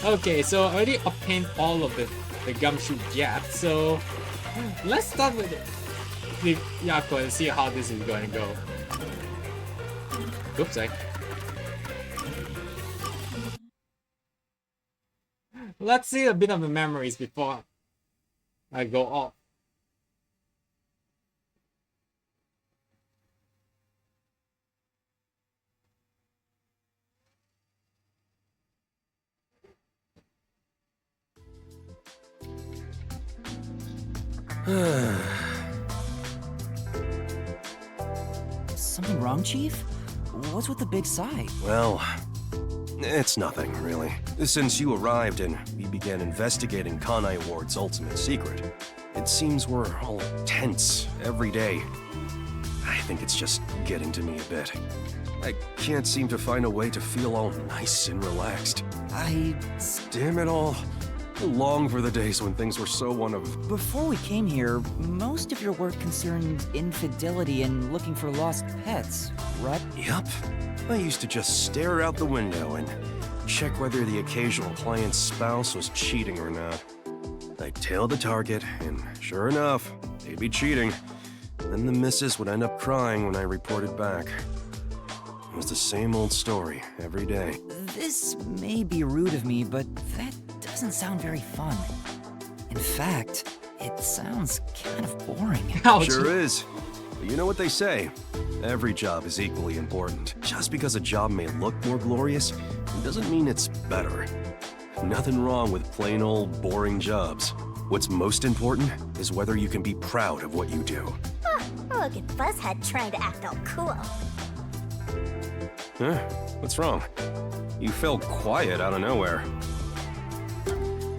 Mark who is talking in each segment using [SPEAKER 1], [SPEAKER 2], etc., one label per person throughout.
[SPEAKER 1] Okay, so I already obtained all of the Gumshoe Gab, so let's start with the Yakou and see how this is going to go. Oops, let's see a bit of the memories before I go off.
[SPEAKER 2] Something wrong, Chief? What's with the big sigh?
[SPEAKER 3] Well, it's nothing, really. Since you arrived and we began investigating Kanai Ward's ultimate secret, it seems we're all tense every day. I think it's just getting to me a bit. I can't seem to find a way to feel all nice and relaxed. Damn it all. I long for the days when things were so one of...
[SPEAKER 2] Before we came here, most of your work concerned infidelity and looking for lost pets, right?
[SPEAKER 3] Yup. I used to just stare out the window and check whether the occasional client's spouse was cheating or not. I'd tail the target, and sure enough, they'd be cheating. Then the missus would end up crying when I reported back. It was the same old story every day.
[SPEAKER 2] This may be rude of me, but that doesn't sound very fun. In fact, it sounds kind of boring.
[SPEAKER 1] Ouch.
[SPEAKER 3] Sure is. But you know what they say. Every job is equally important. Just because a job may look more glorious, it doesn't mean it's better. Nothing wrong with plain old boring jobs. What's most important is whether you can be proud of what you do.
[SPEAKER 4] Look at Buzzhead trying to act all cool.
[SPEAKER 3] Huh? What's wrong? You fell quiet out of nowhere.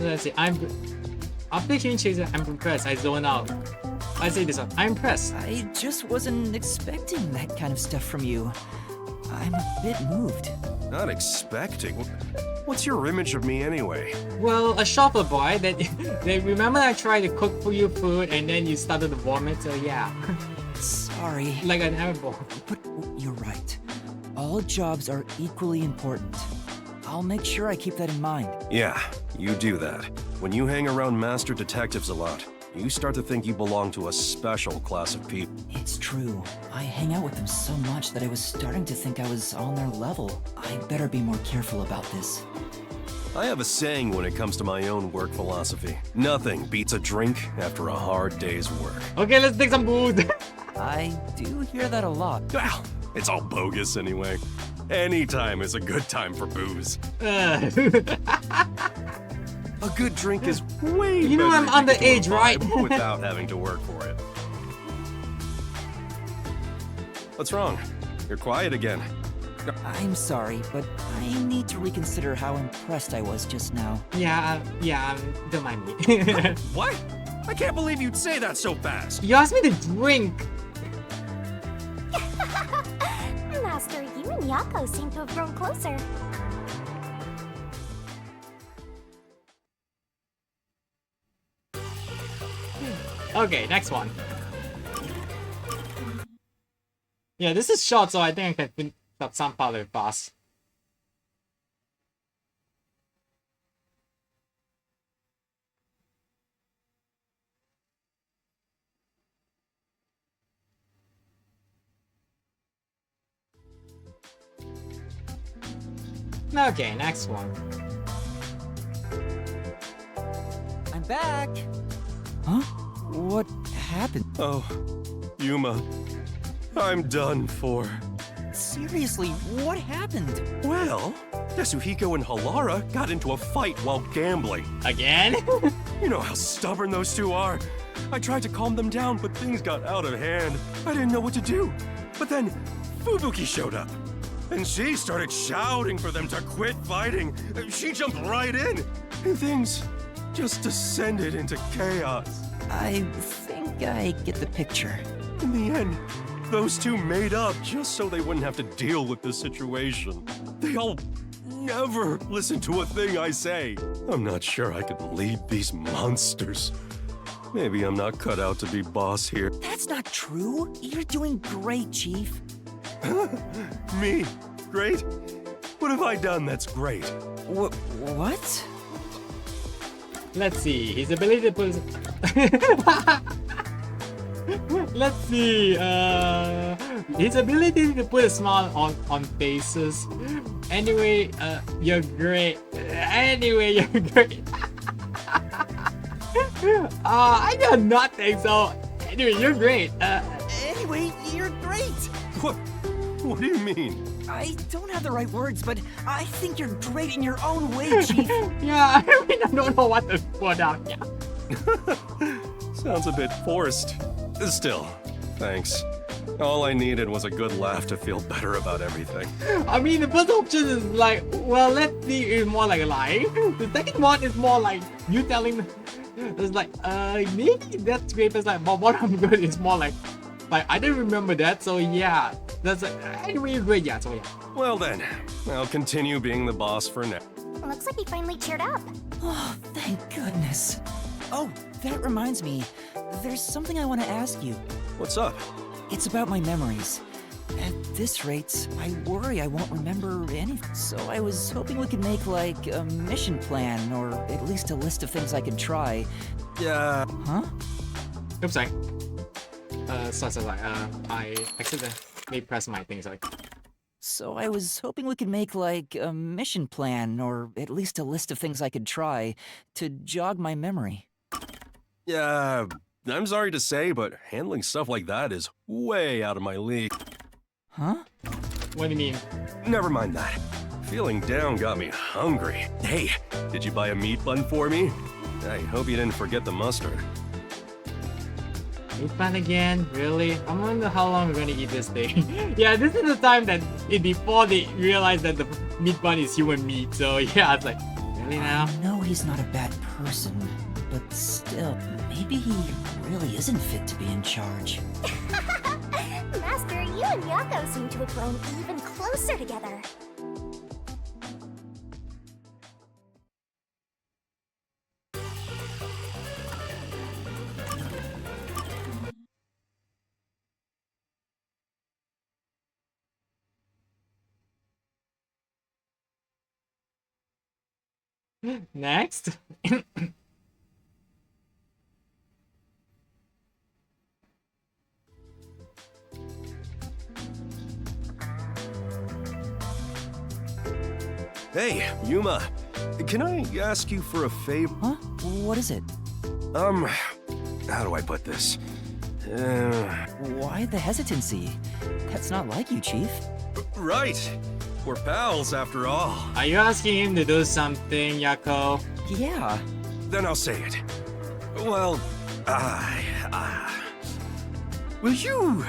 [SPEAKER 1] Let's see, after hearing Chaser, I'm impressed. I zone out. I say this one, I'm impressed.
[SPEAKER 2] I just wasn't expecting that kind of stuff from you. I'm a bit moved.
[SPEAKER 3] Not expecting? What's your image of me anyway?
[SPEAKER 1] Well, a shopper boy that remember I tried to cook for you food and then you started to vomit, so yeah.
[SPEAKER 2] Sorry.
[SPEAKER 1] Like an animal.
[SPEAKER 2] But you're right. All jobs are equally important. I'll make sure I keep that in mind.
[SPEAKER 3] Yeah, you do that. When you hang around master detectives a lot, you start to think you belong to a special class of people.
[SPEAKER 2] It's true. I hang out with them so much that I was starting to think I was on their level. I better be more careful about this.
[SPEAKER 3] I have a saying when it comes to my own work philosophy. Nothing beats a drink after a hard day's work.
[SPEAKER 1] Okay, let's take some booze.
[SPEAKER 2] I do hear that a lot.
[SPEAKER 3] Well, it's all bogus anyway. Any time is a good time for booze. A good drink is way
[SPEAKER 1] You know
[SPEAKER 3] better
[SPEAKER 1] I'm
[SPEAKER 3] if you get
[SPEAKER 1] underage,
[SPEAKER 3] to
[SPEAKER 1] right?
[SPEAKER 3] vibe without having to work for it. What's wrong? You're quiet again.
[SPEAKER 2] I'm sorry, but I need to reconsider how impressed I was just now.
[SPEAKER 1] yeah, don't mind me.
[SPEAKER 3] What? I can't believe you'd say that so fast.
[SPEAKER 1] You asked me to drink.
[SPEAKER 4] Master, you and Yakou seem to have grown closer.
[SPEAKER 1] Okay, next one. Yeah, this is short, so I think I can finish up some part of it fast. Okay, next one.
[SPEAKER 2] I'm back! Huh? What happened?
[SPEAKER 3] Oh, Yuma. I'm done for.
[SPEAKER 2] Seriously, what happened?
[SPEAKER 3] Well, Desuhiko and Halara got into a fight while gambling.
[SPEAKER 1] Again?
[SPEAKER 3] You know how stubborn those two are. I tried to calm them down, but things got out of hand. I didn't know what to do. But then Fubuki showed up. And she started shouting for them to quit fighting. She jumped right in. And things just descended into chaos.
[SPEAKER 2] I think I get the picture.
[SPEAKER 3] In the end, those two made up just so they wouldn't have to deal with the situation. They all never listen to a thing I say. I'm not sure I can lead these monsters. Maybe I'm not cut out to be boss here.
[SPEAKER 2] That's not true. You're doing great, Chief.
[SPEAKER 3] Me? Great? What have I done that's great?
[SPEAKER 2] What?
[SPEAKER 1] Let's see. His ability to put. Let's see. His ability to put a smile on faces. Anyway, you're great. Anyway, you're great. I know nothing. So anyway, you're great.
[SPEAKER 2] Anyway, you're great.
[SPEAKER 3] What do you mean?
[SPEAKER 2] I don't have the right words, but I think you're great in your own way, Chief.
[SPEAKER 1] Yeah, I mean, I don't know what to put out. Yeah.
[SPEAKER 3] Sounds a bit forced. Still, thanks. All I needed was a good laugh to feel better about everything.
[SPEAKER 1] I mean, the first option is like, well, let's see, it's more like a lie. The second one is more like you telling. It's like, maybe that's great, but it's like, but what I'm good is more like I didn't remember that, so yeah. That's anyway, great, yeah, so yeah.
[SPEAKER 3] Well then, I'll continue being the boss for now.
[SPEAKER 4] Looks like he finally cheered up.
[SPEAKER 2] Oh, thank goodness. Oh, that reminds me. There's something I want to ask you.
[SPEAKER 3] What's up?
[SPEAKER 2] It's about my memories. At this rate, I worry I won't remember anything. So I was hoping we could make, like, a mission plan, or at least a list of things I could try.
[SPEAKER 3] Yeah.
[SPEAKER 2] Huh?
[SPEAKER 1] Oops, sorry. Sorry, I accidentally pressed my things, like.
[SPEAKER 2] So I was hoping we could make, like, a mission plan, or at least a list of things I could try to jog my memory.
[SPEAKER 3] Yeah, I'm sorry to say, but handling stuff like that is way out of my league.
[SPEAKER 2] Huh?
[SPEAKER 1] What do you mean?
[SPEAKER 3] Never mind that. Feeling down got me hungry. Hey, did you buy a meat bun for me? I hope you didn't forget the mustard.
[SPEAKER 1] Meat bun again? Really? I wonder how long we're gonna eat this thing. Yeah, this is the time that before they realize that the meat bun is human meat. So yeah, it's like, really now?
[SPEAKER 2] I know he's not a bad person, but still, maybe he really isn't fit to be in charge.
[SPEAKER 4] Master, you and Yakou seem to have grown even closer together.
[SPEAKER 1] Next.
[SPEAKER 3] Hey, Yuma, can I ask you for a favor?
[SPEAKER 2] Huh? What is it?
[SPEAKER 3] How do I put this?
[SPEAKER 2] Why the hesitancy? That's not like you, Chief.
[SPEAKER 3] Right. We're pals after all.
[SPEAKER 1] Are you asking him to do something, Yakou?
[SPEAKER 2] Yeah.
[SPEAKER 3] Then I'll say it. Well, will you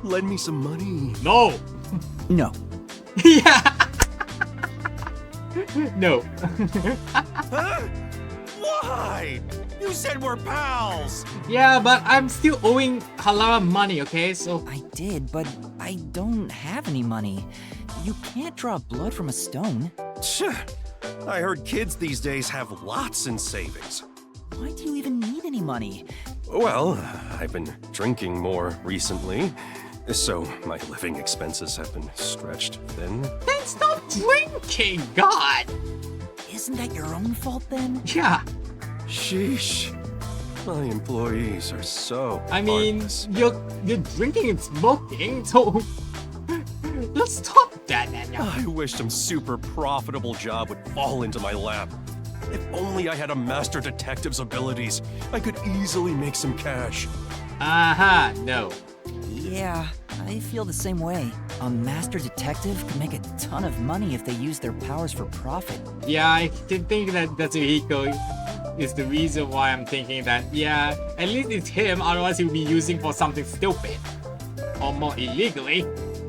[SPEAKER 3] lend me some money?
[SPEAKER 1] No.
[SPEAKER 2] No.
[SPEAKER 1] Yeah. No.
[SPEAKER 3] Huh? Why? You said we're pals!
[SPEAKER 1] Yeah, but I'm still owing Halara money, okay? So
[SPEAKER 2] I did, but I don't have any money. You can't draw blood from a stone.
[SPEAKER 3] Tch, I heard kids these days have lots in savings.
[SPEAKER 2] Why do you even need any money?
[SPEAKER 3] Well, I've been drinking more recently, so my living expenses have been stretched thin.
[SPEAKER 1] then stop drinking, God.
[SPEAKER 2] Isn't that your own fault then?
[SPEAKER 1] Yeah.
[SPEAKER 3] Sheesh. My employees are so
[SPEAKER 1] I mean,
[SPEAKER 3] heartless.
[SPEAKER 1] you're drinking and smoking, so let's stop that, man.
[SPEAKER 3] I wish some super profitable job would fall into my lap. If only I had a master detective's abilities, I could easily make some cash.
[SPEAKER 1] Aha, no.
[SPEAKER 2] Yeah, I feel the same way. A master detective could make a ton of money if they use their powers for profit.
[SPEAKER 1] Yeah, I did think that Desuhiko is the reason why I'm thinking that, yeah, at least it's him, otherwise he'll be using for something stupid. Or more illegally.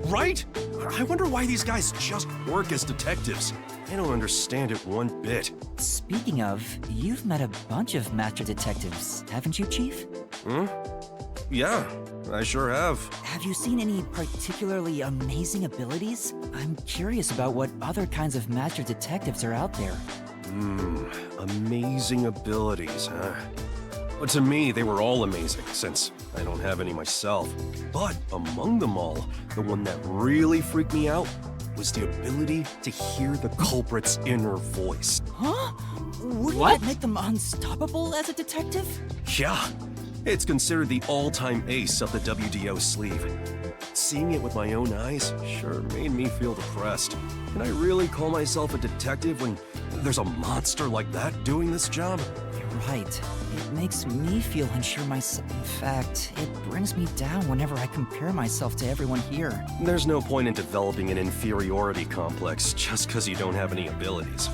[SPEAKER 3] Right? I wonder why these guys just work as detectives. I don't understand it one bit.
[SPEAKER 2] Speaking of, you've met a bunch of master detectives, haven't you, Chief?
[SPEAKER 3] Hmm? Yeah, I sure have.
[SPEAKER 2] Have you seen any particularly amazing abilities? I'm curious about what other kinds of master detectives are out there.
[SPEAKER 3] Amazing abilities, huh? Well, to me, they were all amazing, since I don't have any myself. But among them all, the one that really freaked me out was the ability to hear the culprit's inner voice.
[SPEAKER 2] Huh? Wouldn't
[SPEAKER 1] What?
[SPEAKER 2] that make them unstoppable as a detective?
[SPEAKER 3] Yeah, it's considered the all-time ace up the WDO sleeve. Seeing it with my own eyes sure made me feel depressed. Can I really call myself a detective when there's a monster like that doing this job?
[SPEAKER 2] You're right. It makes me feel unsure myself. In fact, it brings me down whenever I compare myself to everyone here.
[SPEAKER 3] There's no point in developing an inferiority complex just because you don't have any abilities.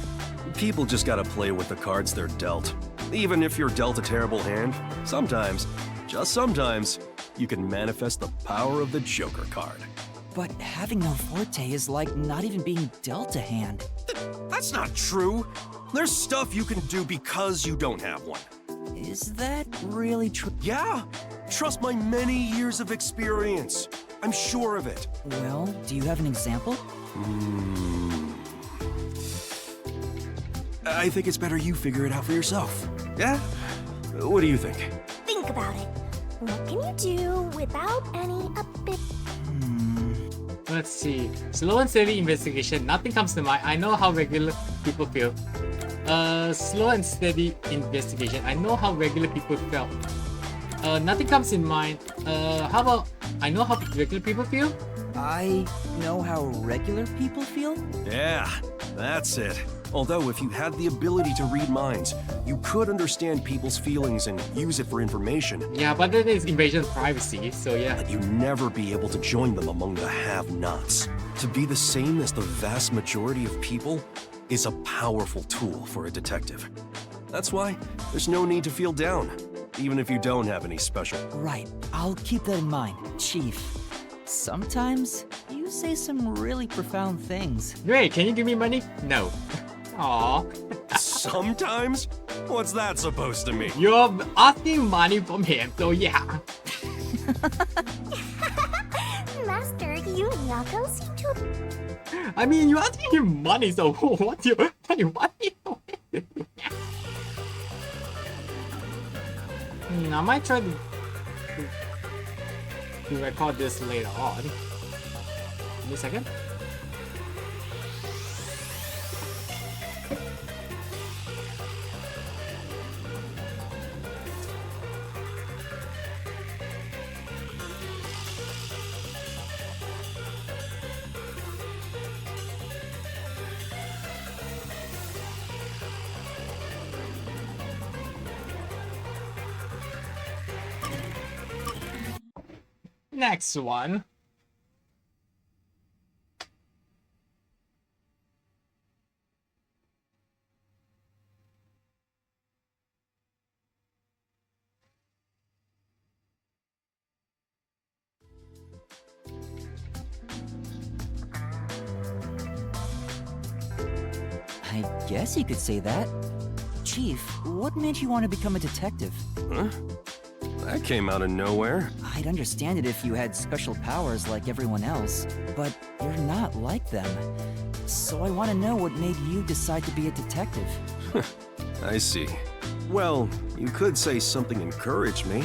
[SPEAKER 3] People just gotta play with the cards they're dealt. Even if you're dealt a terrible hand, sometimes, just sometimes, you can manifest the power of the Joker card.
[SPEAKER 2] But having no forte is like not even being dealt a hand.
[SPEAKER 3] That's not true. There's stuff you can do because you don't have one.
[SPEAKER 2] Is that really true?
[SPEAKER 3] Yeah, trust my many years of experience. I'm sure of it.
[SPEAKER 2] Well, do you have an example?
[SPEAKER 3] I think it's better you figure it out for yourself. Yeah? What do you think?
[SPEAKER 4] Think about it. What can you do without any ability?
[SPEAKER 1] Let's see. Slow and steady investigation. Nothing comes to mind. I know how regular people feel. Slow and steady investigation. I know how regular people felt. Nothing comes in mind. How about I know how regular people feel?
[SPEAKER 2] I know how regular people feel?
[SPEAKER 3] Yeah, that's it. Although if you had the ability to read minds, you could understand people's feelings and use it for information.
[SPEAKER 1] Yeah, but then it's invasion of privacy, so yeah.
[SPEAKER 3] But you'd never be able to join them among the have-nots. To be the same as the vast majority of people is a powerful tool for a detective. That's why there's no need to feel down, even if you don't have any special.
[SPEAKER 2] Right. I'll keep that in mind, Chief. Sometimes you say some really profound things.
[SPEAKER 1] Wait, can you give me money? No. Aww.
[SPEAKER 3] Sometimes? What's that supposed to mean?
[SPEAKER 1] You're asking money from him, so yeah.
[SPEAKER 4] Master, you and Yakou seem to have...
[SPEAKER 1] I mean, you're asking him money, so what do you want? I might try to record this later on. Give me a second. Next one.
[SPEAKER 2] I guess you could say that. Chief, what made you want to become a detective?
[SPEAKER 3] Huh? That came out of nowhere.
[SPEAKER 2] I'd understand it if you had special powers like everyone else, but you're not like them. So I want to know what made you decide to be a detective.
[SPEAKER 3] I see. Well, you could say something encouraged me,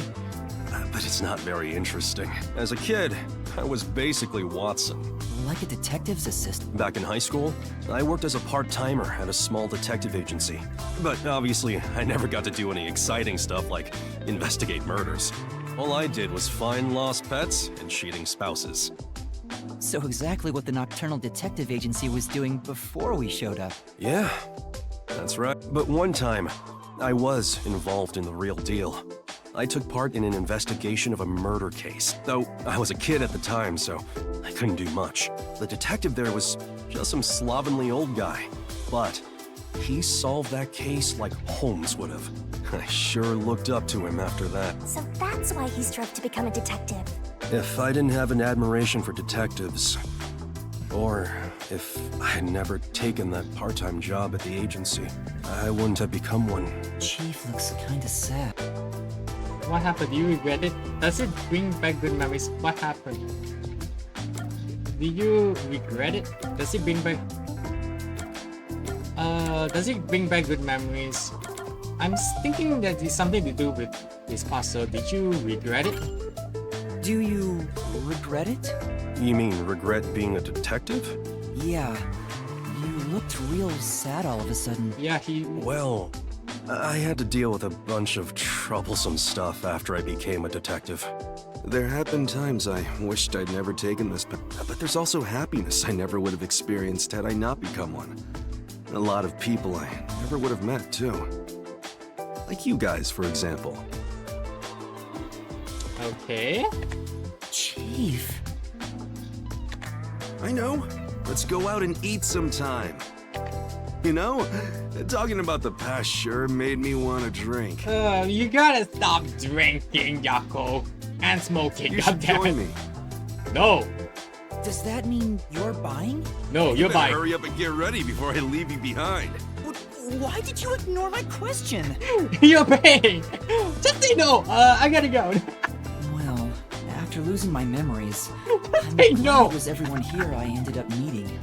[SPEAKER 3] but it's not very interesting. As a kid, I was basically Watson.
[SPEAKER 2] Like a detective's assistant?
[SPEAKER 3] Back in high school, I worked as a part-timer at a small detective agency. But obviously, I never got to do any exciting stuff like investigate murders. All I did was find lost pets and cheating spouses.
[SPEAKER 2] So exactly what the Nocturnal Detective Agency was doing before we showed up.
[SPEAKER 3] Yeah, that's right. But one time, I was involved in the real deal. I took part in an investigation of a murder case. Though I was a kid at the time, so I couldn't do much. The detective there was just some slovenly old guy. But he solved that case like Holmes would have. I sure looked up to him after that.
[SPEAKER 4] So that's why he strove to become a detective.
[SPEAKER 3] If I didn't have an admiration for detectives, or if I had never taken that part-time job at the agency, I wouldn't have become one.
[SPEAKER 2] Chief looks kinda sad.
[SPEAKER 1] What happened? Do you regret it? Does it bring back good memories? What happened? Do you regret it? Does it bring back... does it bring back good memories? I'm thinking that it's something to do with this past, so did you regret it?
[SPEAKER 2] Do you regret it?
[SPEAKER 3] You mean regret being a detective?
[SPEAKER 2] Yeah. You looked real sad all of a sudden.
[SPEAKER 1] Yeah, he.
[SPEAKER 3] Well, I had to deal with a bunch of troublesome stuff after I became a detective. There have been times I wished I'd never taken this, but there's also happiness I never would have experienced had I not become one. A lot of people I never would have met, too. Like you guys, for example.
[SPEAKER 1] Okay.
[SPEAKER 2] Chief.
[SPEAKER 3] I know. Let's go out and eat sometime. You know, talking about the past sure made me want to drink.
[SPEAKER 1] You gotta stop drinking, Yakou. And smoking,
[SPEAKER 3] You should
[SPEAKER 1] goddammit.
[SPEAKER 3] join me.
[SPEAKER 1] No.
[SPEAKER 2] Does that mean you're buying?
[SPEAKER 1] No,
[SPEAKER 3] You
[SPEAKER 1] you're
[SPEAKER 3] better
[SPEAKER 1] buying.
[SPEAKER 3] hurry up and get ready before I leave you behind.
[SPEAKER 2] Why did you ignore my question?
[SPEAKER 1] You're paying. Just say no. I gotta go.
[SPEAKER 2] Well, after losing my memories, I'm
[SPEAKER 1] Hey,
[SPEAKER 2] glad
[SPEAKER 1] no.
[SPEAKER 2] it was everyone here I ended up meeting.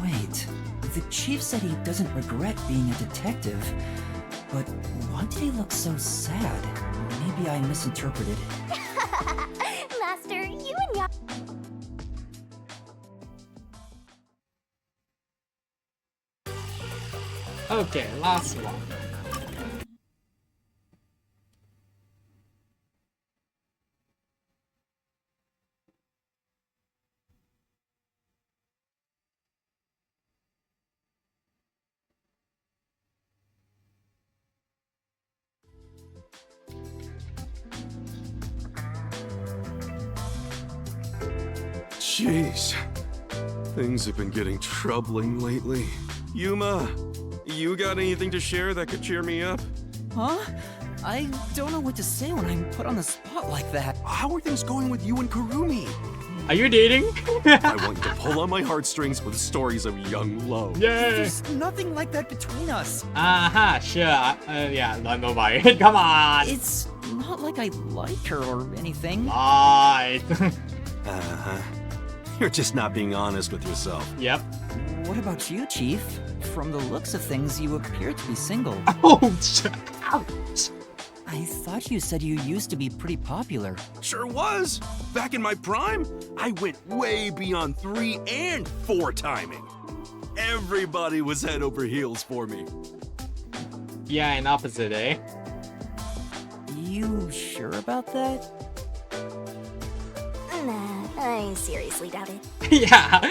[SPEAKER 2] Wait, the chief said he doesn't regret being a detective, but why did he look so sad? Maybe I misinterpreted.
[SPEAKER 4] Master, you and Yakou.
[SPEAKER 1] Okay, last one.
[SPEAKER 3] Jeez. Things have been getting troubling lately. Yuma, you got anything to share that could cheer me up?
[SPEAKER 2] Huh? I don't know what to say when I'm put on the spot like that.
[SPEAKER 3] How are things going with you and Kurumi?
[SPEAKER 1] Are you dating?
[SPEAKER 3] I want you to pull on my heartstrings with stories of young love.
[SPEAKER 1] Yay.
[SPEAKER 2] There's nothing like that between us.
[SPEAKER 1] Sure. Yeah, no buy it. Come on.
[SPEAKER 2] It's not like I like her or anything.
[SPEAKER 1] Lies.
[SPEAKER 3] Uh-huh. You're just not being honest with yourself.
[SPEAKER 1] Yep.
[SPEAKER 2] What about you, Chief? From the looks of things, you appear to be single.
[SPEAKER 1] Ouch. Ouch.
[SPEAKER 2] I thought you said you used to be pretty popular.
[SPEAKER 3] Sure was. Back in my prime, I went way beyond 3 and 4 timing. Everybody was head over heels for me.
[SPEAKER 1] Yeah, an opposite, eh?
[SPEAKER 2] You sure about that?
[SPEAKER 4] Nah, I seriously doubt it.
[SPEAKER 1] Yeah.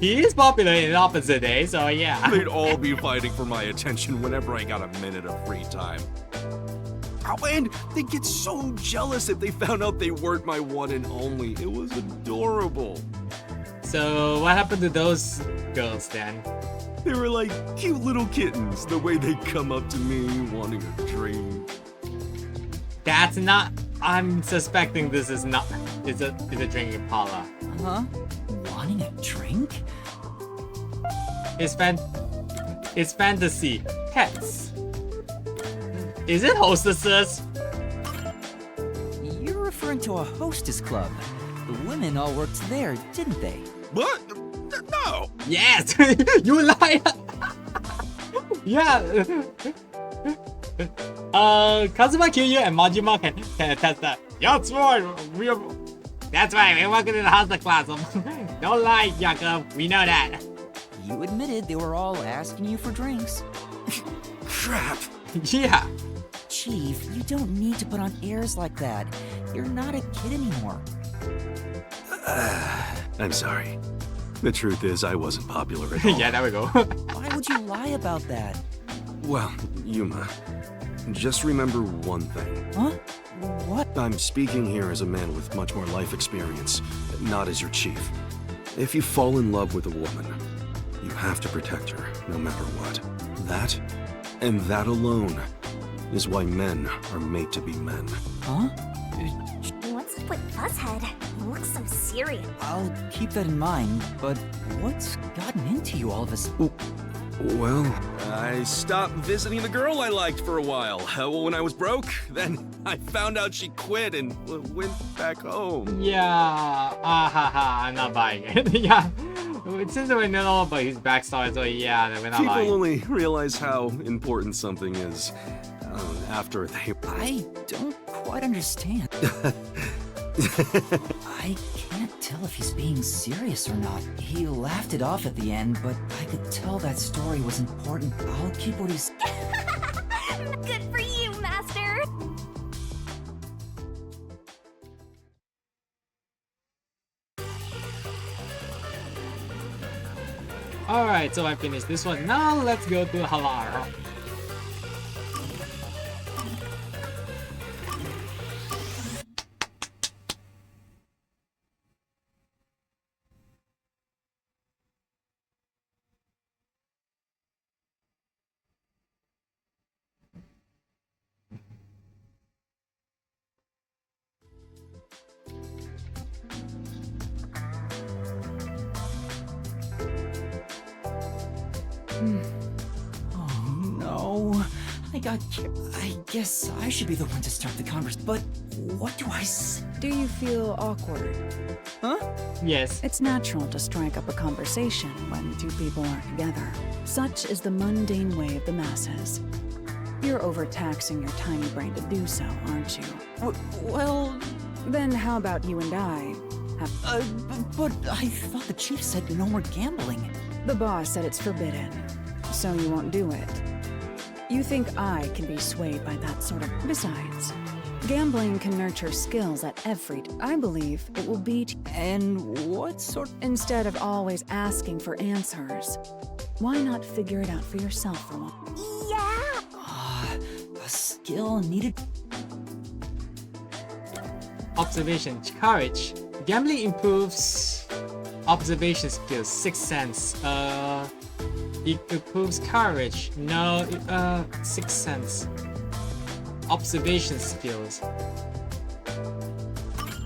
[SPEAKER 1] He is popular in opposite, eh? So yeah.
[SPEAKER 3] They'd all be fighting for my attention whenever I got a minute of free time. Oh, and they'd get so jealous if they found out they weren't my one and only. It was adorable.
[SPEAKER 1] So what happened to those girls then?
[SPEAKER 3] They were like cute little kittens, the way they'd come up to me wanting a drink.
[SPEAKER 1] That's not. I'm suspecting this is not. Is a drinking parlor.
[SPEAKER 2] Huh? Wanting a drink?
[SPEAKER 1] It's fantasy. Pets. Is it hostesses?
[SPEAKER 2] You're referring to a hostess club. The women all worked there, didn't they?
[SPEAKER 3] What? No.
[SPEAKER 1] Yes! You liar! Yeah. Kazuma Kiryu and Majima can attest that. Yeah, that's right. That's right. We're working in the house class. Don't lie, Yakou. We know that.
[SPEAKER 2] You admitted they were all asking you for drinks.
[SPEAKER 3] Crap.
[SPEAKER 1] Yeah.
[SPEAKER 2] Chief, you don't need to put on airs like that. You're not a kid anymore.
[SPEAKER 3] I'm sorry. The truth is, I wasn't popular at all.
[SPEAKER 1] Yeah, there we go.
[SPEAKER 2] Why would you lie about that?
[SPEAKER 3] Well, Yuma, just remember one thing.
[SPEAKER 2] Huh? What?
[SPEAKER 3] I'm speaking here as a man with much more life experience, not as your chief. If you fall in love with a woman, you have to protect her, no matter what. That, and that alone, is why men are made to be men.
[SPEAKER 2] Huh?
[SPEAKER 4] What's up with Fuzzhead? He looks so serious.
[SPEAKER 2] I'll keep that in mind, but what's gotten into you all of a sudden?
[SPEAKER 3] Well, I stopped visiting the girl I liked for a while. When I was broke, then I found out she quit and went back home.
[SPEAKER 1] Yeah. I'm not buying it. Yeah. It seems that we know about his backstory, so yeah, we're not
[SPEAKER 3] People
[SPEAKER 1] buying.
[SPEAKER 3] only realize how important something is after they...
[SPEAKER 2] I don't quite understand. I can't tell if he's being serious or not. He laughed it off at the end, but I could tell that story was important. I'll keep what he's...
[SPEAKER 4] Good for you, Master!
[SPEAKER 1] Alright, so I finished this one. Now let's go to Halara.
[SPEAKER 2] Oh no, I guess I should be the one to start the conversation. But what do I say?
[SPEAKER 5] Do you feel awkward?
[SPEAKER 2] Huh?
[SPEAKER 1] Yes.
[SPEAKER 5] It's natural to strike up a conversation when two people aren't together. Such is the mundane way of the masses. You're overtaxing your tiny brain to do so, aren't you?
[SPEAKER 2] Well...
[SPEAKER 5] Then how about you and I have...
[SPEAKER 2] but I thought the chief said no more gambling.
[SPEAKER 5] The boss said it's forbidden, so you won't do it. You think I can be swayed by that sort of... Besides, gambling can nurture skills at every... I believe it will beat...
[SPEAKER 2] And what sort...
[SPEAKER 5] Instead of always asking for answers, why not figure it out for yourself for once?
[SPEAKER 4] Yeah!
[SPEAKER 2] A skill needed...
[SPEAKER 1] Observation, courage. Gambling improves observation skills, 6 cents. It improves courage. No, 6 cents. Observation skills.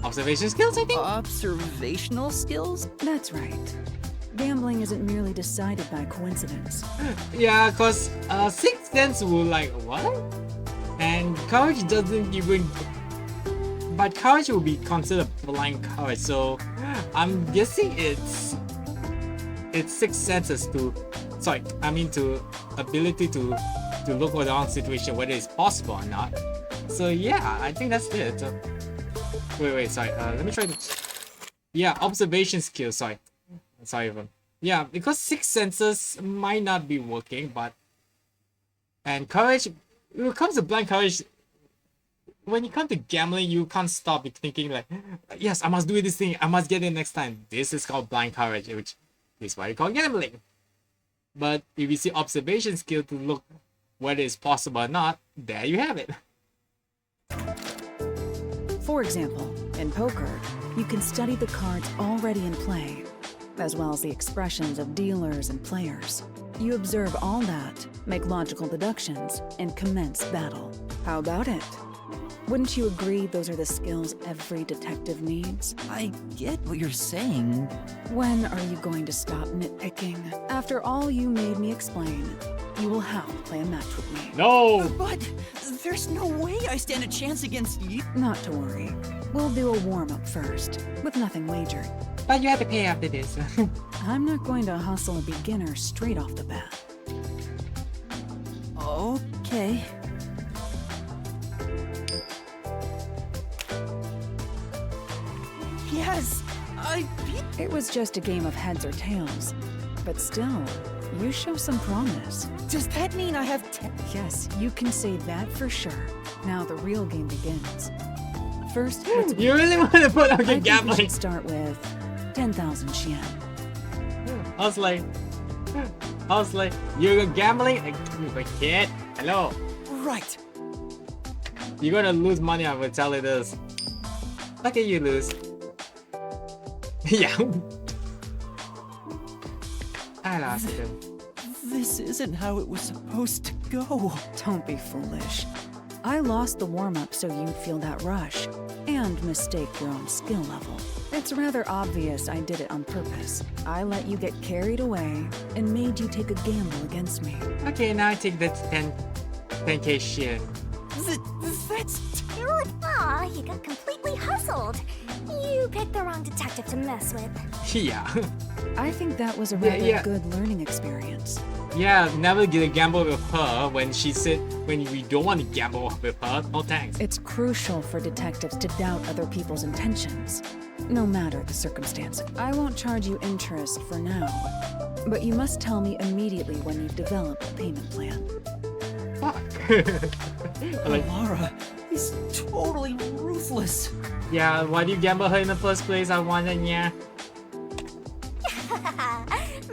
[SPEAKER 1] Observation skills, I think?
[SPEAKER 2] Observational skills?
[SPEAKER 5] That's right. Gambling isn't merely decided by coincidence.
[SPEAKER 1] Yeah, cause 6 cents will like, what? And courage doesn't even... But courage will be considered blind courage, so I'm guessing it's 6 senses to, sorry, I mean to ability to look around situation whether it's possible or not. So yeah, I think that's it. Wait, sorry. Let me try to. Yeah, observation skills. Sorry, everyone. Yeah, because 6 senses might not be working, but and courage. When it comes to blind courage. When you come to gambling, you can't stop thinking like, yes, I must do this thing, I must get it next time. This is called blind courage, which is why you call gambling. But if you see observation skill to look whether it's possible or not, there you have it.
[SPEAKER 5] For example, in poker, you can study the cards already in play, as well as the expressions of dealers and players. You observe all that, make logical deductions, and commence battle. How about it? Wouldn't you agree those are the skills every detective needs?
[SPEAKER 2] I get what you're saying.
[SPEAKER 5] When are you going to stop nitpicking? After all you made me explain, you will have to play a match with me.
[SPEAKER 1] No!
[SPEAKER 2] But there's no way I stand a chance against you.
[SPEAKER 5] Not to worry. We'll do a warm-up first, with nothing wagered.
[SPEAKER 1] But you have to pay after this.
[SPEAKER 5] I'm not going to hustle a beginner straight off the bat.
[SPEAKER 2] Okay. Yes, I beat...
[SPEAKER 5] It was just a game of heads or tails. But still, you show some promise.
[SPEAKER 2] Does that mean I have 10?
[SPEAKER 5] Yes, you can say that for sure. Now the real game begins. First, let's...
[SPEAKER 1] You really want to put
[SPEAKER 5] I
[SPEAKER 1] okay,
[SPEAKER 5] think we
[SPEAKER 1] gambling?
[SPEAKER 5] should start with 10,000 yen.
[SPEAKER 1] I was like, you're gambling? Like, kid, hello.
[SPEAKER 2] Right.
[SPEAKER 1] You're gonna lose money, I will tell you this. Look at you lose. Yeah. I lost him.
[SPEAKER 2] This isn't how it was supposed to go.
[SPEAKER 5] Don't be foolish. I lost the warm-up so you'd feel that rush, and mistake your own skill level. It's rather obvious I did it on purpose. I let you get carried away, and made you take a gamble against me.
[SPEAKER 1] Okay, now I take that 10k shit.
[SPEAKER 2] That's terrible.
[SPEAKER 4] Aw, you got completely hustled. You picked the wrong detective to mess with.
[SPEAKER 1] Yeah.
[SPEAKER 5] I think that was a rather
[SPEAKER 1] yeah.
[SPEAKER 5] good learning experience.
[SPEAKER 1] Yeah, never get a gamble with her when she said when we don't want to gamble with her. No thanks.
[SPEAKER 5] It's crucial for detectives to doubt other people's intentions, no matter the circumstance. I won't charge you interest for now, but you must tell me immediately when you've developed a payment plan.
[SPEAKER 1] Fuck.
[SPEAKER 2] Halara is totally ruthless.
[SPEAKER 1] Yeah, why do you gamble her in the first place? I wonder, yeah.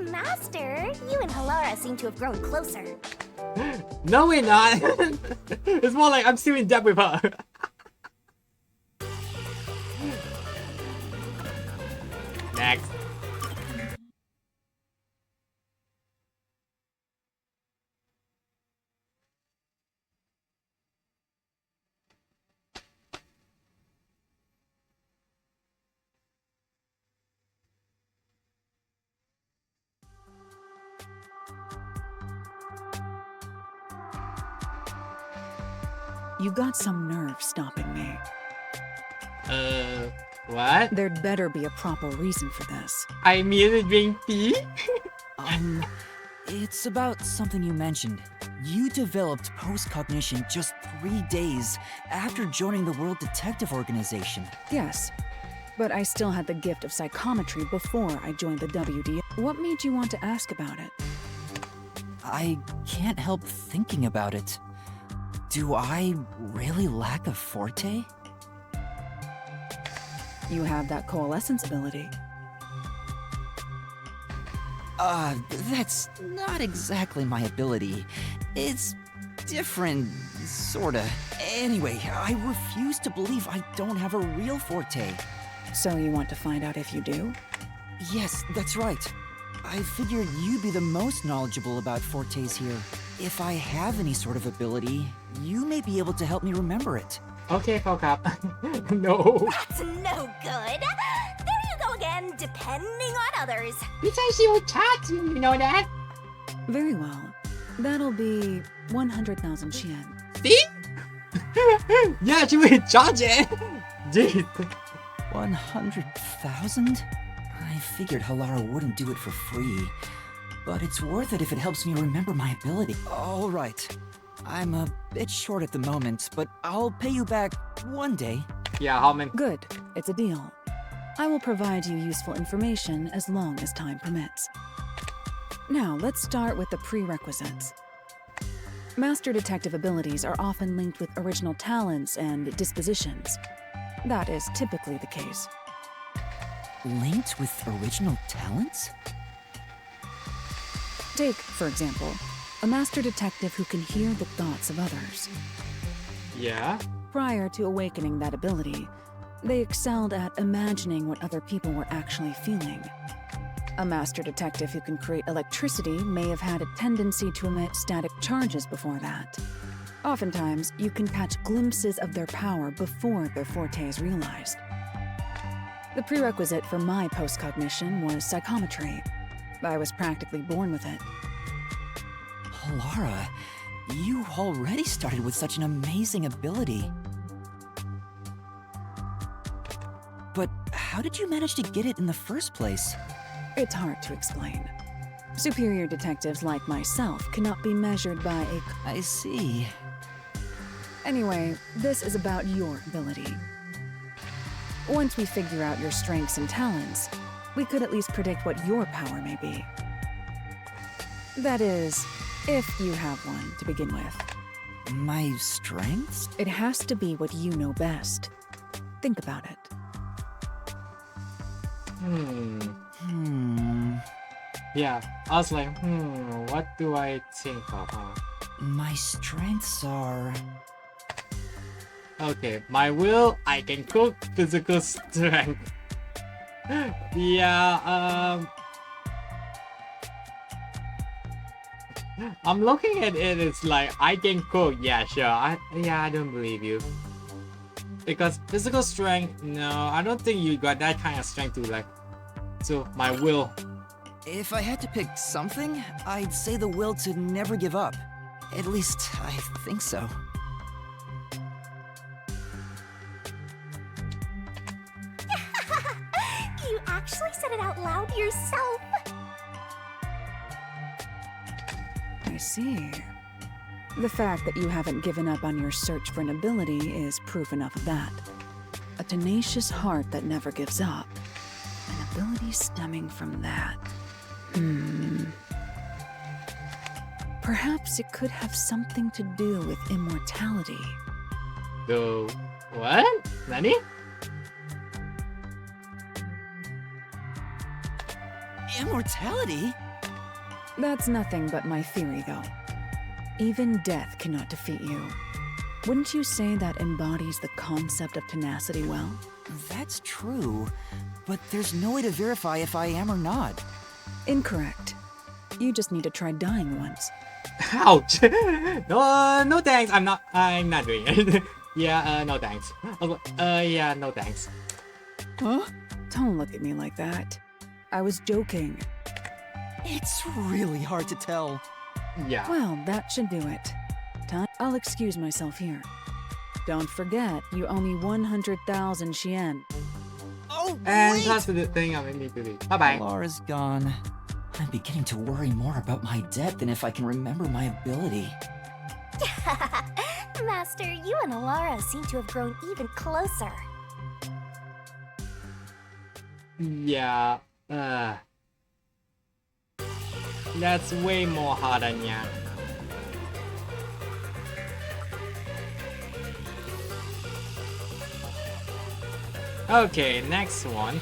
[SPEAKER 4] Master, you and Halara seem to have grown closer.
[SPEAKER 1] No, we're not. It's more like I'm still in debt with her. Next.
[SPEAKER 5] You got some nerve stopping me.
[SPEAKER 1] What?
[SPEAKER 5] There'd better be a proper reason for this.
[SPEAKER 1] I immediately drink tea?
[SPEAKER 2] It's about something you mentioned. You developed post-cognition just 3 days after joining the World Detective Organization.
[SPEAKER 5] Yes, but I still had the gift of psychometry before I joined the WD. What made you want to ask about it?
[SPEAKER 2] I can't help thinking about it. Do I really lack a forte?
[SPEAKER 5] You have that coalescence ability.
[SPEAKER 2] That's not exactly my ability. It's different, sorta. Anyway, I refuse to believe I don't have a real forte.
[SPEAKER 5] So you want to find out if you do?
[SPEAKER 2] Yes, that's right. I figured you'd be the most knowledgeable about fortes here. If I have any sort of ability, you may be able to help me remember it.
[SPEAKER 1] Okay, fuck up. No.
[SPEAKER 4] That's no good. There you go again, depending on others.
[SPEAKER 1] Because she will charge you, you know that?
[SPEAKER 5] Very well. That'll be 100,000 yen.
[SPEAKER 1] See? Yeah, she will charge it. Jeez.
[SPEAKER 2] 100,000? I figured Halara wouldn't do it for free, but it's worth it if it helps me remember my ability. All right. I'm a bit short at the moment, but I'll pay you back one day.
[SPEAKER 1] Yeah, how many?
[SPEAKER 5] Good. It's a deal. I will provide you useful information as long as time permits. Now, let's start with the prerequisites. Master detective abilities are often linked with original talents and dispositions. That is typically the case.
[SPEAKER 2] Linked with original talents?
[SPEAKER 5] Take, for example, a master detective who can hear the thoughts of others.
[SPEAKER 1] Yeah.
[SPEAKER 5] Prior to awakening that ability, they excelled at imagining what other people were actually feeling. A master detective who can create electricity may have had a tendency to emit static charges before that. Oftentimes, you can catch glimpses of their power before their forte is realized. The prerequisite for my post-cognition was psychometry. I was practically born with it.
[SPEAKER 2] Halara, you already started with such an amazing ability. But how did you manage to get it in the first place?
[SPEAKER 5] It's hard to explain. Superior detectives like myself cannot be measured by a...
[SPEAKER 2] I see.
[SPEAKER 5] Anyway, this is about your ability. Once we figure out your strengths and talents, we could at least predict what your power may be. That is, if you have one to begin with.
[SPEAKER 2] My strengths?
[SPEAKER 5] It has to be what you know best. Think about it.
[SPEAKER 1] Yeah, I was like, what do I think of?
[SPEAKER 2] My strengths are...
[SPEAKER 1] Okay, my will, I can cook, physical strength. Yeah, I'm looking at it, it's like, I can cook, yeah, sure. I don't believe you. Because physical strength, no, I don't think you got that kind of strength to like, so my will.
[SPEAKER 2] If I had to pick something, I'd say the will to never give up. At least, I think so.
[SPEAKER 4] You actually said it out loud yourself.
[SPEAKER 5] I see. The fact that you haven't given up on your search for an ability is proof enough of that. A tenacious heart that never gives up. An ability stemming from that. Perhaps it could have something to do with immortality.
[SPEAKER 1] So, what? Nani?
[SPEAKER 2] Immortality?
[SPEAKER 5] That's nothing but my theory, though. Even death cannot defeat you. Wouldn't you say that embodies the concept of tenacity well?
[SPEAKER 2] That's true, but there's no way to verify if I am or not.
[SPEAKER 5] Incorrect. You just need to try dying once.
[SPEAKER 1] Ouch! No thanks. I'm not doing it. Yeah, no thanks. I was like, yeah, no thanks.
[SPEAKER 5] Huh? Don't look at me like that. I was joking.
[SPEAKER 2] It's really hard to tell.
[SPEAKER 1] Yeah.
[SPEAKER 5] Well, that should do it. I'll excuse myself here. Don't forget, you owe me 100,000 Shien.
[SPEAKER 2] Oh,
[SPEAKER 1] And
[SPEAKER 2] wait!
[SPEAKER 1] that's the thing I need to do. Bye-bye.
[SPEAKER 2] Laura's gone. I'm beginning to worry more about my debt than if I can remember my ability.
[SPEAKER 4] Master, you and Halara seem to have grown even closer.
[SPEAKER 1] Yeah. That's way more harder, yeah. Okay, next one.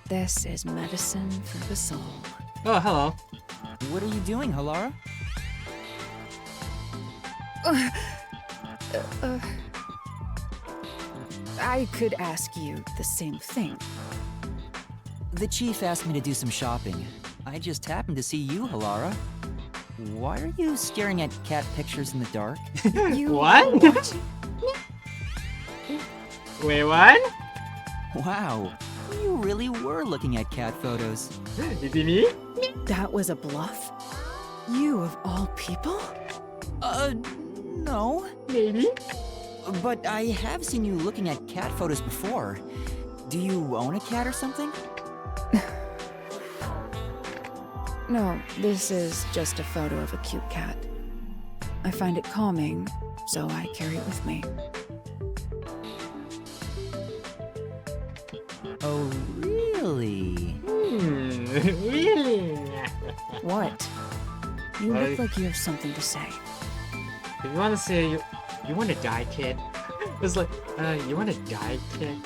[SPEAKER 5] This is medicine for the soul.
[SPEAKER 1] Oh, hello.
[SPEAKER 2] What are you doing, Halara?
[SPEAKER 5] I could ask you the same thing.
[SPEAKER 2] The chief asked me to do some shopping. I just happened to see you, Halara. Why are you staring at cat pictures in the dark?
[SPEAKER 5] You
[SPEAKER 1] What? Wait, what?
[SPEAKER 2] Wow, you really were looking at cat photos.
[SPEAKER 1] Is it me?
[SPEAKER 5] That was a bluff? You of all people?
[SPEAKER 2] No.
[SPEAKER 1] Maybe.
[SPEAKER 2] But I have seen you looking at cat photos before. Do you own a cat or something?
[SPEAKER 5] No, this is just a photo of a cute cat. I find it calming, so I carry it with me.
[SPEAKER 2] Oh, really?
[SPEAKER 1] Really?
[SPEAKER 5] What? You
[SPEAKER 1] Well,
[SPEAKER 5] look like you have something to say.
[SPEAKER 1] If you want to say you want to die, kid. It's like, you want to die, kid?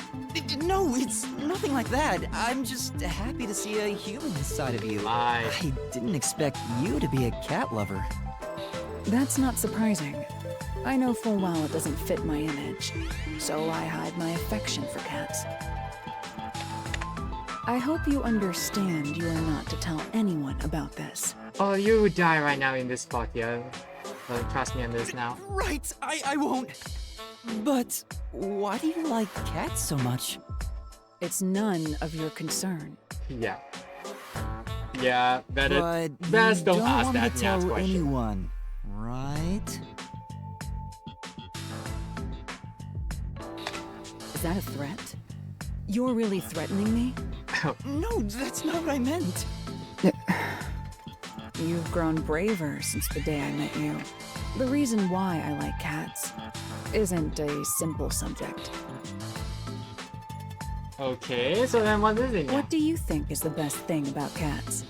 [SPEAKER 2] No, it's nothing like that. I'm just happy to see a human side of you.
[SPEAKER 1] Lie.
[SPEAKER 2] I didn't expect you to be a cat lover.
[SPEAKER 5] That's not surprising. I know full well it doesn't fit my image, so I hide my affection for cats. I hope you understand you are not to tell anyone about this.
[SPEAKER 1] Oh, you would die right now in this spot, yeah. Trust me on this now.
[SPEAKER 2] Right, I won't. But why do you like cats so much?
[SPEAKER 5] It's none of your concern.
[SPEAKER 1] Yeah. Yeah, better.
[SPEAKER 2] But
[SPEAKER 1] best
[SPEAKER 2] you
[SPEAKER 1] don't
[SPEAKER 2] don't
[SPEAKER 1] ask
[SPEAKER 2] want me
[SPEAKER 1] that
[SPEAKER 2] to tell
[SPEAKER 1] Nyas question.
[SPEAKER 2] anyone, right?
[SPEAKER 5] Is that a threat? You're really threatening me?
[SPEAKER 2] No, that's not what I meant.
[SPEAKER 5] You've grown braver since the day I met you. The reason why I like cats isn't a simple subject.
[SPEAKER 1] Okay, so then what is it?
[SPEAKER 5] What do you think is the best thing about cats?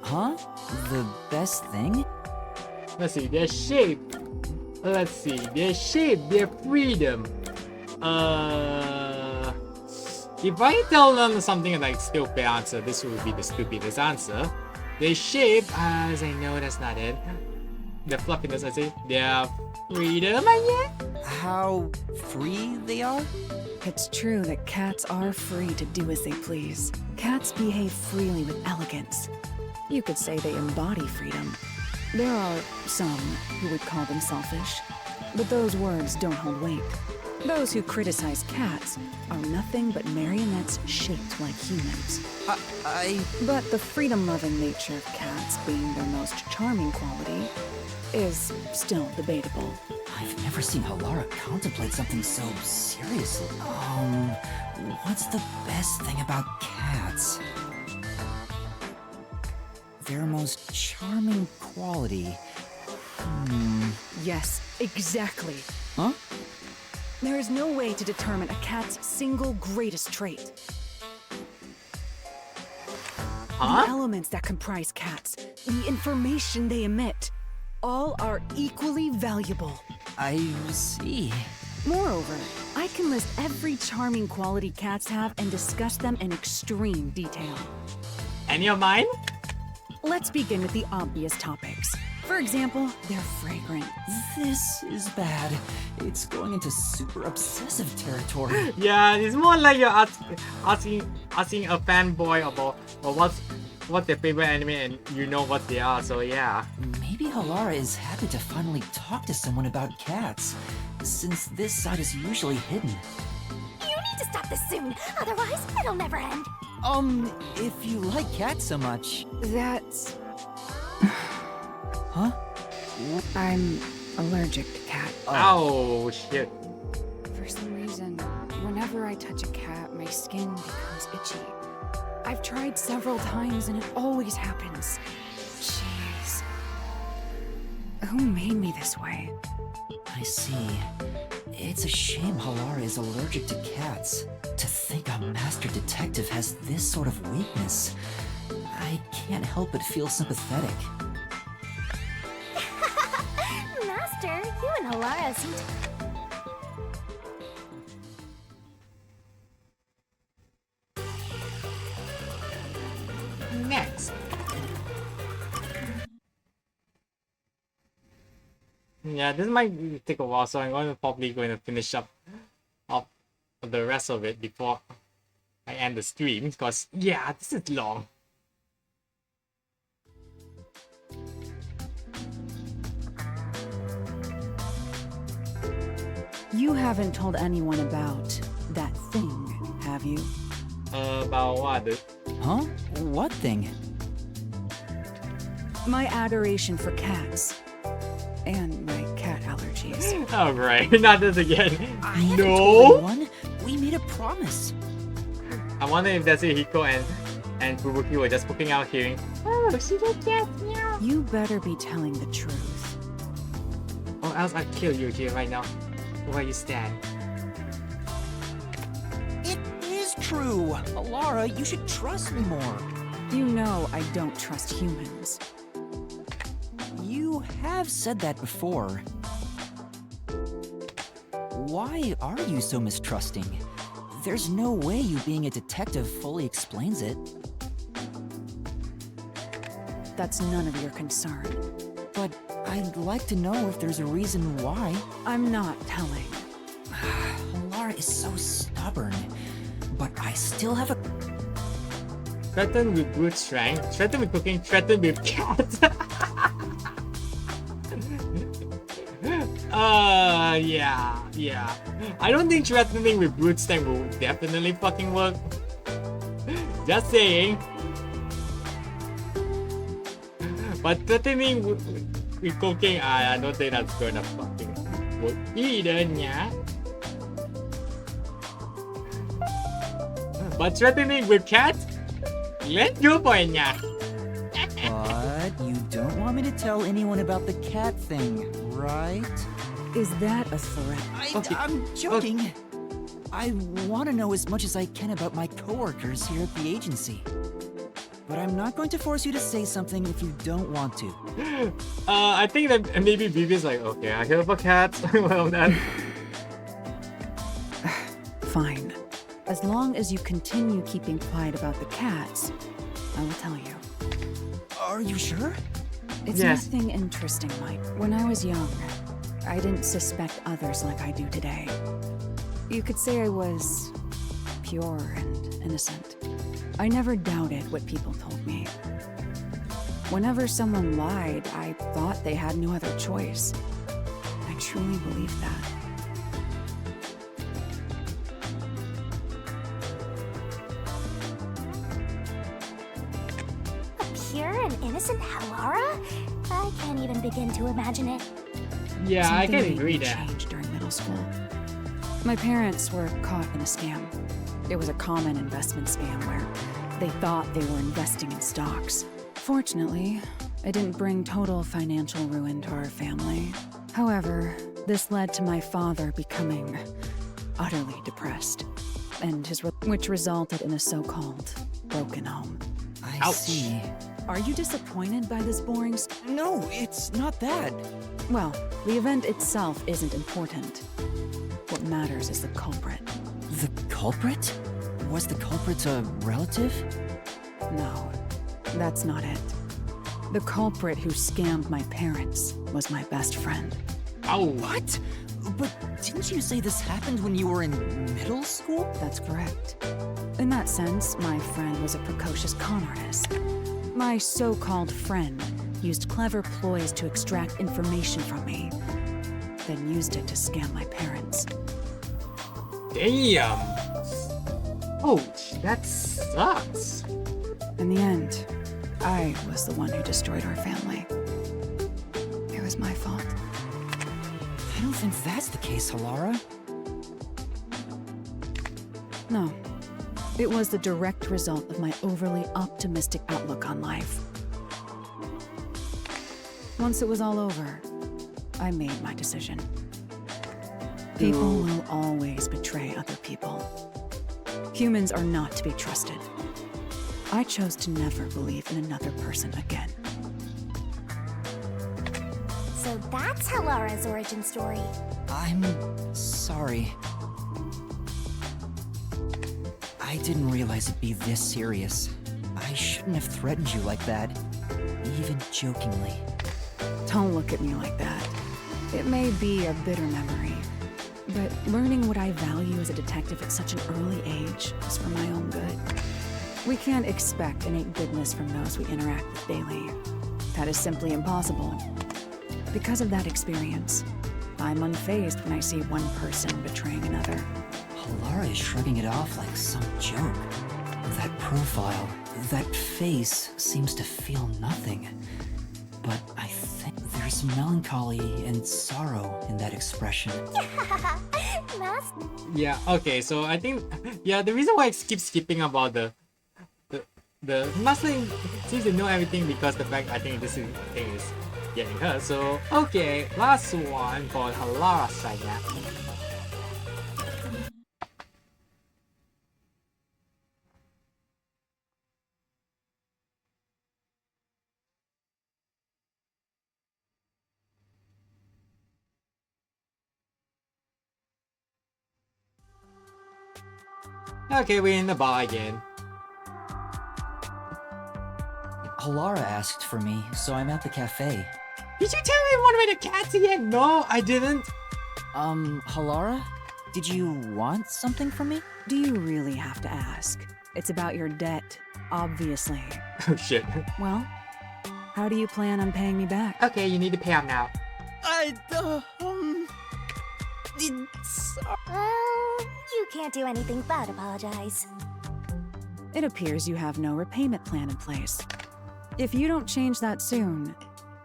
[SPEAKER 2] Huh? The best thing?
[SPEAKER 1] Let's see, their shape. Let's see, their shape, their freedom. If I tell them something like stupid answer, this would be the stupidest answer. Their shape, as I know that's not it. their fluffiness, I say, their freedom, I guess?
[SPEAKER 2] How free they are?
[SPEAKER 5] It's true that cats are free to do as they please. Cats behave freely with elegance. You could say they embody freedom. There are some who would call them selfish, but those words don't hold weight. Those who criticize cats are nothing but marionettes shaped like humans. But the freedom-loving nature of cats being their most charming quality is still debatable.
[SPEAKER 2] I've never seen Halara contemplate something so seriously. What's the best thing about cats? Their most charming quality.
[SPEAKER 5] Yes, exactly.
[SPEAKER 2] Huh?
[SPEAKER 5] There is no way to determine a cat's single greatest trait.
[SPEAKER 1] Huh?
[SPEAKER 5] The elements that comprise cats, the information they emit, all are equally valuable.
[SPEAKER 2] I see.
[SPEAKER 5] Moreover, I can list every charming quality cats have and discuss them in extreme detail.
[SPEAKER 1] Any of mine?
[SPEAKER 5] Let's begin with the obvious topics. For example, they're fragrant.
[SPEAKER 2] This is bad. It's going into super obsessive territory.
[SPEAKER 1] Yeah, it's more like you're asking a fanboy about what's their favorite anime and you know what they are, so yeah.
[SPEAKER 2] Maybe Halara is happy to finally talk to someone about cats, since this side is usually hidden.
[SPEAKER 4] You need to stop this soon, otherwise it'll never end.
[SPEAKER 2] If you like cats so much.
[SPEAKER 5] That's...
[SPEAKER 2] Huh?
[SPEAKER 5] I'm allergic to cat.
[SPEAKER 1] Oh shit.
[SPEAKER 5] For some reason, whenever I touch a cat, my skin becomes itchy. I've tried several times and it always happens. Jeez. Who made me this way?
[SPEAKER 2] I see. It's a shame Halara is allergic to cats. To think a master detective has this sort of weakness. I can't help but feel sympathetic.
[SPEAKER 4] Master, you and Halara seem to...
[SPEAKER 1] Next. Yeah, this might take a while, so I'm probably going to finish up the rest of it before I end the stream, because yeah, this is long.
[SPEAKER 5] You haven't told anyone about that thing, have you?
[SPEAKER 1] About what?
[SPEAKER 2] Huh? What thing?
[SPEAKER 5] My adoration for cats. And my cat allergies.
[SPEAKER 1] Oh right, not this again.
[SPEAKER 2] I haven't
[SPEAKER 1] No.
[SPEAKER 2] told anyone. We made a promise.
[SPEAKER 1] I wonder if Desuhiko and Fubuki were just poking out hearing, oh, she did get meow.
[SPEAKER 5] You better be telling the truth.
[SPEAKER 1] Or else I'll kill you here right now, where you stand.
[SPEAKER 2] It is true. Halara, you should trust me more.
[SPEAKER 5] You know I don't trust humans.
[SPEAKER 2] You have said that before. Why are you so mistrusting? There's no way you being a detective fully explains it.
[SPEAKER 5] That's none of your concern.
[SPEAKER 2] But I'd like to know if there's a reason why.
[SPEAKER 5] I'm not telling.
[SPEAKER 2] Halara is so stubborn, but I still have a...
[SPEAKER 1] Threaten with brute strength, threaten with cooking, threaten with cat. Yeah. I don't think threatening with brute strength will definitely fucking work. Just saying. But threatening with cooking, I don't think that's gonna fucking work either, yeah. But threatening with cat, let's go for it, yeah.
[SPEAKER 2] But you don't want me to tell anyone about the cat thing, right?
[SPEAKER 5] Is that a threat?
[SPEAKER 1] Okay.
[SPEAKER 2] I'm joking. I want to know as much as I can about my coworkers here at the agency. But I'm not going to force you to say something if you don't want to.
[SPEAKER 1] I think that maybe Vivia's like, okay, I hear about cats. Well, then.
[SPEAKER 5] Fine. As long as you continue keeping quiet about the cats, I will tell you.
[SPEAKER 2] Are you sure?
[SPEAKER 5] It's
[SPEAKER 1] Yes.
[SPEAKER 5] nothing interesting, Mike. When I was young, I didn't suspect others like I do today. You could say I was pure and innocent. I never doubted what people told me. Whenever someone lied, I thought they had no other choice. I truly believed that.
[SPEAKER 4] A pure and innocent Halara? I can't even begin to imagine it.
[SPEAKER 1] Yeah, I
[SPEAKER 5] Something
[SPEAKER 1] can
[SPEAKER 5] made
[SPEAKER 1] agree
[SPEAKER 5] me
[SPEAKER 1] there.
[SPEAKER 5] change during middle school. My parents were caught in a scam. It was a common investment scam where they thought they were investing in stocks. Fortunately, it didn't bring total financial ruin to our family. However, this led to my father becoming utterly depressed, and which resulted in a so-called broken home.
[SPEAKER 2] I
[SPEAKER 1] Ouch.
[SPEAKER 2] see.
[SPEAKER 5] Are you disappointed by this boring
[SPEAKER 2] No, it's not that.
[SPEAKER 5] Well, the event itself isn't important. What matters is the culprit.
[SPEAKER 2] The culprit? Was the culprit a relative?
[SPEAKER 5] No, that's not it. The culprit who scammed my parents was my best friend.
[SPEAKER 1] Oh,
[SPEAKER 2] What? But didn't you say this happened when you were in middle school?
[SPEAKER 5] That's correct. In that sense, my friend was a precocious con artist. My so-called friend used clever ploys to extract information from me, then used it to scam my parents.
[SPEAKER 1] damn. Oh, that sucks.
[SPEAKER 5] In the end, I was the one who destroyed our family. It was my fault.
[SPEAKER 2] I don't think that's the case, Halara.
[SPEAKER 5] No. It was the direct result of my overly optimistic outlook on life. Once it was all over, I made my decision. People will always betray other people. Humans are not to be trusted. I chose to never believe in another person again.
[SPEAKER 4] So that's Halara's origin story.
[SPEAKER 2] I'm sorry. I didn't realize it'd be this serious. I shouldn't have threatened you like that, even jokingly.
[SPEAKER 5] Don't look at me like that. It may be a bitter memory, but learning what I value as a detective at such an early age is for my own good. We can't expect innate goodness from those we interact with daily. That is simply impossible. Because of that experience, I'm unfazed when I see one person betraying another.
[SPEAKER 2] Halara is shrugging it off like some joke. That profile, that face seems to feel nothing. But I think there's melancholy and sorrow in that expression.
[SPEAKER 4] Master.
[SPEAKER 1] Yeah, okay, so I think, yeah, the reason why I keep skipping about the Master seems to know everything because the fact I think this thing is getting her. So, okay, last one for Halara Saga. Okay, we're in the bar again.
[SPEAKER 2] Halara asked for me, so I'm at the cafe.
[SPEAKER 1] Did you tell me one way the cats again? No, I didn't.
[SPEAKER 2] Halara? Did you want something from me?
[SPEAKER 5] Do you really have to ask? It's about your debt, obviously.
[SPEAKER 1] Oh shit.
[SPEAKER 5] Well, how do you plan on paying me back?
[SPEAKER 1] Okay, you need to pay up now.
[SPEAKER 4] Well, you can't do anything but apologize.
[SPEAKER 5] It appears you have no repayment plan in place. If you don't change that soon,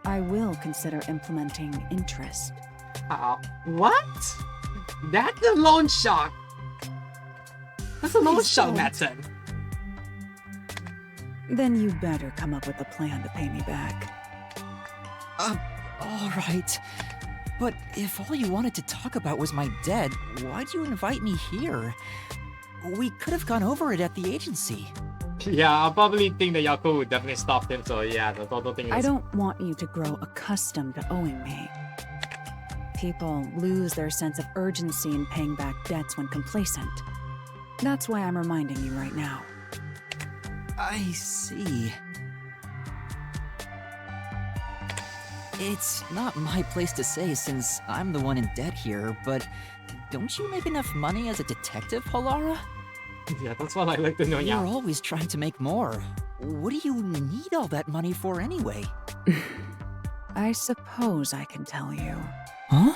[SPEAKER 5] I will consider implementing interest.
[SPEAKER 1] What? That's a loan shark. That's a loan
[SPEAKER 5] Please
[SPEAKER 1] shark
[SPEAKER 5] don't.
[SPEAKER 1] method.
[SPEAKER 5] Then you better come up with a plan to pay me back.
[SPEAKER 2] Alright. But if all you wanted to talk about was my debt, why'd you invite me here? We could have gone over it at the agency.
[SPEAKER 1] Yeah, I probably think that Yakou would definitely stop him, so yeah, the total thing is...
[SPEAKER 5] I don't want you to grow accustomed to owing me. People lose their sense of urgency in paying back debts when complacent. That's why I'm reminding you right now.
[SPEAKER 2] I see. It's not my place to say since I'm the one in debt here, but don't you make enough money as a detective, Halara?
[SPEAKER 1] Yeah, that's what I like to know.
[SPEAKER 2] You're
[SPEAKER 1] Yeah.
[SPEAKER 2] always trying to make more. What do you need all that money for anyway?
[SPEAKER 5] I suppose I can tell you.
[SPEAKER 2] Huh?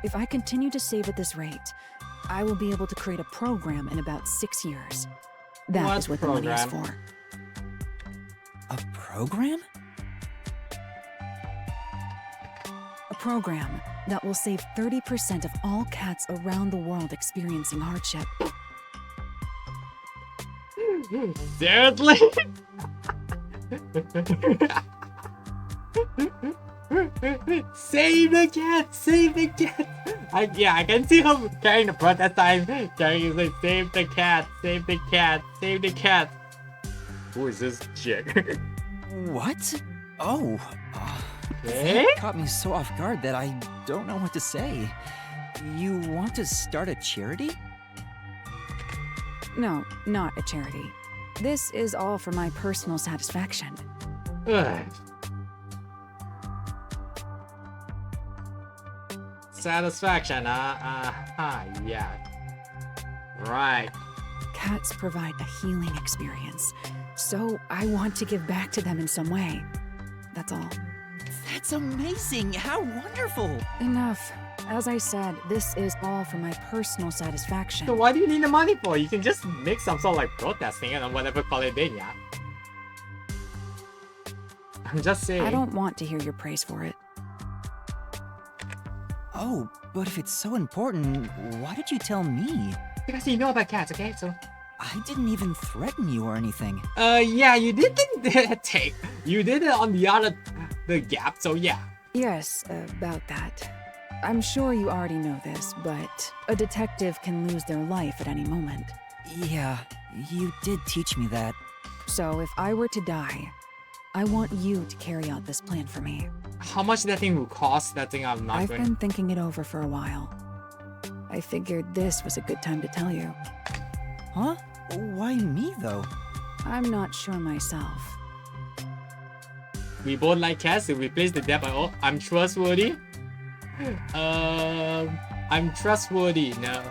[SPEAKER 5] If I continue to save at this rate, I will be able to create a program in about 6 years. That
[SPEAKER 1] What
[SPEAKER 5] is what the money is
[SPEAKER 1] program?
[SPEAKER 5] for.
[SPEAKER 2] A program?
[SPEAKER 5] A program that will save 30% of all cats around the world experiencing hardship.
[SPEAKER 1] Seriously? Save the cat! Save the cat! I can see him carrying the protest sign, carrying like save the cat, save the cat, save the cat. Who is this chick?
[SPEAKER 2] What? Oh.
[SPEAKER 1] Eh?
[SPEAKER 2] That caught me so off guard that I don't know what to say. You want to start a charity?
[SPEAKER 5] No, not a charity. This is all for my personal satisfaction.
[SPEAKER 1] Ugh. Satisfaction, yeah. Right.
[SPEAKER 5] Cats provide a healing experience, so I want to give back to them in some way. That's all.
[SPEAKER 2] That's amazing! How wonderful!
[SPEAKER 5] Enough. As I said, this is all for my personal satisfaction.
[SPEAKER 1] So why do you need the money for? You can just make some sort of like protesting and whatever call it then, yeah. I'm just saying.
[SPEAKER 5] I don't want to hear your praise for it.
[SPEAKER 2] Oh, but if it's so important, why did you tell me?
[SPEAKER 1] Because you know about cats, okay? So
[SPEAKER 2] I didn't even threaten you or anything.
[SPEAKER 1] yeah, you didn't take. You did it on the gap, so yeah.
[SPEAKER 5] Yes, about that. I'm sure you already know this, but a detective can lose their life at any moment.
[SPEAKER 2] Yeah, you did teach me that.
[SPEAKER 5] So if I were to die, I want you to carry out this plan for me.
[SPEAKER 1] How much that thing will cost? That thing I'm not
[SPEAKER 5] I've
[SPEAKER 1] going.
[SPEAKER 5] been thinking it over for a while. I figured this was a good time to tell you.
[SPEAKER 2] Huh? Why me, though?
[SPEAKER 5] I'm not sure myself.
[SPEAKER 1] We both like cats to replace the debt by all. I'm trustworthy. I'm trustworthy. No.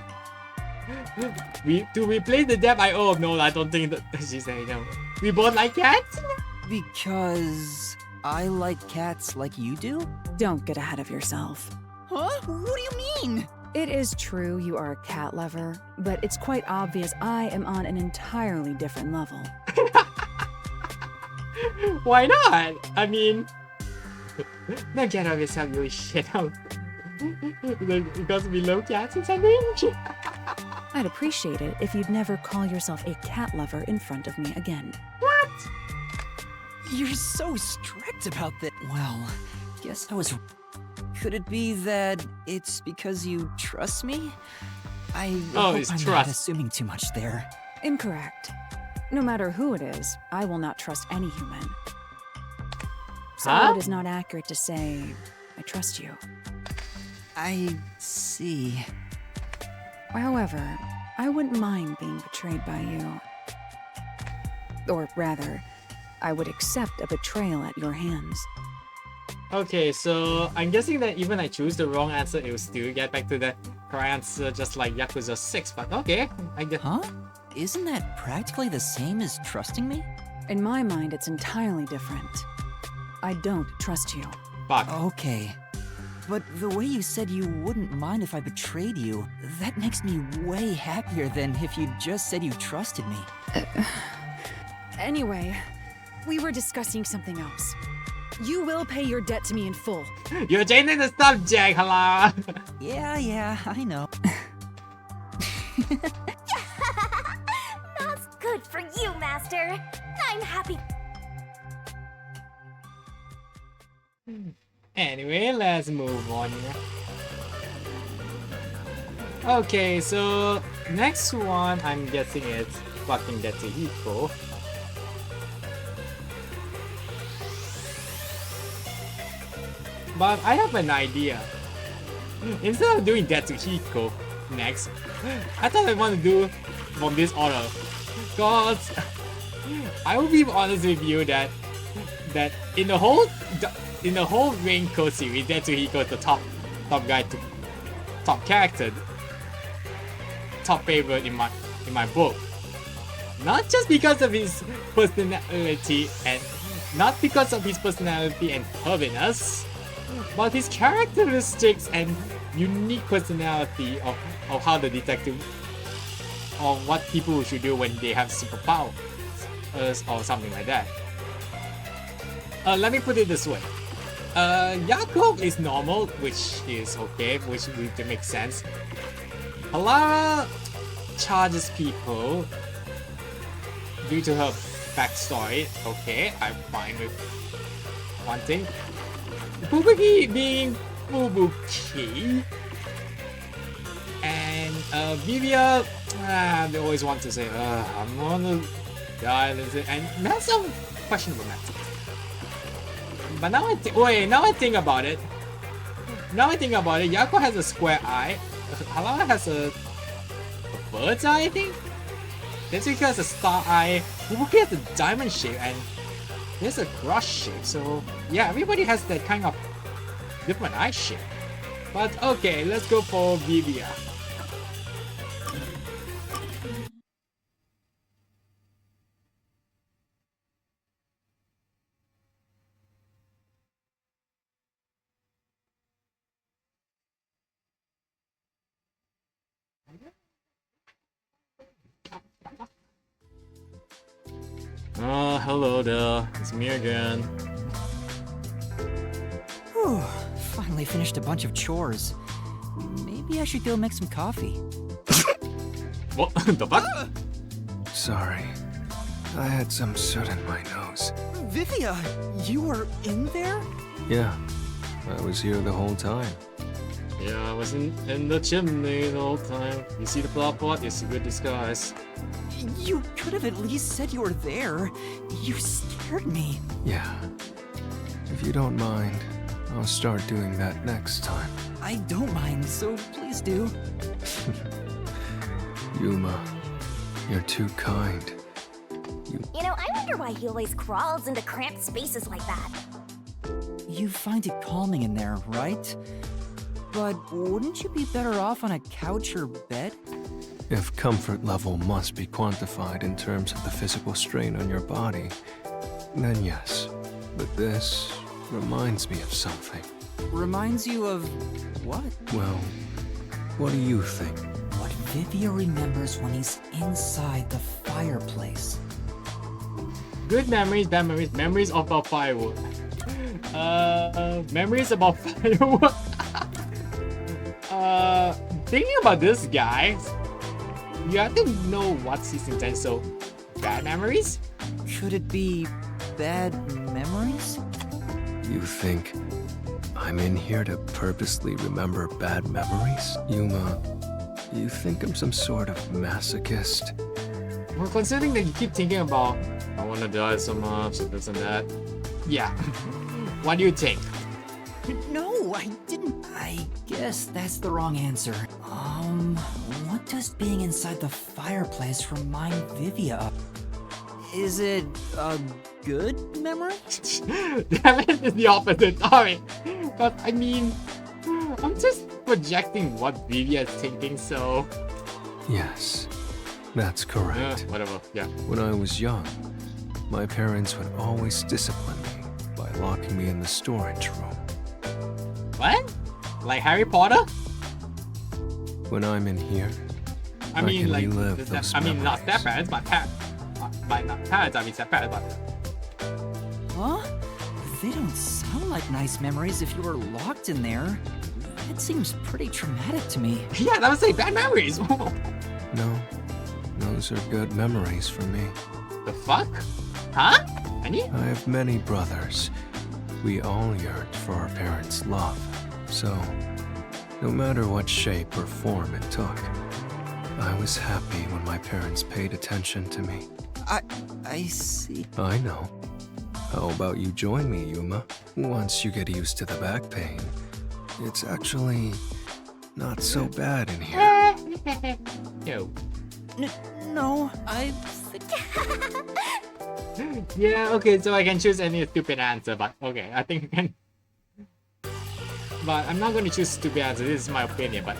[SPEAKER 1] To replace the debt I owe. No, I don't think that she's saying no. We both like cats.
[SPEAKER 2] Because I like cats like you do?
[SPEAKER 5] Don't get ahead of yourself.
[SPEAKER 2] Huh? What do you mean?
[SPEAKER 5] It is true you are a cat lover, but it's quite obvious I am on an entirely different level.
[SPEAKER 1] Why not? I mean, don't get off yourself, you shit out. Because we love cats or something.
[SPEAKER 5] I'd appreciate it if you'd never call yourself a cat lover in front of me again.
[SPEAKER 1] What?
[SPEAKER 2] You're so strict about that. Well, guess I was. Could it be that it's because you trust me? I
[SPEAKER 1] Oh,
[SPEAKER 2] hope
[SPEAKER 1] it's
[SPEAKER 2] I'm not
[SPEAKER 1] trust.
[SPEAKER 2] assuming too much there.
[SPEAKER 5] Incorrect. No matter who it is, I will not trust any human. So
[SPEAKER 1] Huh?
[SPEAKER 5] it is not accurate to say I trust you.
[SPEAKER 2] I see.
[SPEAKER 5] However, I wouldn't mind being betrayed by you. Or rather, I would accept a betrayal at your hands.
[SPEAKER 1] Okay, so I'm guessing that even I choose the wrong answer, it will still get back to the correct answer, just like Yakuza 6. But okay, I guess.
[SPEAKER 2] Huh? Isn't that practically the same as trusting me?
[SPEAKER 5] In my mind, it's entirely different. I don't trust you.
[SPEAKER 1] Fuck.
[SPEAKER 2] Okay. But the way you said you wouldn't mind if I betrayed you, that makes me way happier than if you just said you trusted me.
[SPEAKER 5] Anyway, we were discussing something else. You will pay your debt to me in full.
[SPEAKER 1] You're changing the subject, Halara.
[SPEAKER 2] Yeah, I know.
[SPEAKER 4] That's good for you, Master. I'm happy.
[SPEAKER 1] Anyway, let's move on. Okay, so next one, I'm guessing it's fucking Desuhiko. But I have an idea. Instead of doing Desuhiko next, I thought I want to do from this order. Cause I will be honest with you that in the whole in the whole Raincode series, Desuhiko is the top guy to top character, top favorite in my book. Not just because of his personality and perviness, but his characteristics and unique personality of how the detective, or what people should do when they have superpowers or something like that. Let me put it this way. Yakou is normal, which is okay, which makes sense. Halara charges people due to her backstory. Okay, I'm fine with one thing. Fubuki being Fubuki. And Vivia, they always want to say, I'm gonna die, and that's some questionable methods. But now I think about it. Yakou has a square eye. Halara has a bird's eye, I think. Desuhiko has a star eye. Fubuki has a diamond shape, and there's a cross shape. So yeah, everybody has that kind of different eye shape. But okay, let's go for Vivia. Oh, hello there. It's me again.
[SPEAKER 2] Whew, finally finished a bunch of chores. Maybe I should go make some coffee.
[SPEAKER 1] What the fuck?
[SPEAKER 3] Sorry. I had some soot in my nose.
[SPEAKER 2] Vivia, you were in there?
[SPEAKER 3] Yeah, I was here the whole time.
[SPEAKER 1] Yeah, I was in the chimney the whole time. You see the flower pot? It's a good disguise.
[SPEAKER 2] You could have at least said you were there. You scared me.
[SPEAKER 3] Yeah. If you don't mind, I'll start doing that next time.
[SPEAKER 2] I don't mind, so please do.
[SPEAKER 3] Yuma, you're too kind.
[SPEAKER 4] You know, I wonder why he always crawls into cramped spaces like that.
[SPEAKER 2] You find it calming in there, right? But wouldn't you be better off on a couch or bed?
[SPEAKER 3] If comfort level must be quantified in terms of the physical strain on your body, then yes. But this reminds me of something.
[SPEAKER 2] Reminds you of what?
[SPEAKER 3] Well, what do you think?
[SPEAKER 2] What Vivia remembers when he's inside the fireplace.
[SPEAKER 1] Good memories, bad memories, memories about firewood. Memories about firewood. Thinking about this guy, you have to know what's his intent. So, bad memories?
[SPEAKER 2] Could it be bad memories?
[SPEAKER 3] You think I'm in here to purposely remember bad memories? Yuma, you think I'm some sort of masochist?
[SPEAKER 1] Well, considering that you keep thinking about, I want to die so much, and this and that. Yeah. What do you think?
[SPEAKER 2] No, I didn't. I guess that's the wrong answer. What does being inside the fireplace remind Vivia of? Is it a good memory?
[SPEAKER 1] Damn it, it's the opposite. Sorry. But I mean, I'm just projecting what Vivia is thinking, so.
[SPEAKER 3] Yes, that's correct.
[SPEAKER 1] Whatever, yeah.
[SPEAKER 3] When I was young, my parents would always discipline me by locking me in the storage room.
[SPEAKER 1] What? Like Harry Potter?
[SPEAKER 3] When I'm in here,
[SPEAKER 1] I mean,
[SPEAKER 3] can
[SPEAKER 1] like,
[SPEAKER 3] relive those
[SPEAKER 1] I mean, not
[SPEAKER 3] memories.
[SPEAKER 1] step-parents, but by not parents, I mean step-parents, but.
[SPEAKER 2] Huh? They don't sound like nice memories if you were locked in there. That seems pretty traumatic to me.
[SPEAKER 1] Yeah, that would say bad memories.
[SPEAKER 3] No, those are good memories for me.
[SPEAKER 1] The fuck? Huh? Any?
[SPEAKER 3] I have many brothers. We all yearned for our parents' love. So, no matter what shape or form it took, I was happy when my parents paid attention to me.
[SPEAKER 2] I see.
[SPEAKER 3] I know. How about you join me, Yuma? Once you get used to the back pain, it's actually not so bad in here.
[SPEAKER 1] No.
[SPEAKER 2] No, I think...
[SPEAKER 1] Yeah, okay, so I can choose any stupid answer, but okay, I think I can but I'm not going to choose stupid answer. This is my opinion, but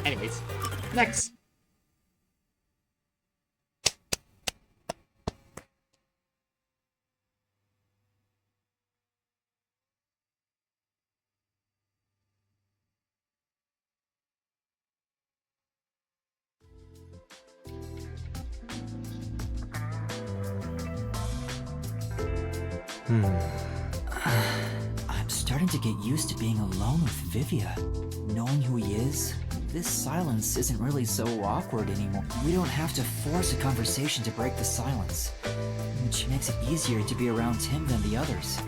[SPEAKER 1] anyways. Next.
[SPEAKER 2] I'm starting to get used to being alone with Vivia. Knowing who he is, this silence isn't really so awkward anymore. We don't have to force a conversation to break the silence, which makes it easier to be around him than the others.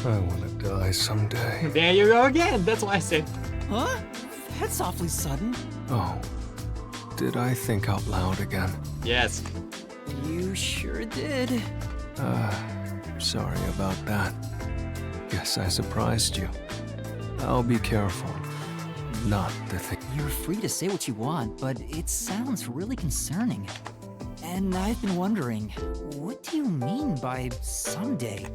[SPEAKER 3] I want to die someday.
[SPEAKER 1] There you go again. That's what I said.
[SPEAKER 2] Huh? That's awfully sudden.
[SPEAKER 3] Oh, did I think out loud again?
[SPEAKER 1] Yes.
[SPEAKER 2] You sure did.
[SPEAKER 3] Sorry about that. Guess I surprised you. I'll be careful. Not to think.
[SPEAKER 2] You're free to say what you want, but it sounds really concerning. And I've been wondering, what do you mean by someday?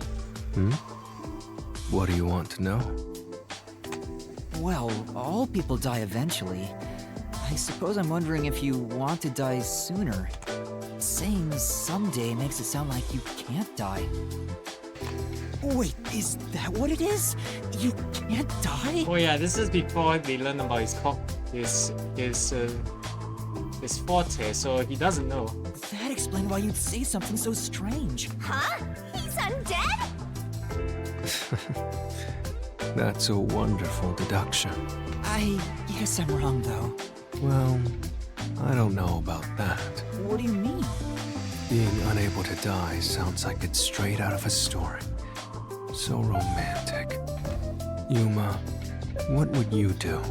[SPEAKER 3] What do you want to know?
[SPEAKER 2] Well, all people die eventually. I suppose I'm wondering if you want to die sooner. Saying someday makes it sound like you can't die. Wait, is that what it is? You can't die?
[SPEAKER 1] Oh yeah, this is before they learn about his forte, so he doesn't know.
[SPEAKER 2] That explains why you'd say something so strange.
[SPEAKER 4] Huh? He's undead?
[SPEAKER 3] That's a wonderful deduction.
[SPEAKER 2] I guess I'm wrong, though.
[SPEAKER 3] Well, I don't know about that.
[SPEAKER 2] What do you mean?
[SPEAKER 3] Being unable to die sounds like it's straight out of a story. So romantic. Yuma, what would you do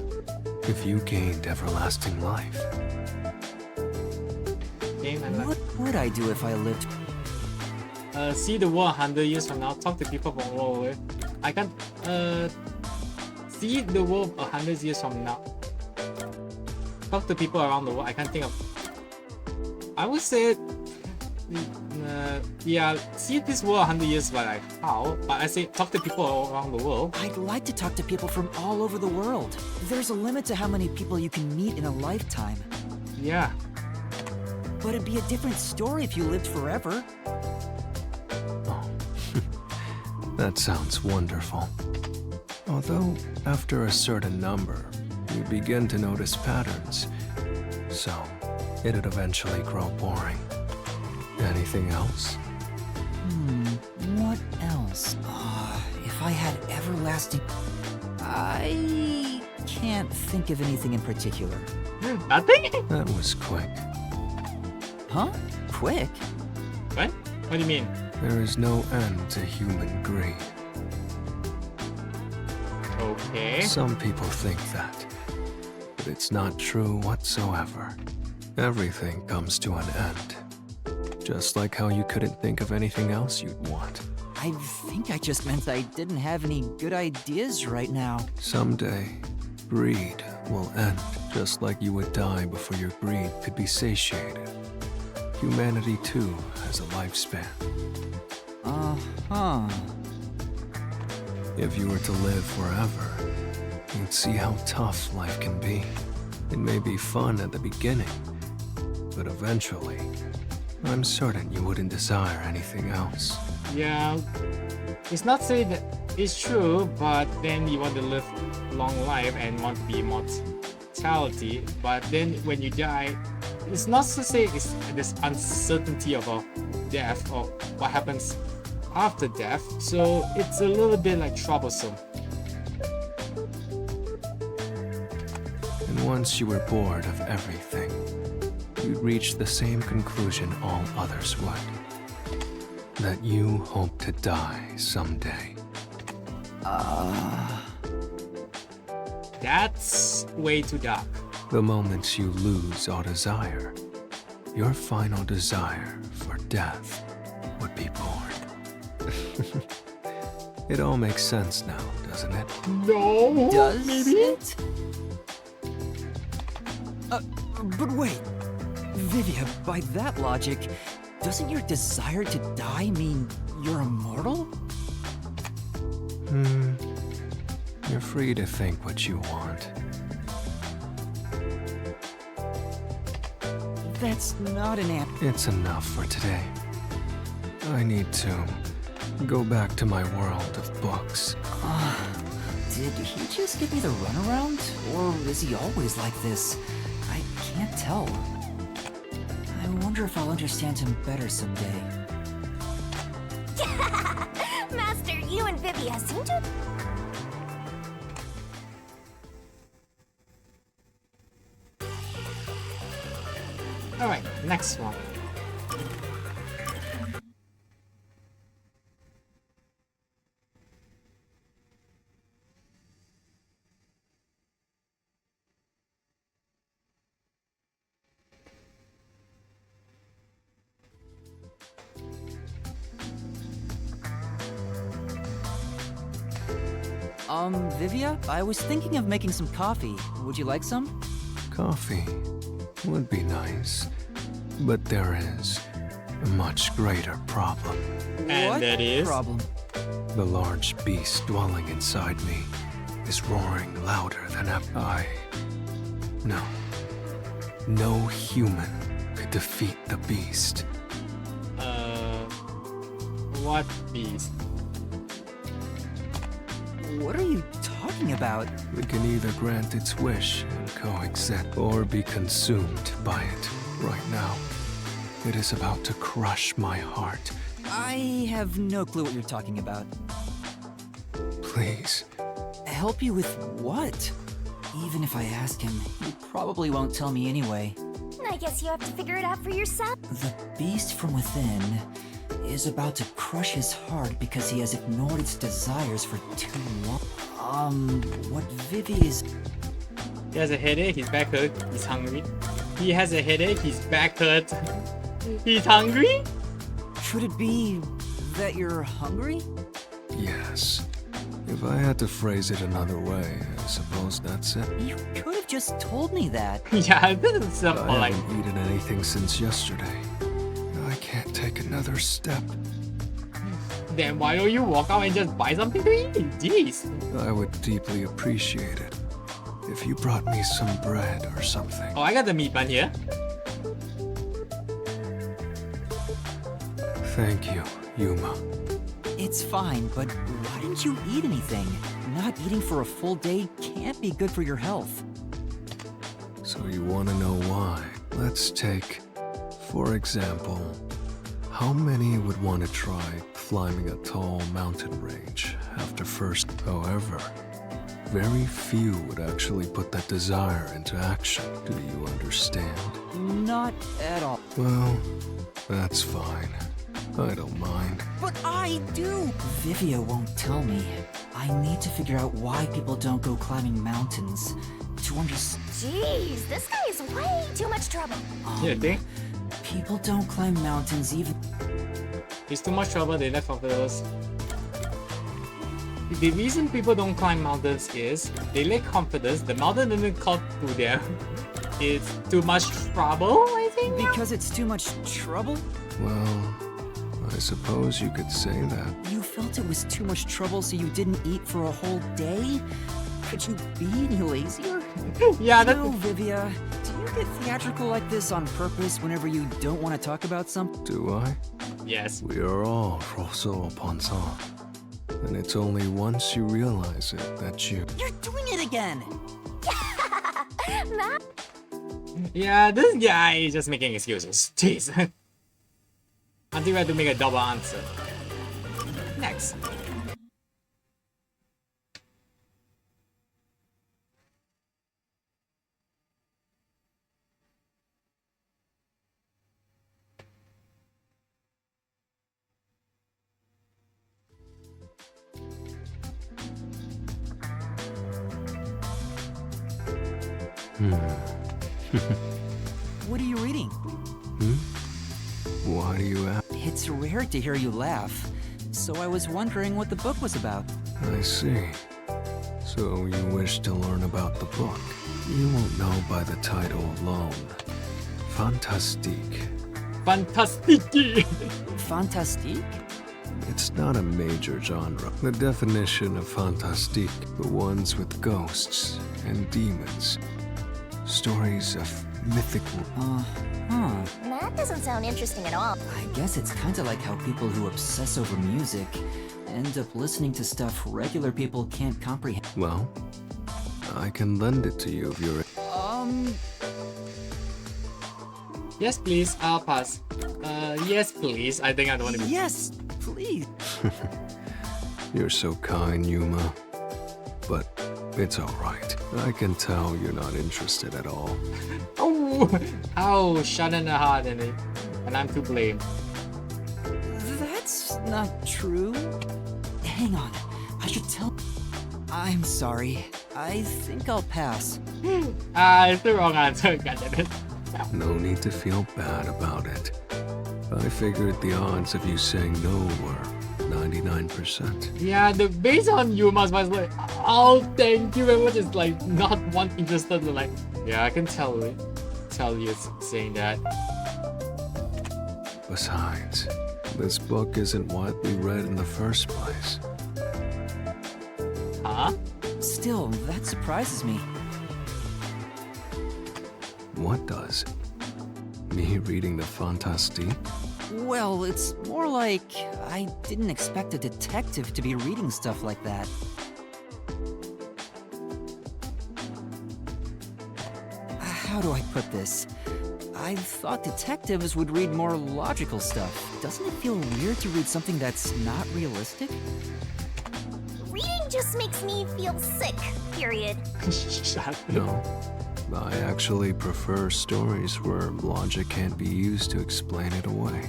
[SPEAKER 3] if you gained everlasting life?
[SPEAKER 1] Game and
[SPEAKER 2] What would I do if I lived?
[SPEAKER 1] see the world 100 years from now. Talk to people from all over. I can't. See the world 100 years from now. Talk to people around the world. I can't think of. I would say. Yeah, see this world 100 years, but like how? But I say talk to people all around the world.
[SPEAKER 2] I'd like to talk to people from all over the world. There's a limit to how many people you can meet in a lifetime.
[SPEAKER 1] Yeah.
[SPEAKER 2] But it'd be a different story if you lived forever.
[SPEAKER 3] Oh, that sounds wonderful. Although, after a certain number, you begin to notice patterns. So, it'd eventually grow boring. Anything else?
[SPEAKER 2] What else? If I had everlasting... I can't think of anything in particular.
[SPEAKER 1] Nothing?
[SPEAKER 3] That was quick.
[SPEAKER 2] Huh? Quick?
[SPEAKER 1] What? What do you mean?
[SPEAKER 3] There is no end to human greed.
[SPEAKER 1] Okay.
[SPEAKER 3] Some people think that, but it's not true whatsoever. Everything comes to an end. Just like how you couldn't think of anything else you'd want.
[SPEAKER 2] I think I just meant I didn't have any good ideas right now.
[SPEAKER 3] Someday, greed will end, just like you would die before your greed could be satiated. Humanity, too, has a lifespan.
[SPEAKER 2] Uh-huh.
[SPEAKER 3] If you were to live forever, you'd see how tough life can be. It may be fun at the beginning, but eventually, I'm certain you wouldn't desire anything else.
[SPEAKER 1] Yeah. It's not saying that it's true, but then you want to live long life and want to be immortality. But then when you die, it's not to say it's this uncertainty of death or what happens after death. So it's a little bit like troublesome.
[SPEAKER 3] And once you were bored of everything, you'd reach the same conclusion all others would. That you hope to die someday.
[SPEAKER 1] That's way too dark.
[SPEAKER 3] The moment you lose all desire, your final desire for death would be born. It all makes sense now, doesn't it?
[SPEAKER 1] No.
[SPEAKER 2] Does
[SPEAKER 1] maybe?
[SPEAKER 2] it? But wait. Vivia, by that logic, doesn't your desire to die mean you're immortal?
[SPEAKER 3] You're free to think what you want.
[SPEAKER 2] That's not an app.
[SPEAKER 3] It's enough for today. I need to go back to my world of books.
[SPEAKER 2] Did he just give me the runaround? Or is he always like this? I can't tell. I wonder if I'll understand him better someday.
[SPEAKER 4] Master, you and Vivia seem to...
[SPEAKER 1] Alright, next one.
[SPEAKER 2] Vivia, I was thinking of making some coffee. Would you like some?
[SPEAKER 3] Coffee would be nice, but there is a much greater problem.
[SPEAKER 1] And
[SPEAKER 2] What
[SPEAKER 1] that is?
[SPEAKER 2] problem?
[SPEAKER 3] The large beast dwelling inside me is roaring louder than ever. No. No human could defeat the beast.
[SPEAKER 1] What beast?
[SPEAKER 2] What are you talking about?
[SPEAKER 3] We can either grant its wish and coexist, or be consumed by it right now. It is about to crush my heart.
[SPEAKER 2] I have no clue what you're talking about.
[SPEAKER 3] Please.
[SPEAKER 2] Help you with what? Even if I ask him, he probably won't tell me anyway.
[SPEAKER 4] I guess you have to figure it out for yourself.
[SPEAKER 2] The beast from within is about to crush his heart because he has ignored its desires for too long. What Vivi is...
[SPEAKER 1] He has a headache, his back hurt, he's hungry. He has a headache, his back hurt. He's hungry?
[SPEAKER 2] Could it be that you're hungry?
[SPEAKER 3] Yes. If I had to phrase it another way, I suppose that's it.
[SPEAKER 2] You could have just told me that.
[SPEAKER 1] Yeah, this is simple,
[SPEAKER 3] I
[SPEAKER 1] like...
[SPEAKER 3] haven't eaten anything since yesterday. I can't take another step.
[SPEAKER 1] Then why don't you walk out and just buy something to eat? Jeez.
[SPEAKER 3] I would deeply appreciate it if you brought me some bread or something.
[SPEAKER 1] Oh, I got the meat bun here.
[SPEAKER 3] Thank you, Yuma.
[SPEAKER 2] It's fine, but why didn't you eat anything? Not eating for a full day can't be good for your health.
[SPEAKER 3] So you want to know why? Let's take, for example, how many would want to try climbing a tall mountain range after first? However, very few would actually put that desire into action. Do you understand?
[SPEAKER 2] Not at all.
[SPEAKER 3] Well, that's fine. I don't mind.
[SPEAKER 2] But I do! Vivia won't tell me. I need to figure out why people don't go climbing mountains. To understand.
[SPEAKER 4] Jeez, this guy is way too much trouble.
[SPEAKER 1] You think?
[SPEAKER 2] People don't climb mountains even.
[SPEAKER 1] It's too much trouble, they lack confidence. The reason people don't climb mountains is they lack confidence, the mountain doesn't come to them. It's too much trouble, I think?
[SPEAKER 2] Because it's too much trouble?
[SPEAKER 3] Well, I suppose you could say that.
[SPEAKER 2] You felt it was too much trouble so you didn't eat for a whole day? Could you be any lazier?
[SPEAKER 1] Yeah,
[SPEAKER 2] You know,
[SPEAKER 1] that's...
[SPEAKER 2] Vivia, do you get theatrical like this on purpose whenever you don't want to talk about something?
[SPEAKER 3] Do I?
[SPEAKER 1] Yes.
[SPEAKER 3] We are all Rosso Ponzan. And it's only once you realize it that you...
[SPEAKER 2] You're doing it again!
[SPEAKER 1] Yeah, this guy is just making excuses. Jeez. I think we have to make a double answer. Next.
[SPEAKER 2] What are you reading?
[SPEAKER 3] Why do you ask?
[SPEAKER 2] It's rare to hear you laugh, so I was wondering what the book was about.
[SPEAKER 3] I see. So you wish to learn about the book. You won't know by the title alone. Fantastique.
[SPEAKER 1] Fantastique!
[SPEAKER 2] Fantastique?
[SPEAKER 6] It's not a major genre. The definition of fantastique, the ones with ghosts and demons. Stories of mythical...
[SPEAKER 4] That doesn't sound interesting at all.
[SPEAKER 2] I guess it's kinda like how people who obsess over music end up listening to stuff regular people can't comprehend.
[SPEAKER 6] Well, I can lend it to you if you're...
[SPEAKER 1] Yes, please. I'll pass. Yes, please. I think I don't want to be.
[SPEAKER 2] Yes, please.
[SPEAKER 6] You're so kind, Yuma. But it's alright. I can tell you're not interested at all.
[SPEAKER 1] Oh, shut in the heart, and I'm to blame.
[SPEAKER 2] That's not true. Hang on, I should tell... I'm sorry. I think I'll pass.
[SPEAKER 1] It's the wrong answer. God damn it.
[SPEAKER 6] No need to feel bad about it. I figured the odds of you saying no were 99%.
[SPEAKER 1] Yeah, based on Yuma's voice, like, oh, thank you very much. It's like not one interested. Like, yeah, I can tell you saying that.
[SPEAKER 6] Besides, this book isn't widely read in the first place.
[SPEAKER 1] Huh?
[SPEAKER 2] Still, that surprises me.
[SPEAKER 6] What does? Me reading the fantastique?
[SPEAKER 2] Well, it's more like I didn't expect a detective to be reading stuff like that. How do I put this? I thought detectives would read more logical stuff. Doesn't it feel weird to read something that's not realistic?
[SPEAKER 4] Reading just makes me feel sick, period.
[SPEAKER 1] Shut up.
[SPEAKER 6] No. I actually prefer stories where logic can't be used to explain it away.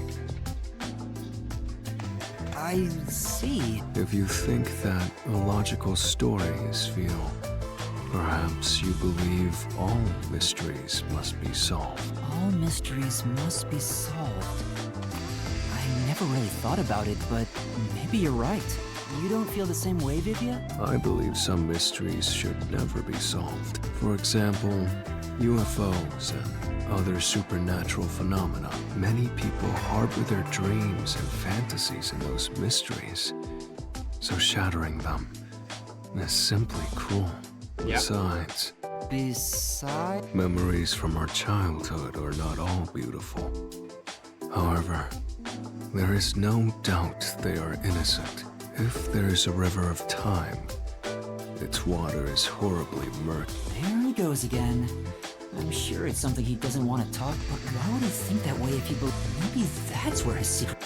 [SPEAKER 2] I see.
[SPEAKER 6] If you think that illogical stories feel, perhaps you believe all mysteries must be solved.
[SPEAKER 2] All mysteries must be solved. I never really thought about it, but maybe you're right. You don't feel the same way, Vivia?
[SPEAKER 6] I believe some mysteries should never be solved. For example, UFOs and other supernatural phenomena. Many people harbor their dreams and fantasies in those mysteries. So shattering them is simply cruel.
[SPEAKER 1] Yep.
[SPEAKER 6] Besides, memories from our childhood are not all beautiful. However, there is no doubt they are innocent. If there is a river of time, its water is horribly murky.
[SPEAKER 2] There he goes again. I'm sure it's something he doesn't want to talk, but why would he think that way if he maybe that's where his secret...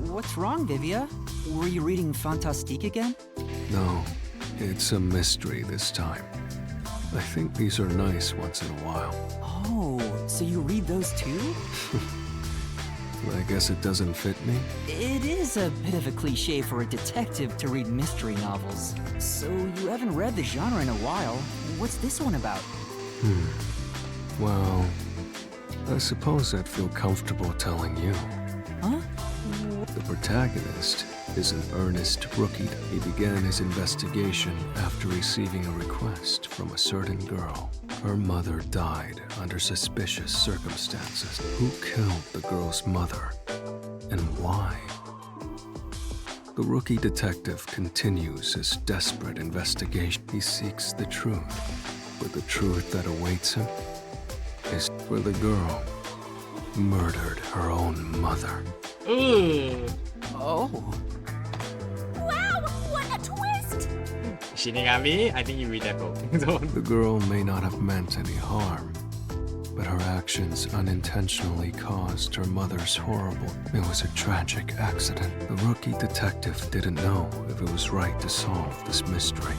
[SPEAKER 2] What's wrong, Vivia? Were you reading Fantastique again?
[SPEAKER 6] No, it's a mystery this time. I think these are nice once in a while.
[SPEAKER 2] Oh, so you read those too?
[SPEAKER 6] I guess it doesn't fit me.
[SPEAKER 2] It is a bit of a cliche for a detective to read mystery novels. So you haven't read the genre in a while. What's this one about?
[SPEAKER 6] Well, I suppose I'd feel comfortable telling you.
[SPEAKER 2] Huh?
[SPEAKER 6] The protagonist is an earnest rookie. He began his investigation after receiving a request from a certain girl. Her mother died under suspicious circumstances. Who killed the girl's mother, and why? The rookie detective continues his desperate investigation. He seeks the truth, but the truth that awaits him is for the girl murdered her own mother.
[SPEAKER 1] Ooh.
[SPEAKER 2] Oh.
[SPEAKER 4] Wow, what a twist!
[SPEAKER 1] Shinigami, I think you read that book.
[SPEAKER 6] The girl may not have meant any harm, but her actions unintentionally caused her mother's horrible... It was a tragic accident. The rookie detective didn't know if it was right to solve this mystery.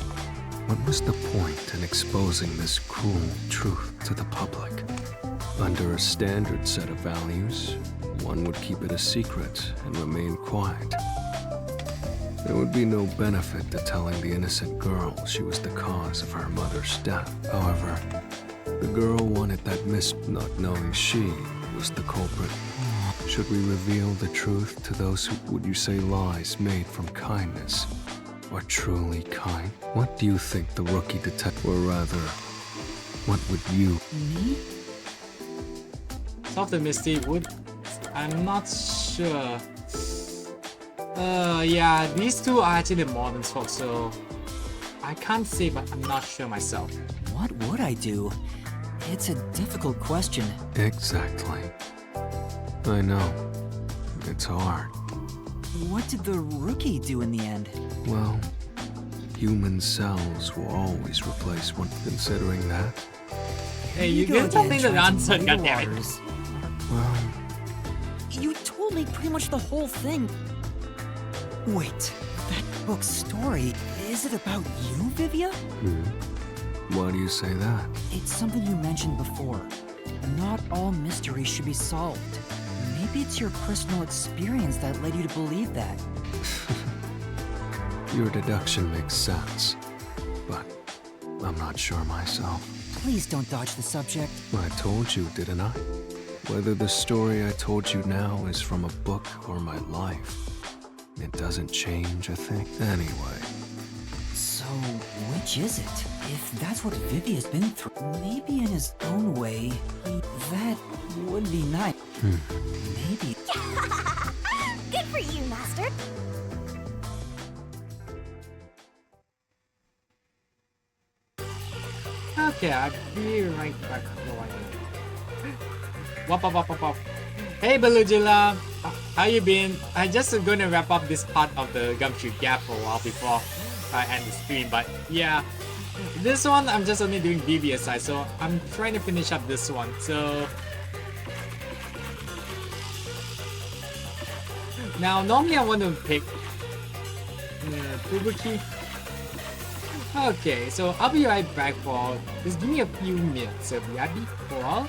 [SPEAKER 6] What was the point in exposing this cruel truth to the public? Under a standard set of values, one would keep it a secret and remain quiet. There would be no benefit to telling the innocent girl she was the cause of her mother's death. However, the girl wanted that miss, not knowing she was the culprit. Should we reveal the truth to those who, would you say, lies made from kindness are truly kind? What do you think the rookie detective, or rather, what would you?
[SPEAKER 2] Me?
[SPEAKER 1] Soft and Misty would. I'm not sure. Yeah, these two are actually the modern folk, so I can't say, but I'm not sure myself.
[SPEAKER 2] What would I do? It's a difficult question.
[SPEAKER 6] Exactly. I know. It's hard.
[SPEAKER 2] What did the rookie do in the end?
[SPEAKER 6] Well, human cells will always replace one. Considering that,
[SPEAKER 1] Hey, you
[SPEAKER 2] go
[SPEAKER 1] didn't tell me
[SPEAKER 2] again,
[SPEAKER 1] the
[SPEAKER 2] trying to
[SPEAKER 1] answer,
[SPEAKER 2] muddy the
[SPEAKER 1] goddammit.
[SPEAKER 2] waters.
[SPEAKER 6] well,
[SPEAKER 2] You told me pretty much the whole thing. Wait, that book's story, is it about you, Vivia?
[SPEAKER 6] why do you say that?
[SPEAKER 2] It's something you mentioned before. Not all mysteries should be solved. Maybe it's your personal experience that led you to believe that.
[SPEAKER 6] Your deduction makes sense, but I'm not sure myself.
[SPEAKER 2] Please don't dodge the subject.
[SPEAKER 6] I told you, didn't I? Whether the story I told you now is from a book or my life, it doesn't change a thing. Anyway,
[SPEAKER 2] So, which is it? If that's what Vivia's been through, maybe in his own way, that would be nice. Maybe.
[SPEAKER 4] Good for you, Master.
[SPEAKER 1] Okay, I'll be right back. Wop. Hey Belugilla, how you been? I just gonna wrap up this part of the Gumshoe Gab for a while before I end the stream, but yeah. This one I'm just only doing Vivia side, so I'm trying to finish up this one. So now normally I want to pick Fubuki. Okay, so I'll be right back for just give me a few minutes, so be happy for all.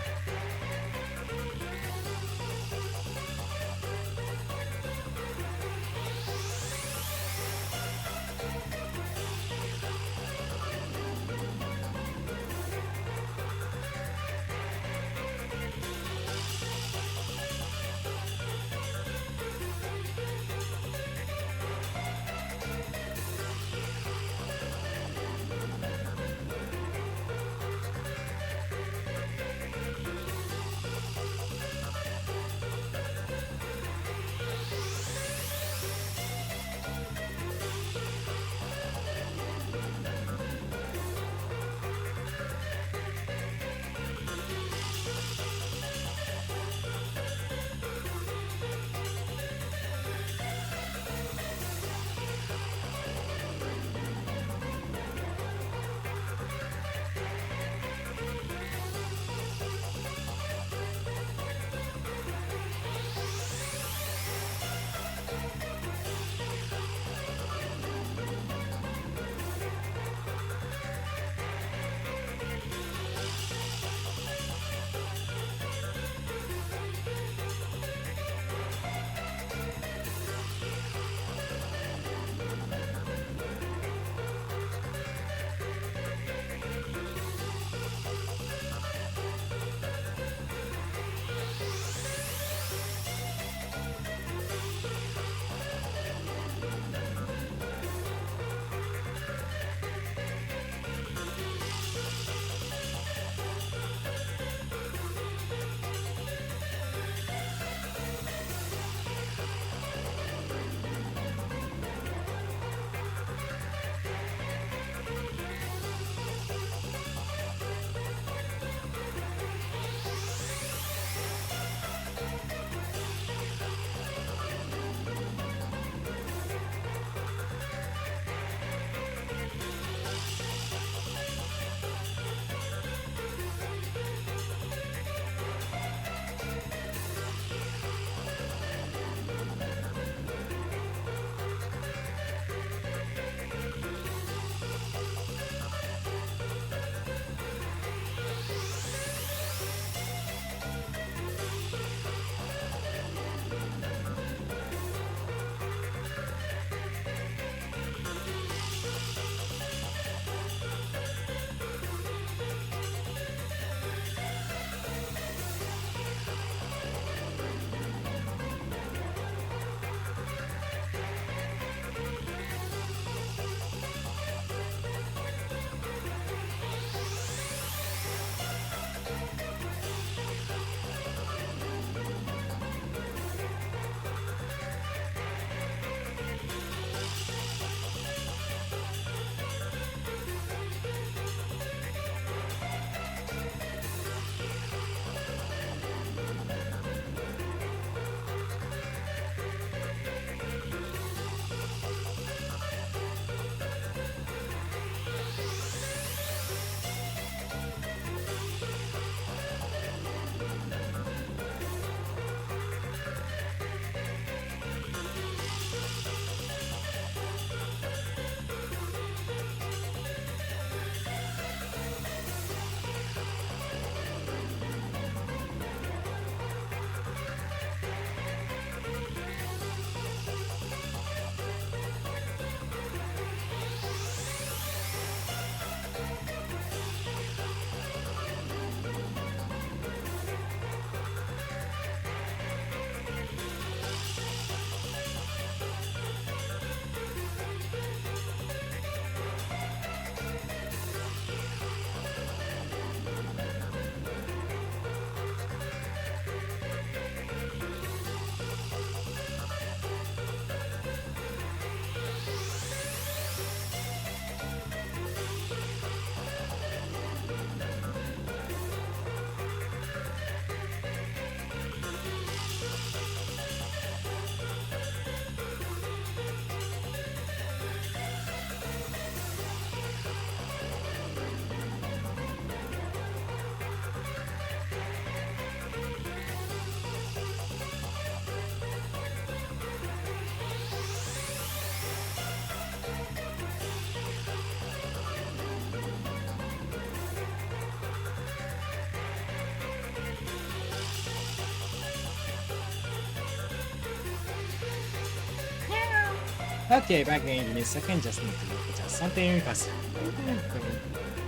[SPEAKER 1] Okay, back again. Give me a second. Just need to adjust something because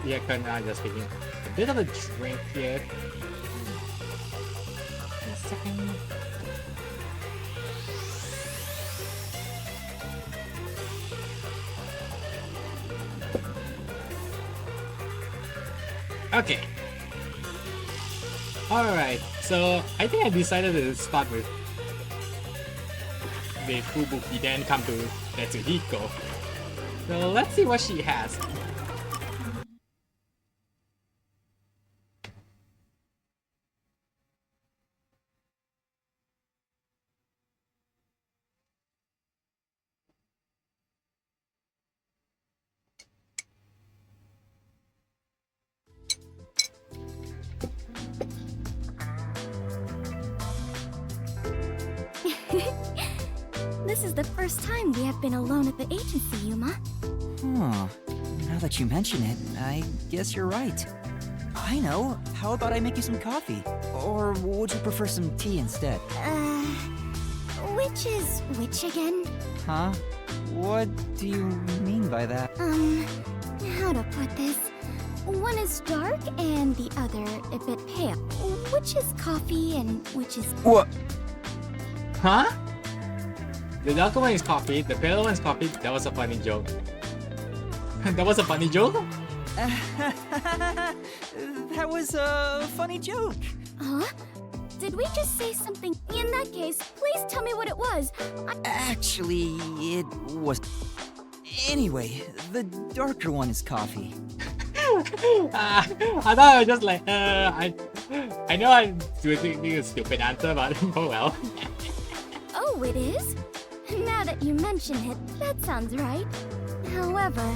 [SPEAKER 1] yeah, I'm just taking a bit of a drink here. Give me a second. Okay. Alright, so I think I decided to start with the Fubuki, then come to Desuhiko. So let's see what she has.
[SPEAKER 4] This is the first time we have been alone at the agency, Yuma.
[SPEAKER 2] Huh. Now that you mention it, I guess you're right. I know. How about I make you some coffee? Or would you prefer some tea instead?
[SPEAKER 4] Which is which again?
[SPEAKER 2] Huh? What do you mean by that?
[SPEAKER 4] How to put this? One is dark and the other a bit pale. Which is coffee and which is...
[SPEAKER 2] What?
[SPEAKER 1] Huh? The darker one is coffee, the paler one is coffee. That was a funny joke. That was a funny joke?
[SPEAKER 2] That was a funny joke.
[SPEAKER 4] Huh? Did we just say something? In that case, please tell me what it was.
[SPEAKER 2] Actually, it was... Anyway, the darker one is coffee.
[SPEAKER 1] I thought I was just like, I know I'm doing a stupid answer, but oh well.
[SPEAKER 4] Oh, it is? Now that you mention it, that sounds right. However,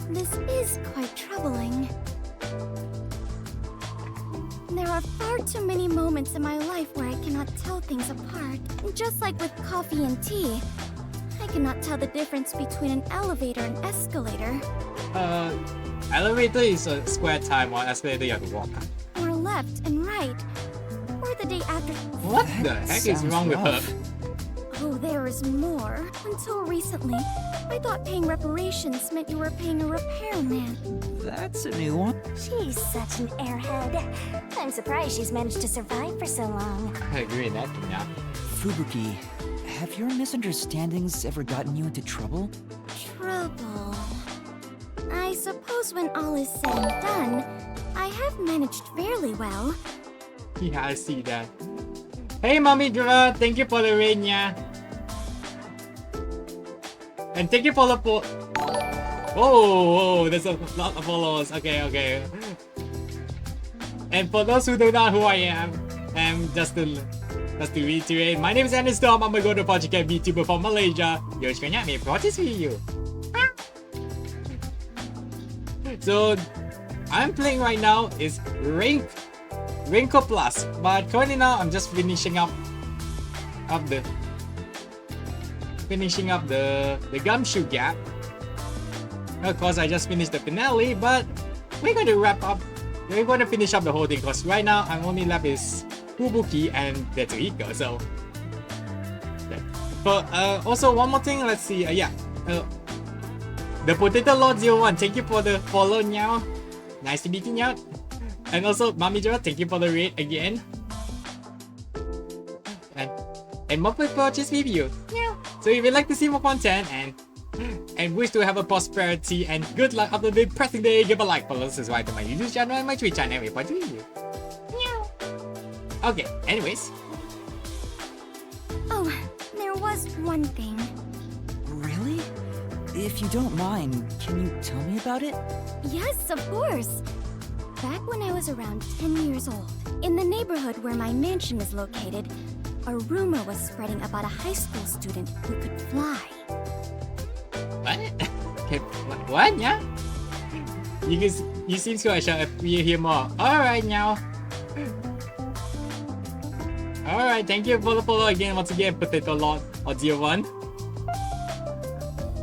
[SPEAKER 4] this is quite troubling. There are far too many moments in my life where I cannot tell things apart. Just like with coffee and tea, I cannot tell the difference between an elevator and escalator.
[SPEAKER 1] Elevator is a square time, while escalator you have to walk.
[SPEAKER 4] Or left and right. Or the day after.
[SPEAKER 1] What the heck is wrong with her?
[SPEAKER 4] Oh, there is more. Until recently, I thought paying reparations meant you were paying a repairman.
[SPEAKER 2] That's a new one.
[SPEAKER 4] She's such an airhead. I'm surprised she's managed to survive for so long.
[SPEAKER 1] I agree with that, yeah.
[SPEAKER 2] Fubuki, have your misunderstandings ever gotten you into trouble?
[SPEAKER 4] Trouble. I suppose when all is said and done, I have managed fairly well.
[SPEAKER 1] Yeah, I see that. Hey, Mommy Dura, thank you for the rain, yeah. And thank you for the whoa, there's a lot of followers. Okay. And for those who don't know who I am, just to reiterate, my name is Andy Storm. I'm a go to project VTuber from Malaysia. Yo, sekarang ni practice video. So, I'm playing right now is raincode Plus, but currently now I'm just finishing up the Gumshoe Gab. Of course, I just finished the finale, but we're going to wrap up. We're going to finish up the whole thing because right now I'm only left is Fubuki and Desuhiko. So, but also one more thing. Let's see. The Potato Lord 01, thank you for the follow, Nyao. Nice to meet you, Nyao. And also, Mami Jora, thank you for the raid again. And more purchase review. Nyao. So if you'd like to see more content and wish to have a prosperity and good luck after the depressing day, give a like, follow, subscribe to my YouTube channel and my Twitch channel if I do you. Okay, anyways.
[SPEAKER 4] Oh, there was one thing.
[SPEAKER 2] Really? If you don't mind, can you tell me about it?
[SPEAKER 4] Yes, of course. Back when I was around 10 years old, in the neighborhood where my mansion is located, a rumor was spreading about a high school student who could fly.
[SPEAKER 1] What? What? Yeah? You seem so sure if we hear more. Alright, now. Alright, thank you for the follow again. Once again, Potato Lord or 01.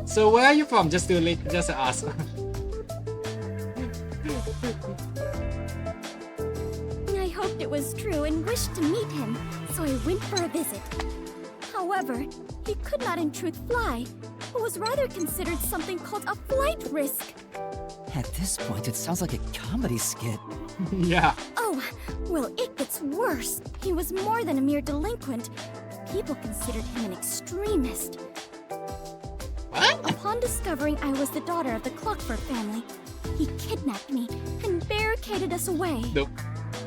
[SPEAKER 1] So where are you from? Just to ask.
[SPEAKER 4] I hoped it was true and wished to meet him, so I went for a visit. However, he could not in truth fly, was rather considered something called a flight risk.
[SPEAKER 2] At this point, it sounds like a comedy skit.
[SPEAKER 1] Yeah.
[SPEAKER 4] Oh, well, it gets worse. He was more than a mere delinquent. People considered him an extremist.
[SPEAKER 1] What?
[SPEAKER 4] Upon discovering I was the daughter of the Clockford family, he kidnapped me and barricaded us away.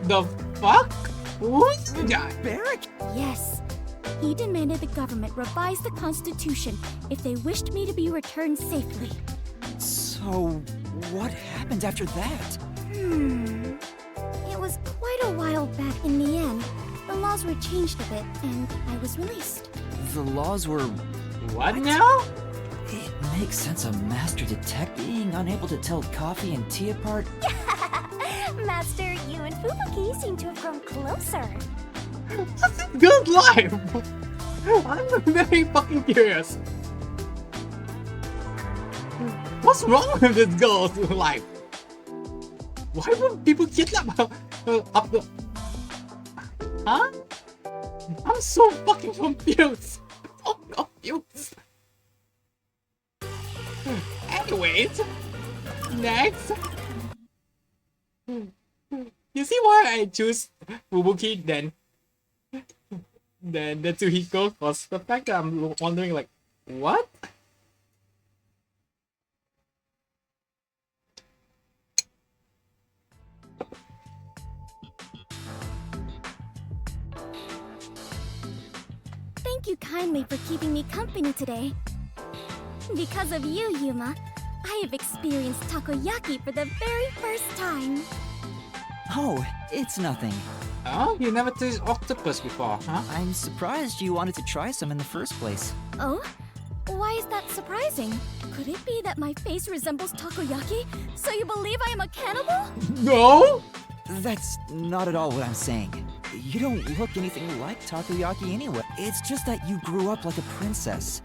[SPEAKER 1] The fuck? What? Yeah.
[SPEAKER 2] Barrack?
[SPEAKER 4] Yes. He demanded the government revise the Constitution if they wished me to be returned safely.
[SPEAKER 2] So, what happened after that?
[SPEAKER 4] It was quite a while back. In the end, the laws were changed a bit, and I was released.
[SPEAKER 2] The laws were...
[SPEAKER 1] What now?
[SPEAKER 2] It makes sense a master detective being unable to tell coffee and tea apart.
[SPEAKER 4] Master, you and Fubuki seem to have grown closer.
[SPEAKER 1] Good life! I'm very fucking curious. What's wrong with this girl's life? Why would people kidnap her up the... Huh? I'm so fucking confused. So confused. Anyways, next. You see why I choose Fubuki then Desuhiko? Cause the fact that I'm wondering like, what?
[SPEAKER 4] Thank you kindly for keeping me company today. Because of you, Yuma, I have experienced takoyaki for the very first time.
[SPEAKER 2] Oh, it's nothing.
[SPEAKER 1] Oh, you never tasted octopus before, huh?
[SPEAKER 2] I'm surprised you wanted to try some in the first place.
[SPEAKER 4] Oh? Why is that surprising? Could it be that my face resembles takoyaki, so you believe I am a cannibal?
[SPEAKER 1] No?
[SPEAKER 2] That's not at all what I'm saying. You don't look anything like takoyaki anyway. It's just that you grew up like a princess.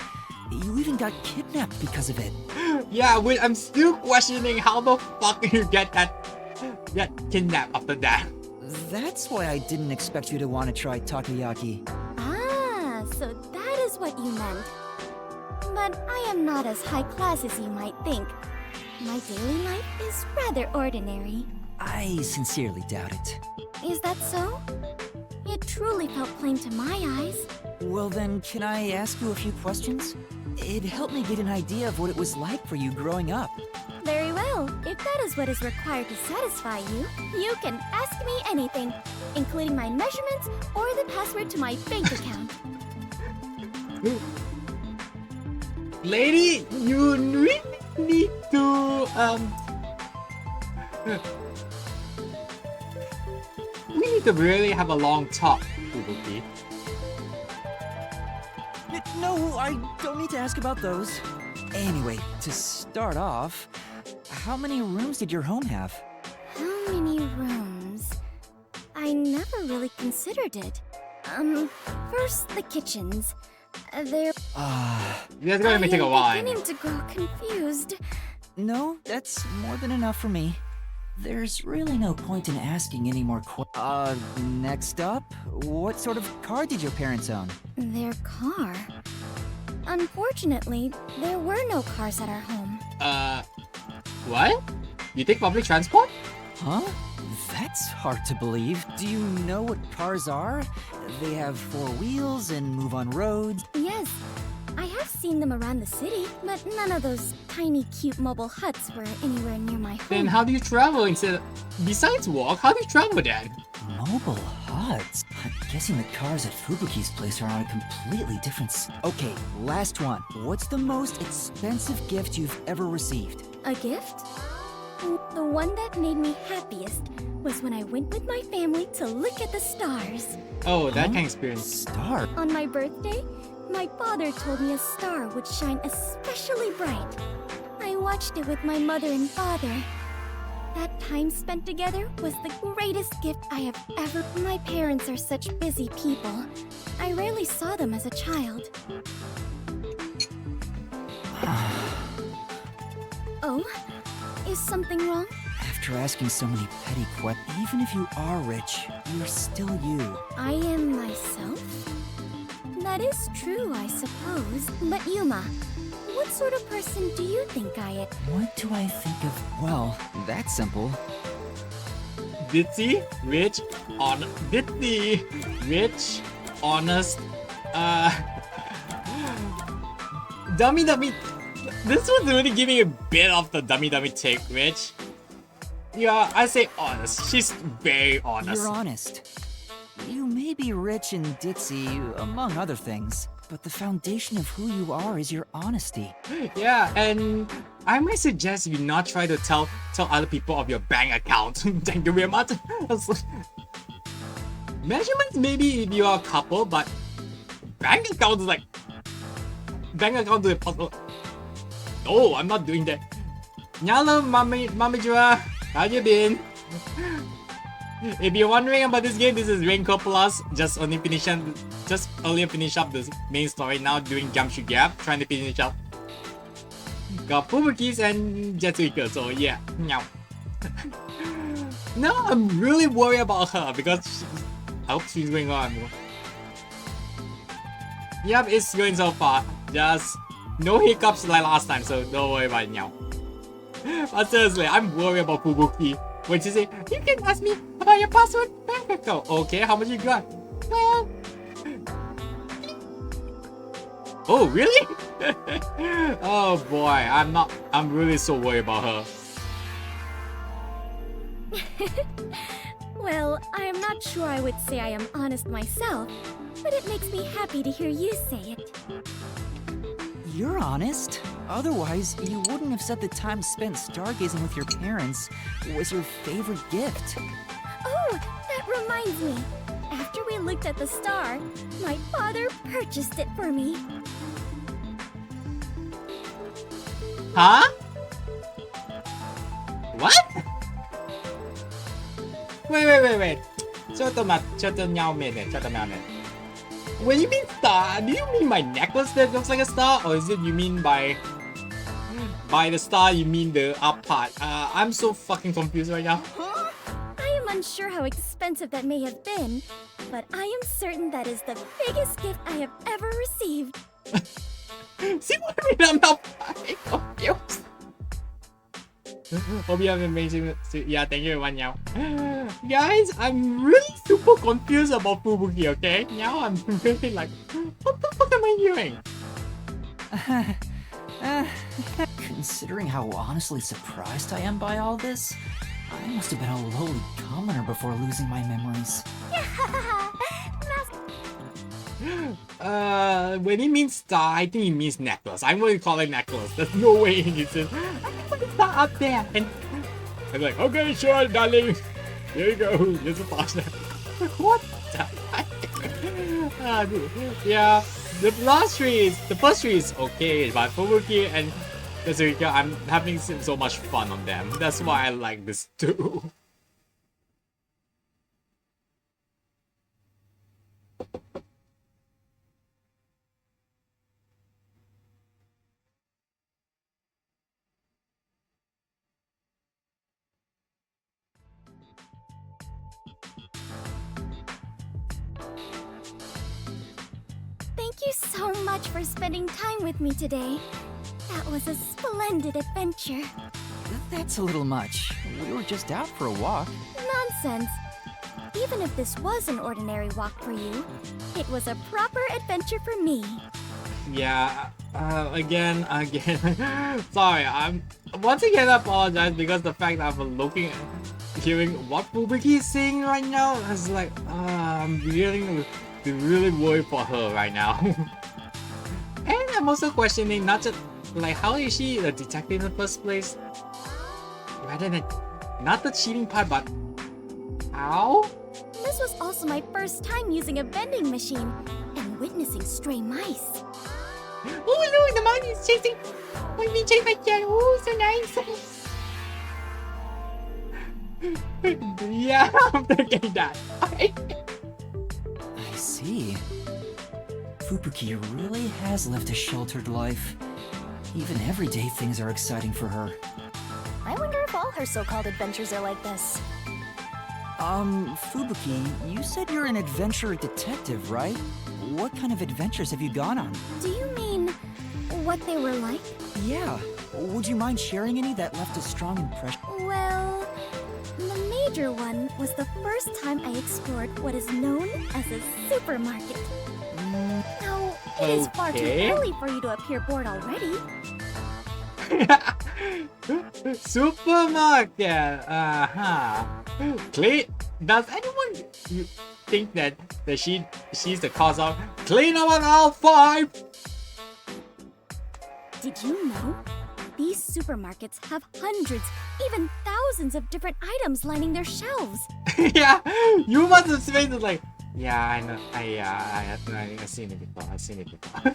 [SPEAKER 2] You even got kidnapped because of it.
[SPEAKER 1] Yeah, wait, I'm still questioning how the fuck you get kidnapped after that.
[SPEAKER 2] That's why I didn't expect you to want to try takoyaki.
[SPEAKER 4] Ah, so that is what you meant. But I am not as high class as you might think. My daily life is rather ordinary.
[SPEAKER 2] I sincerely doubt it.
[SPEAKER 4] Is that so? It truly felt plain to my eyes.
[SPEAKER 2] Well then, can I ask you a few questions? It helped me get an idea of what it was like for you growing up.
[SPEAKER 4] Very well. If that is what is required to satisfy you, you can ask me anything, including my measurements or the password to my bank account.
[SPEAKER 1] Lady, you really need to we need to really have a long talk, Fubuki.
[SPEAKER 2] No, I don't need to ask about those. Anyway, to start off, how many rooms did your home have?
[SPEAKER 4] How many rooms? I never really considered it. First the kitchens. They're...
[SPEAKER 1] That's gonna take a while.
[SPEAKER 4] I'm beginning to grow confused.
[SPEAKER 2] No, that's more than enough for me. There's really no point in asking any more next up, what sort of car did your parents own?
[SPEAKER 4] Their car? Unfortunately, there were no cars at our home.
[SPEAKER 1] What? You take public transport?
[SPEAKER 2] Huh? That's hard to believe. Do you know what cars are? They have 4 wheels and move on roads.
[SPEAKER 4] Yes, I have seen them around the city, but none of those tiny cute mobile huts were anywhere near my home.
[SPEAKER 1] Then how do you travel besides walk, how do you travel then?
[SPEAKER 2] Mobile huts? I'm guessing the cars at Fubuki's place are on a completely different Okay, last one. What's the most expensive gift you've ever received?
[SPEAKER 4] A gift? The one that made me happiest was when I went with my family to look at the stars.
[SPEAKER 1] Oh, that kind of experience.
[SPEAKER 2] Star?
[SPEAKER 4] On my birthday, my father told me a star would shine especially bright. I watched it with my mother and father. That time spent together was the greatest gift I have ever... My parents are such busy people. I rarely saw them as a child. Oh? Is something wrong?
[SPEAKER 2] After asking so many petty questions, even if you are rich, you're still you.
[SPEAKER 4] I am myself? That is true, I suppose. But Yuma, what sort of person do you think I am?
[SPEAKER 2] What do I think of? Well, that's simple.
[SPEAKER 1] Ditzy, rich, ditzy, rich, honest, dummy. This was really giving a bit of the dummy take, Rich. Yeah, I say honest. She's very honest.
[SPEAKER 2] You're honest. You may be rich and ditzy, among other things, but the foundation of who you are is your honesty.
[SPEAKER 1] Yeah, and I might suggest you not try to tell other people of your bank account. Thank you very much. Measurements maybe if you are a couple, but bank account is like to the puzzle. Oh, I'm not doing that. Hello, Mama Jua. How you been? If you're wondering about this game, this is Raincode Plus. Just earlier finish up the main story. Now doing Gumshoe Gab, trying to finish up. Got Fubuki's and Desuhiko, so yeah. Now I'm really worried about her because I hope she's going on. Yep, it's going so far. Just no hiccups like last time, so don't worry about it now. But seriously, I'm worried about Fubuki. When she say, you can ask me about your password bank account. Okay, how much you got? Well... Oh, really? Oh boy, I'm really so worried about her.
[SPEAKER 4] Well, I am not sure I would say I am honest myself, but it makes me happy to hear you say it.
[SPEAKER 2] You're honest. Otherwise, you wouldn't have said the time spent stargazing with your parents was your favorite gift.
[SPEAKER 4] Oh, that reminds me. After we looked at the star, my father purchased it for me.
[SPEAKER 1] Huh? What? Wait. Shut a minute. When you mean star, do you mean my necklace that looks like a star, or is it you mean by the star you mean the up part? I'm so fucking confused right now.
[SPEAKER 4] I am unsure how expensive that may have been, but I am certain that is the biggest gift I have ever received.
[SPEAKER 1] See what I mean? I'm not fucking confused. Hope you have amazing. Yeah, thank you everyone now. Guys, I'm really super confused about Fubuki, okay? Now I'm really like, what the fuck am I hearing?
[SPEAKER 2] Considering how honestly surprised I am by all this, I must have been a lowly commoner before losing my memories.
[SPEAKER 1] When he means star, I think he means necklace. I'm going to call it necklace. There's no way he says, I put the star up there. And I'm like, okay, sure, darling. Here you go. Here's a partner. What the heck? Yeah, the first three is okay, but Fubuki and Desuhiko, I'm having so much fun on them. That's why I like this too.
[SPEAKER 4] Thank you so much for spending time with me today. That was a splendid adventure.
[SPEAKER 2] That's a little much. We were just out for a walk.
[SPEAKER 4] Nonsense. Even if this was an ordinary walk for you, it was a proper adventure for me.
[SPEAKER 1] Yeah, again. Sorry, I'm once again I apologize because the fact that I'm hearing what Fubuki is saying right now is like, I'm really worried for her right now. And I'm also questioning not just like how is she a detective in the first place? Rather than not the cheating part, but how?
[SPEAKER 4] This was also my first time using a vending machine and witnessing stray mice.
[SPEAKER 1] Oh look, the mouse is chasing. Let me chase my cat. Oh, so nice. Yeah, I'm thinking that.
[SPEAKER 2] I see. Fubuki really has lived a sheltered life. Even everyday things are exciting for her.
[SPEAKER 4] I wonder if all her so-called adventures are like this.
[SPEAKER 2] Fubuki, you said you're an adventure detective, right? What kind of adventures have you gone on?
[SPEAKER 4] Do you mean What they were like?
[SPEAKER 2] Yeah. Would you mind sharing any that left a strong impression?
[SPEAKER 4] Well, the major one was the first time I explored what is known as a supermarket. Now, it is far too
[SPEAKER 1] Okay.
[SPEAKER 4] early for you to appear bored already.
[SPEAKER 1] Supermarket. Does anyone think that she's the cause of clean up on aisle 5?
[SPEAKER 4] Did you know? These supermarkets have hundreds, even thousands of different items lining their shelves.
[SPEAKER 1] Yeah, you must have spent it like, yeah, I know, I've seen it before.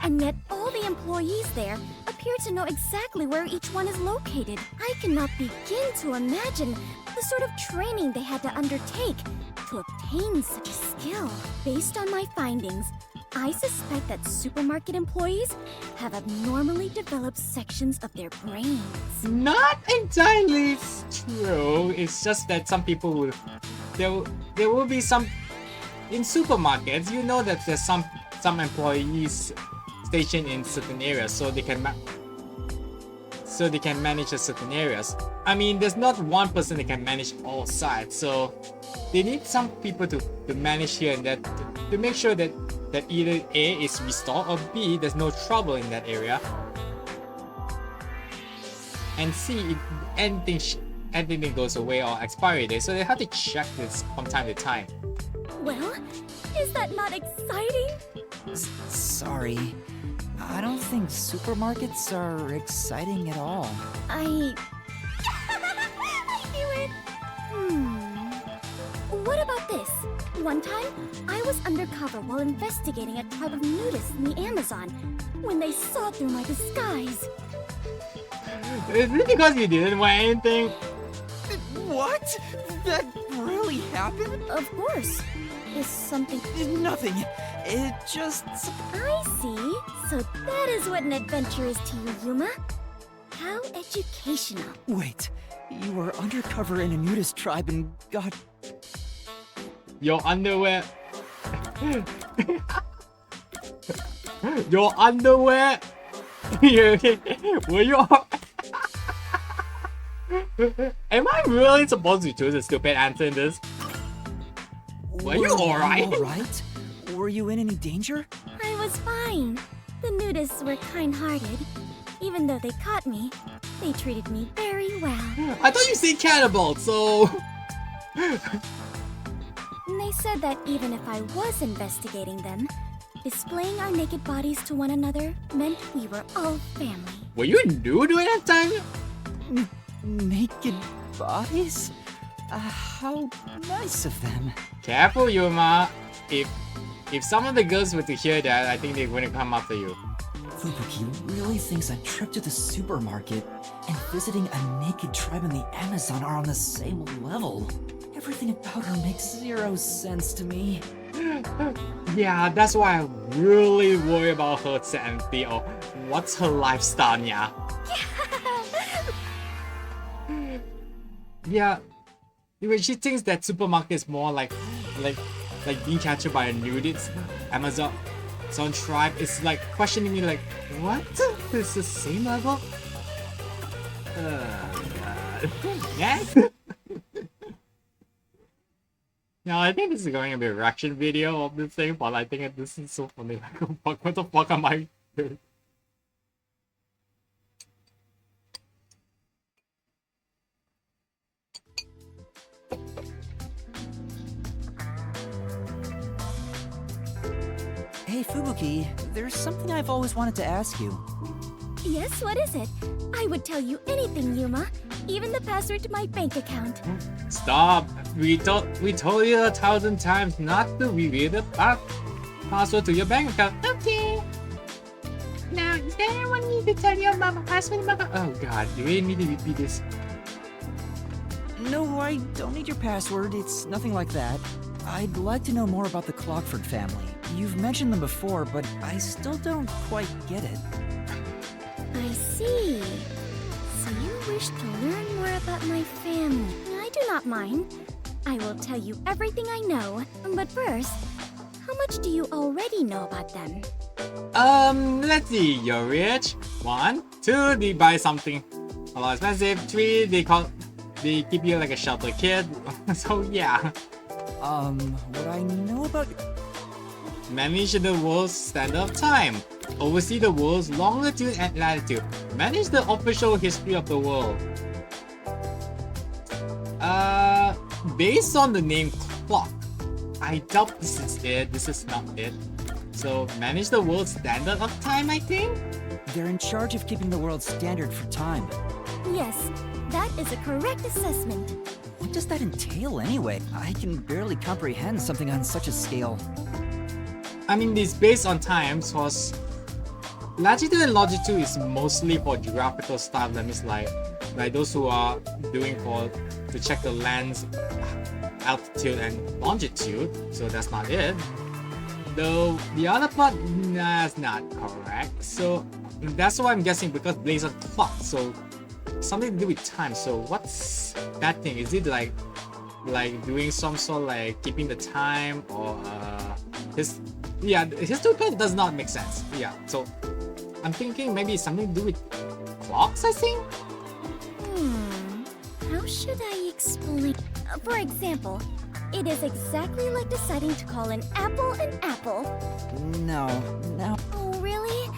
[SPEAKER 4] And yet all the employees there appear to know exactly where each one is located. I cannot begin to imagine the sort of training they had to undertake to obtain such a skill. Based on my findings, I suspect that supermarket employees have abnormally developed sections of their brains.
[SPEAKER 1] Not entirely true. It's just that some people will. There will be some in supermarkets. You know that there's some employees stationed in certain areas, so they can manage the certain areas. I mean, there's not one person that can manage all sides, so they need some people to manage here and there to make sure that either A is restored or B there's no trouble in that area, and C if anything goes away or expiry date, so they have to check this from time to time.
[SPEAKER 4] Well, is that not exciting?
[SPEAKER 2] Sorry. I don't think supermarkets are exciting at all.
[SPEAKER 4] I knew it. What about this? One time, I was undercover while investigating a tribe of nudists in the Amazon when they saw through my disguise.
[SPEAKER 1] Is it because you didn't wear anything?
[SPEAKER 2] What? That really happened?
[SPEAKER 4] Of course. Is something...
[SPEAKER 2] Nothing. It just...
[SPEAKER 4] I see. So that is what an adventure is to you, Yuma. How educational.
[SPEAKER 2] Wait. You were undercover in a nudist tribe and got...
[SPEAKER 1] Your underwear. Your underwear. Were you? Am I really supposed to choose a stupid answer in this? Were you alright?
[SPEAKER 2] Alright? Were you in any danger?
[SPEAKER 4] I was fine. The nudists were kind-hearted. Even though they caught me, they treated me very well.
[SPEAKER 1] I thought you said cannibal, so...
[SPEAKER 4] They said that even if I was investigating them, displaying our naked bodies to one another meant we were all family.
[SPEAKER 1] Were you nude during that time?
[SPEAKER 2] Naked bodies? How nice of them.
[SPEAKER 1] Careful, Yuma. If some of the girls were to hear that, I think they're going to come after you.
[SPEAKER 2] Fubuki really thinks a trip to the supermarket and visiting a naked tribe in the Amazon are on the same level. Everything about her makes zero sense to me.
[SPEAKER 1] Yeah, that's why I really worry about her sanity or what's her lifestyle, yeah. Yeah, when she thinks that supermarket is more like being captured by a nudist Amazon tribe, it's like questioning me like, what? It's the same level? God. Next. Yeah, I think this is going to be a reaction video of this thing, but I think this is so funny. Like, what the fuck am I doing?
[SPEAKER 2] Hey Fubuki, there's something I've always wanted to ask you.
[SPEAKER 4] Yes, what is it? I would tell you anything, Yuma. Even the password to my bank account.
[SPEAKER 1] Stop! We told you 1,000 times not to reveal the password to your bank account. Okay. Now, is there anyone need to tell you about my password? Oh god, do we need to repeat this?
[SPEAKER 2] No, I don't need your password. It's nothing like that. I'd like to know more about the Clockford family. You've mentioned them before, but I still don't quite get it.
[SPEAKER 4] I see. So you wish to learn more about my family. I do not mind. I will tell you everything I know. But first, how much much do you already know about them?
[SPEAKER 1] Let's see. You're rich. 1, 2. They buy something a lot expensive. 3. They keep you like a shelter kid. So yeah.
[SPEAKER 2] What I know about...
[SPEAKER 1] Manage the world's standard of time. Oversee the world's longitude and latitude. Manage the official history of the world. Based on the name clock, I doubt this is it. This is not it. So manage the world's standard of time, I think?
[SPEAKER 2] They're in charge of keeping the world standard for time.
[SPEAKER 4] Yes, that is a correct assessment.
[SPEAKER 2] What does that entail anyway? I can barely comprehend something on such a scale.
[SPEAKER 1] I mean, it's based on time, cause latitude and longitude is mostly for geographical stuff. That means like those who are doing to check the land's altitude and longitude. So that's not it. Though the other part, that's not correct. So that's why I'm guessing, because based on clock. So something to do with time. So what's that thing? Is it like doing some sort of like keeping the time, or historical does not make sense. Yeah, so I'm thinking maybe it's something to do with clocks, I think?
[SPEAKER 4] How should I explain? For example, it is exactly like deciding to call an apple an apple.
[SPEAKER 2] No.
[SPEAKER 4] Oh, really?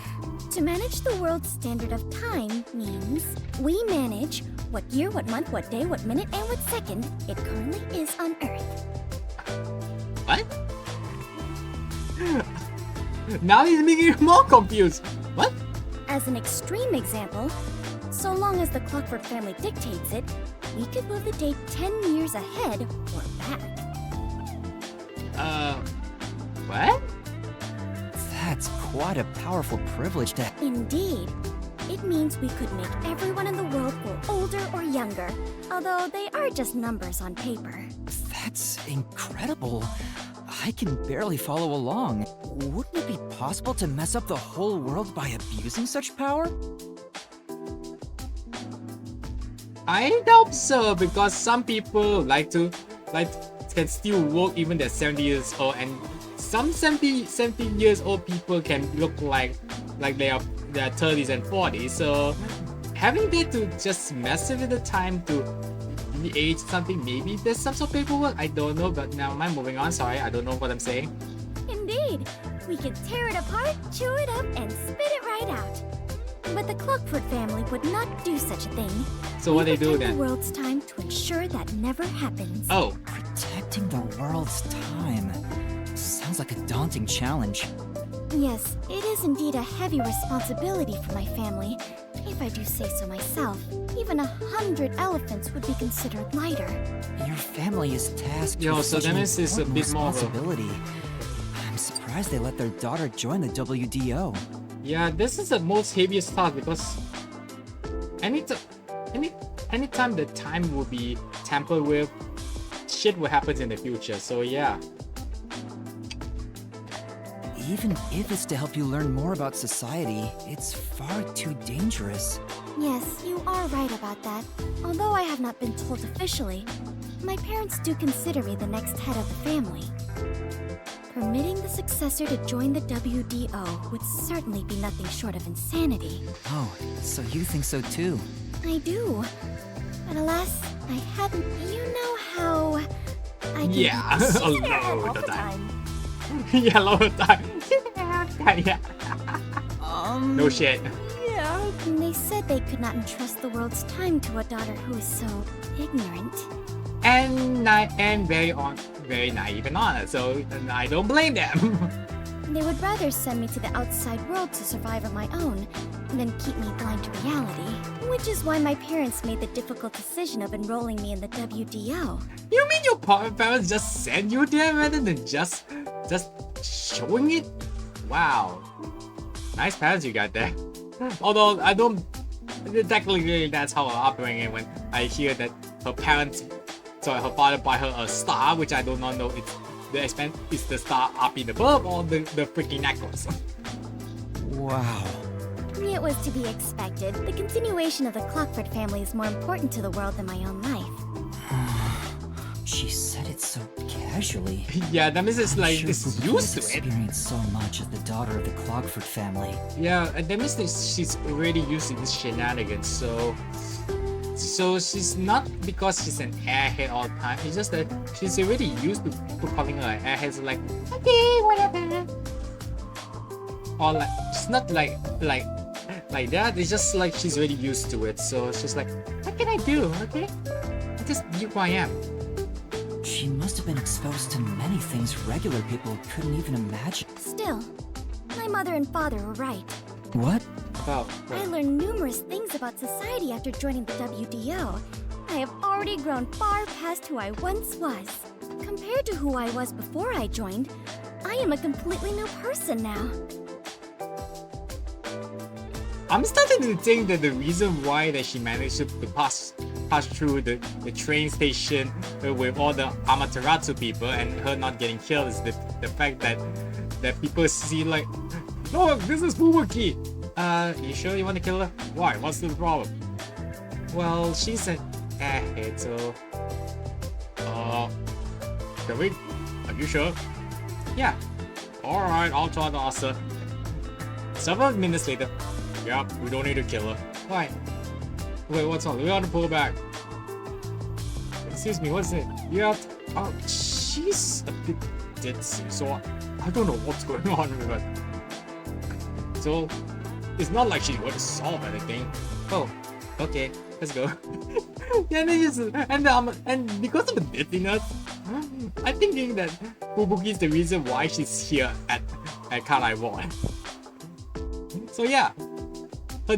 [SPEAKER 4] To manage the world's standard of time means we manage what year, what month, what day, what minute, and what second it currently is on Earth.
[SPEAKER 1] What? Now he's making me more confused. What?
[SPEAKER 4] As an extreme example, so long as the Clockford family dictates it, we could move the date 10 years ahead or back.
[SPEAKER 1] What?
[SPEAKER 2] That's quite a powerful privilege to...
[SPEAKER 4] Indeed. It means we could make everyone in the world grow older or younger, although they are just numbers on paper.
[SPEAKER 2] That's incredible. I can barely follow along. Wouldn't it be possible to mess up the whole world by abusing such power?
[SPEAKER 1] I doubt so, because some people can still work even they're 70 years old, and some 70 years old people can look like they are their 30s and 40s. So having that to just mess with the time to age something, maybe there's some sort of paperwork. I don't know, but now I'm moving on. Sorry, I don't know what I'm saying.
[SPEAKER 4] Indeed. We could tear it apart, chew it up, and spit it right out. But the Clockford family would not do such a thing.
[SPEAKER 1] So what they do
[SPEAKER 4] protect
[SPEAKER 1] then?
[SPEAKER 4] the world's time to ensure that never happens.
[SPEAKER 1] Oh.
[SPEAKER 2] Protecting the world's time. Sounds like a daunting challenge.
[SPEAKER 4] Yes, it is indeed a heavy responsibility for my family. If I do say so myself, even 100 elephants would be considered lighter.
[SPEAKER 2] Your family is tasked with
[SPEAKER 1] So
[SPEAKER 2] such
[SPEAKER 1] that
[SPEAKER 2] an
[SPEAKER 1] means it's a
[SPEAKER 2] important
[SPEAKER 1] bit more of a-
[SPEAKER 2] responsibility. I'm surprised they let their daughter join the WDO.
[SPEAKER 1] Yeah, this is the most heaviest task, because anytime the time will be tampered with, shit will happen in the future. So yeah.
[SPEAKER 2] Even if it's to help you learn more about society, it's far too dangerous.
[SPEAKER 4] Yes, you are right about that. Although I have not been told officially, my parents do consider me the next head of the family. Permitting the successor to join the WDO would certainly be nothing short of insanity.
[SPEAKER 2] Oh, so you think so too?
[SPEAKER 4] I do. But alas, I hadn't... You know how... I can
[SPEAKER 1] Yeah,
[SPEAKER 4] be
[SPEAKER 1] a
[SPEAKER 4] considerate
[SPEAKER 1] lot
[SPEAKER 4] all
[SPEAKER 1] of
[SPEAKER 4] the
[SPEAKER 1] the
[SPEAKER 4] time.
[SPEAKER 1] Yeah, a lot of time. Yeah. No shit.
[SPEAKER 4] Yeah. They said they could not entrust the world's time to a daughter who is so ignorant.
[SPEAKER 1] And very naive and honest, so I don't blame them.
[SPEAKER 4] They would rather send me to the outside world to survive on my own than keep me blind to reality. Which is why my parents made the difficult decision of enrolling me in the WDO.
[SPEAKER 1] You mean your parents just send you there rather than just showing it? Wow. Nice parents you got there. Although I don't... Technically that's how our upbringing when I hear that her father buy her a star, which I do not know it's the expense is the star up in the bulb or the freaking necklace.
[SPEAKER 2] Wow.
[SPEAKER 4] It was to be expected. The continuation of the Clockford family is more important to the world than my own life.
[SPEAKER 2] She said it so casually.
[SPEAKER 1] Yeah, that means it's
[SPEAKER 2] I'm
[SPEAKER 1] like
[SPEAKER 2] sure
[SPEAKER 1] it's
[SPEAKER 2] Fubuki
[SPEAKER 1] used
[SPEAKER 2] has
[SPEAKER 1] to it.
[SPEAKER 2] experienced so much as the daughter of the Clockford family.
[SPEAKER 1] Yeah, and that means that she's already used to this shenanigans. So she's not because she's an airhead all the time. It's just that she's already used to people calling her an airhead. So like, okay, whatever. Or like, it's not like that. It's just like she's already used to it. So she's like, what can I do? Okay, I just be who I am.
[SPEAKER 2] She must have been exposed to many things regular people couldn't even imagine.
[SPEAKER 4] Still, my mother and father were right.
[SPEAKER 2] What?
[SPEAKER 1] Wow.
[SPEAKER 4] I learned numerous things about society after joining the WDO. I have already grown far past who I once was. Compared to who I was before I joined, I am a completely new person now.
[SPEAKER 1] I'm starting to think that the reason why that she managed to pass through the train station with all the Amaterasu people and her not getting killed is the fact that people see like, look, this is Fubuki. You sure you want to kill her? Why? What's the problem? Well, she's an airhead, so can we? Are you sure? Yeah. Alright, I'll try to ask her. Several minutes later. Yep, we don't need to kill her. Why? Wait, what's on? We gotta pull back. Excuse me, what's it? Yep. Oh, she's a bit ditzy, so I don't know what's going on with her. So, it's not like she's going to solve anything. Oh, okay, let's go. Yeah, and because of the ditziness, I'm thinking that Fubuki is the reason why she's here at Kanai Ward. So yeah, her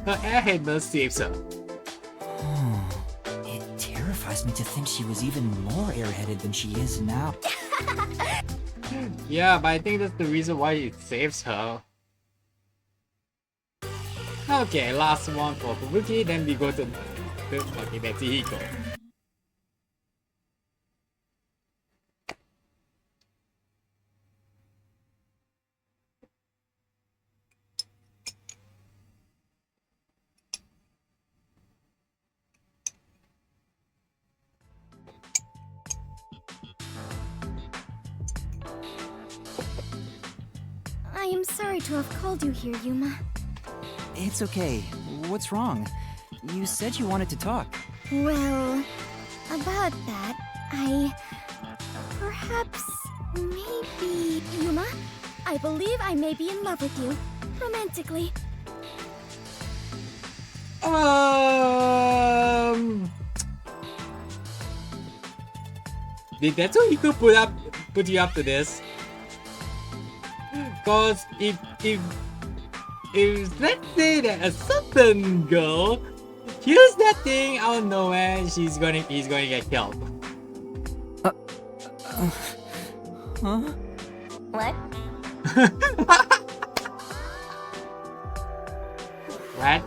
[SPEAKER 1] airheadness saves her.
[SPEAKER 2] It terrifies me to think she was even more airheaded than she is now.
[SPEAKER 1] Yeah, but I think that's the reason why it saves her. Okay, last one for Fubuki, then we go to Desuhiko.
[SPEAKER 4] I am sorry to have called you here, Yuma.
[SPEAKER 2] It's okay. What's wrong? You said you wanted to talk.
[SPEAKER 4] Well, about that, perhaps, maybe... Yuma, I believe I may be in love with you, romantically.
[SPEAKER 1] Did Desuhiko put you up to this? Cause if let's say that a certain girl hears that thing out of nowhere, he's going to get killed.
[SPEAKER 2] Huh?
[SPEAKER 4] What?
[SPEAKER 1] What?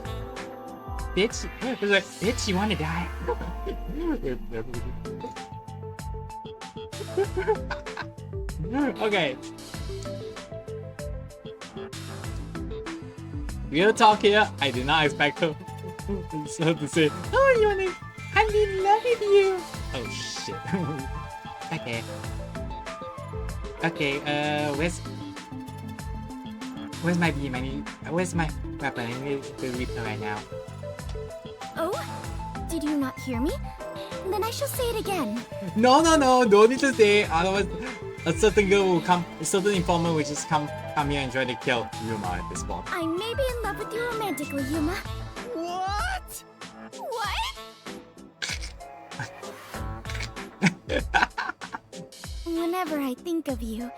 [SPEAKER 1] Bitch, you wanna die? Okay. Real talk here, I did not expect her so to say, oh, I'm in love with you. Oh shit. Okay. Okay, where's my beam? Where's my weapon? I need to read her right now.
[SPEAKER 4] Oh? Did you not hear me? Then I shall say it again.
[SPEAKER 1] No, don't need to say, otherwise a certain girl will come, a certain informant will just come here and try to kill Yuma at this spot.
[SPEAKER 4] I may be in love with you romantically, Yuma.
[SPEAKER 2] What?
[SPEAKER 4] What? Whenever I think of you,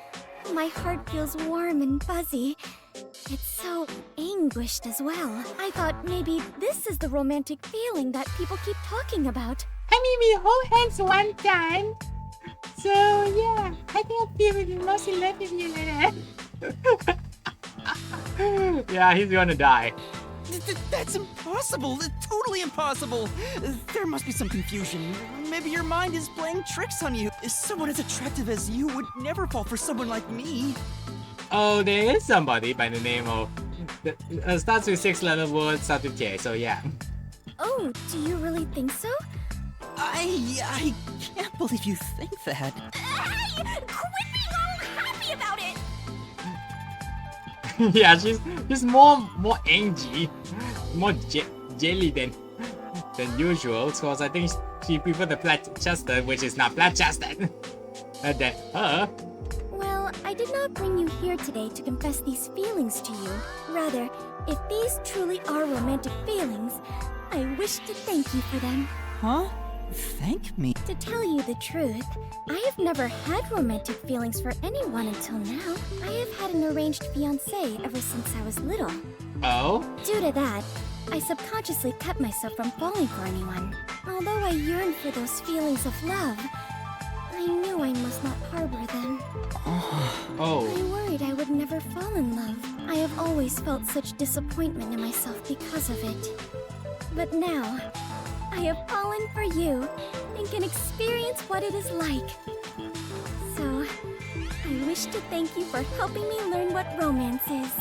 [SPEAKER 4] my heart feels warm and fuzzy. It's so anguished as well. I thought maybe this is the romantic feeling that people keep talking about.
[SPEAKER 1] I mean, we hold hands one time. So yeah, I think I feel really most in love with you. Yeah, he's gonna die.
[SPEAKER 2] That's impossible! Totally impossible! There must be some confusion. Maybe your mind is playing tricks on you. Someone as attractive as you would never fall for someone like me.
[SPEAKER 1] Oh, there is somebody by the name of... starts with 6-letter word, starts with K, so yeah.
[SPEAKER 4] Oh, do you really think so?
[SPEAKER 2] I can't believe you think that.
[SPEAKER 4] Hey! Quit being all happy about it!
[SPEAKER 1] Yeah, she's more angry, more jelly than usual. Because I think she prefers the flat-chested, which is not flat-chested. Than her.
[SPEAKER 4] Well, I did not bring you here today to confess these feelings to you. Rather, if these truly are romantic feelings, I wish to thank you for them.
[SPEAKER 2] Huh? Thank me?
[SPEAKER 4] To tell you the truth, I have never had romantic feelings for anyone until now. I have had an arranged fiancé ever since I was little.
[SPEAKER 1] Oh?
[SPEAKER 4] Due to that, I subconsciously kept myself from falling for anyone. Although I yearned for those feelings of love, I knew I must not harbor them.
[SPEAKER 1] Oh.
[SPEAKER 4] I worried I would never fall in love. I have always felt such disappointment in myself because of it. But now, I have fallen for you and can experience what it is like. So, I wish to thank you for helping me learn what romance is.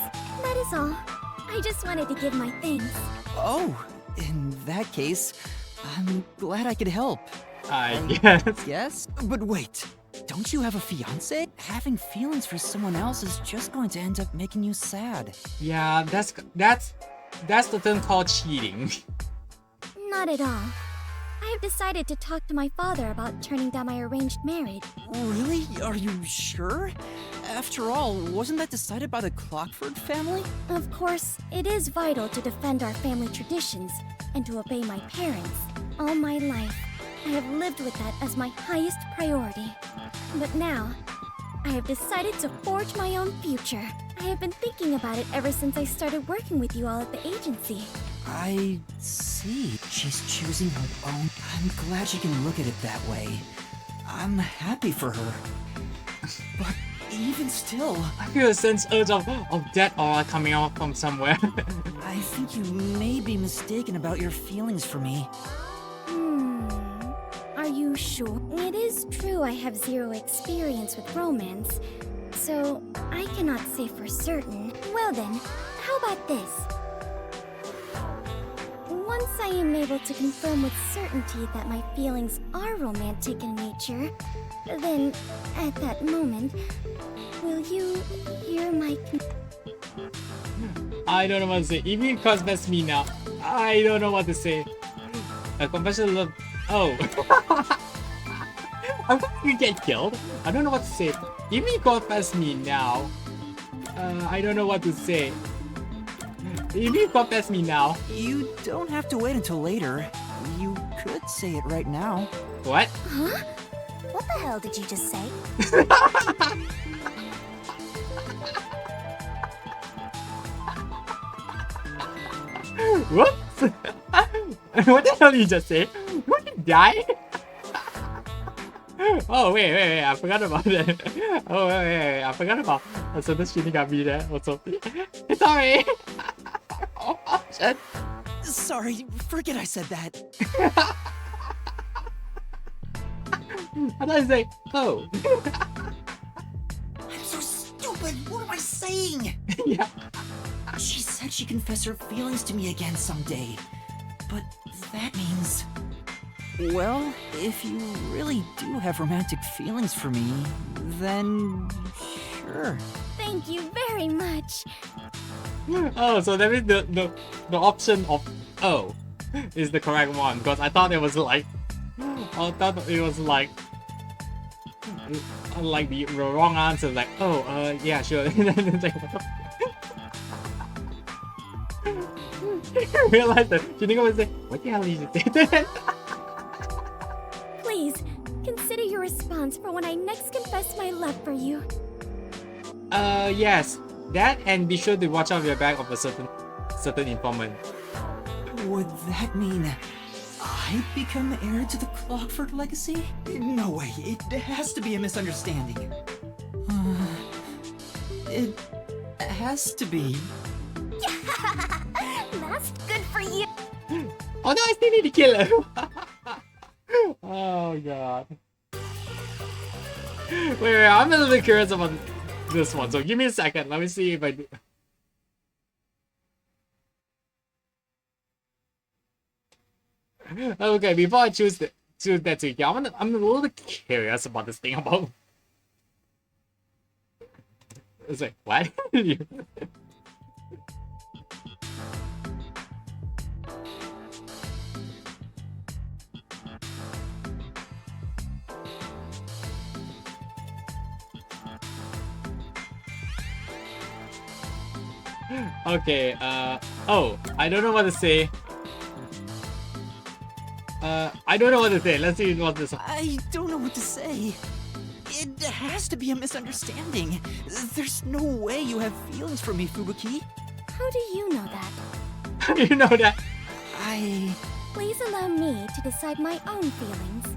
[SPEAKER 4] That is all. I just wanted to give my thanks.
[SPEAKER 2] Oh, in that case, I'm glad I could help.
[SPEAKER 1] I guess.
[SPEAKER 2] Yes? But wait, don't you have a fiancé? Having feelings for someone else is just going to end up making you sad.
[SPEAKER 1] Yeah, that's the term called cheating.
[SPEAKER 4] Not at all. I have decided to talk to my father about turning down my arranged marriage.
[SPEAKER 2] Really? Are you sure? After all, wasn't that decided by the Clockford family?
[SPEAKER 4] Of course, it is vital to defend our family traditions and to obey my parents. All my life, I have lived with that as my highest priority. But now, I have decided to forge my own future. I have been thinking about it ever since I started working with you all at the agency.
[SPEAKER 2] I see. She's choosing her own. I'm glad she can look at it that way. I'm happy for her. But even still,
[SPEAKER 1] I feel a sense urge of that aura coming out from somewhere.
[SPEAKER 2] I think you may be mistaken about your feelings for me.
[SPEAKER 4] Are you sure? It is true I have zero experience with romance, so I cannot say for certain. Well then, how about this? Once I am able to confirm with certainty that my feelings are romantic in nature, then, at that moment, will you hear my
[SPEAKER 1] I don't know what to say. If you confess me now, I don't know what to say. A confession of... Oh. I'm going to get killed. I don't know what to say. If you confess me now, I don't know what to say. If you confess me now...
[SPEAKER 2] You don't have to wait until later. You could say it right now.
[SPEAKER 1] What?
[SPEAKER 4] Huh? What the hell did you just say?
[SPEAKER 1] Whoops! What the hell did you just say? Would you die? Oh wait, I forgot about that. Oh wait, I forgot about so the Shinigami there also. Sorry! Oh shit.
[SPEAKER 2] Sorry, forget I said that.
[SPEAKER 1] I thought you say, oh.
[SPEAKER 2] I'm so stupid. What am I saying?
[SPEAKER 1] Yeah.
[SPEAKER 2] She said she'd confess her feelings to me again someday. But that means... Well, if you really do have romantic feelings for me, then... sure.
[SPEAKER 4] Thank you very much.
[SPEAKER 1] Oh, so that means the option of oh is the correct one, because I thought it was like like the wrong answer, like oh yeah sure. It's like, what the I realized that Shinigami was like, what the hell did you say that?
[SPEAKER 4] Please, consider your response for when I next confess my love for you.
[SPEAKER 1] Yes, that, and be sure to watch out your back of a certain informant.
[SPEAKER 2] Would that mean I become heir to the Clockford legacy? No way, it has to be a misunderstanding. It has to be.
[SPEAKER 4] That's good for you.
[SPEAKER 1] Oh no, I still need to kill him. Oh god. Wait, I'm a little bit curious about this one, so give me a second. Let me see if I do. Okay, before I choose choose Desuhiko. I'm a little bit curious about this thing about. It's like, what? Okay, oh, I don't know what to say. I don't know what to say. Let's see what this.
[SPEAKER 2] I don't know what to say. It has to be a misunderstanding. There's no way you have feelings for me, Fubuki.
[SPEAKER 4] How do you know that?
[SPEAKER 1] How do you know that?
[SPEAKER 4] Please allow me to decide my own feelings.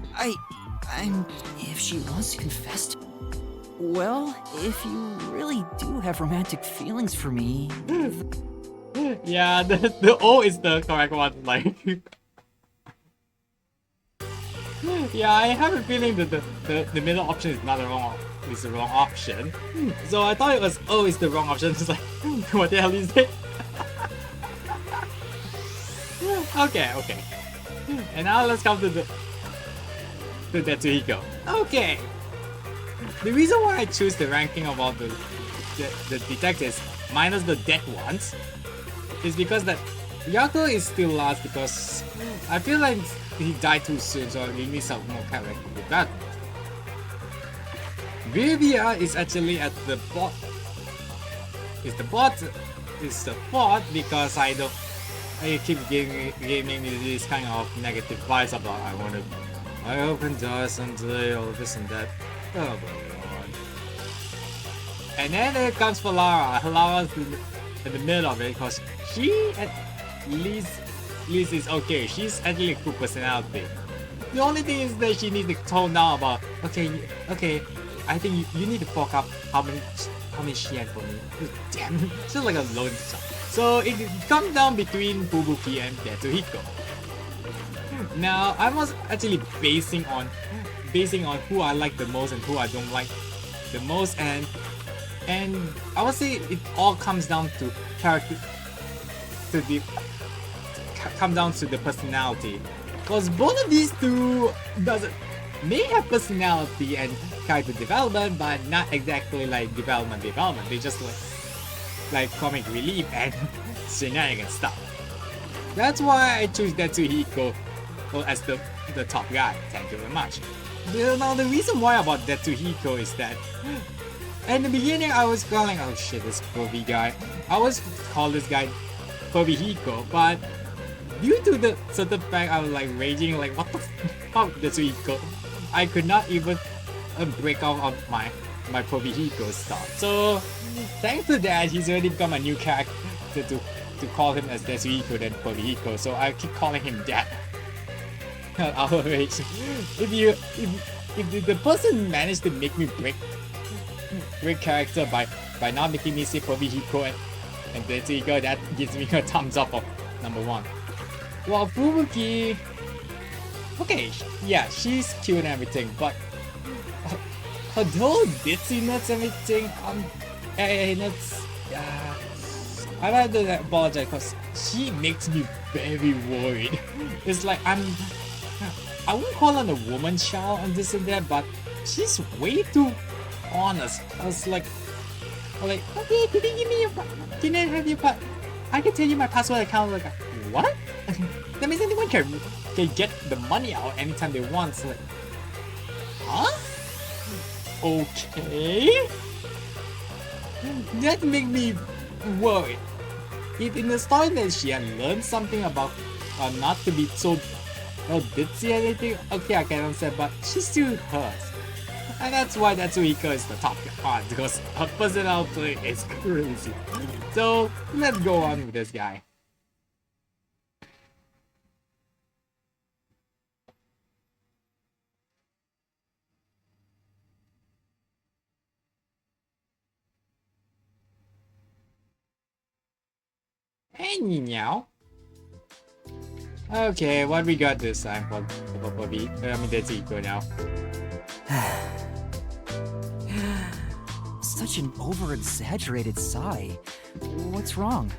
[SPEAKER 2] If she wants to confess to... Well, if you really do have romantic feelings for me...
[SPEAKER 1] Yeah, the O is the correct one, like... Yeah, I have a feeling that the middle option is not the wrong option. So I thought it was O is the wrong option. It's like, what the hell is it? Okay. And now let's come to the Desuhiko. Okay. The reason why I choose the ranking of all the detectives minus the dead ones is because that Yakou is still last because I feel like he died too soon, so we need some more character development. Vivia is actually at the bot. Is the bot because I keep giving me this kind of negative vibes about I open doors until all this and that. Oh my god. And then there comes Halara. Halara's in the middle of it because she at least is okay. She's actually a cool personality. The only thing is that she needs to tone down about okay, I think you need to fork up how many yen for me. Damn, she's like a loan sum. So it comes down between Fubuki and Desuhiko. Now I was actually basing on who I like the most and who I don't like the most, and I would say it all comes down to character, come down to the personality, because both of these two may have personality and character development, but not exactly like development. They just like comic relief and shenanigans stuff. That's why I choose Desuhiko as the top guy. Thank you very much. Now the reason why about Desuhiko is that in the beginning I was calling, oh shit, this Furby guy. I was call this guy Furbyhiko, but due to the certain fact I was like raging like what the fuck Desuhiko, I could not even break out of my Furbyhiko stuff. So thanks to that, he's already become a new character to call him as Desuhiko than Furbyhiko. So I keep calling him that. Our rage. If the person managed to make me break character by not making me say Furbyhiko and Desuhiko, that gives me a thumbs up of number 1. Well, Fubuki, okay, yeah, she's cute and everything, but her whole ditziness and everything, I have to apologize because she makes me very worried. It's like I won't call her a woman child and this and that, but she's way too honest. I was like, okay, can you give me your can I have your I can tell you my password account. Like, what? That means anyone can get the money out anytime they want. So like, huh? Okay. That made me worried. If in the story that she had learned something about not to be so ditzy or anything, okay, I can understand, but she's still hers. And that's why Desuhiko is the top card, because her personality is crazy. So let's go on with this guy. Hey, Ninyao. Okay, what we got this time for Desuhiko now?
[SPEAKER 2] Such an over-exaggerated sigh. What's wrong?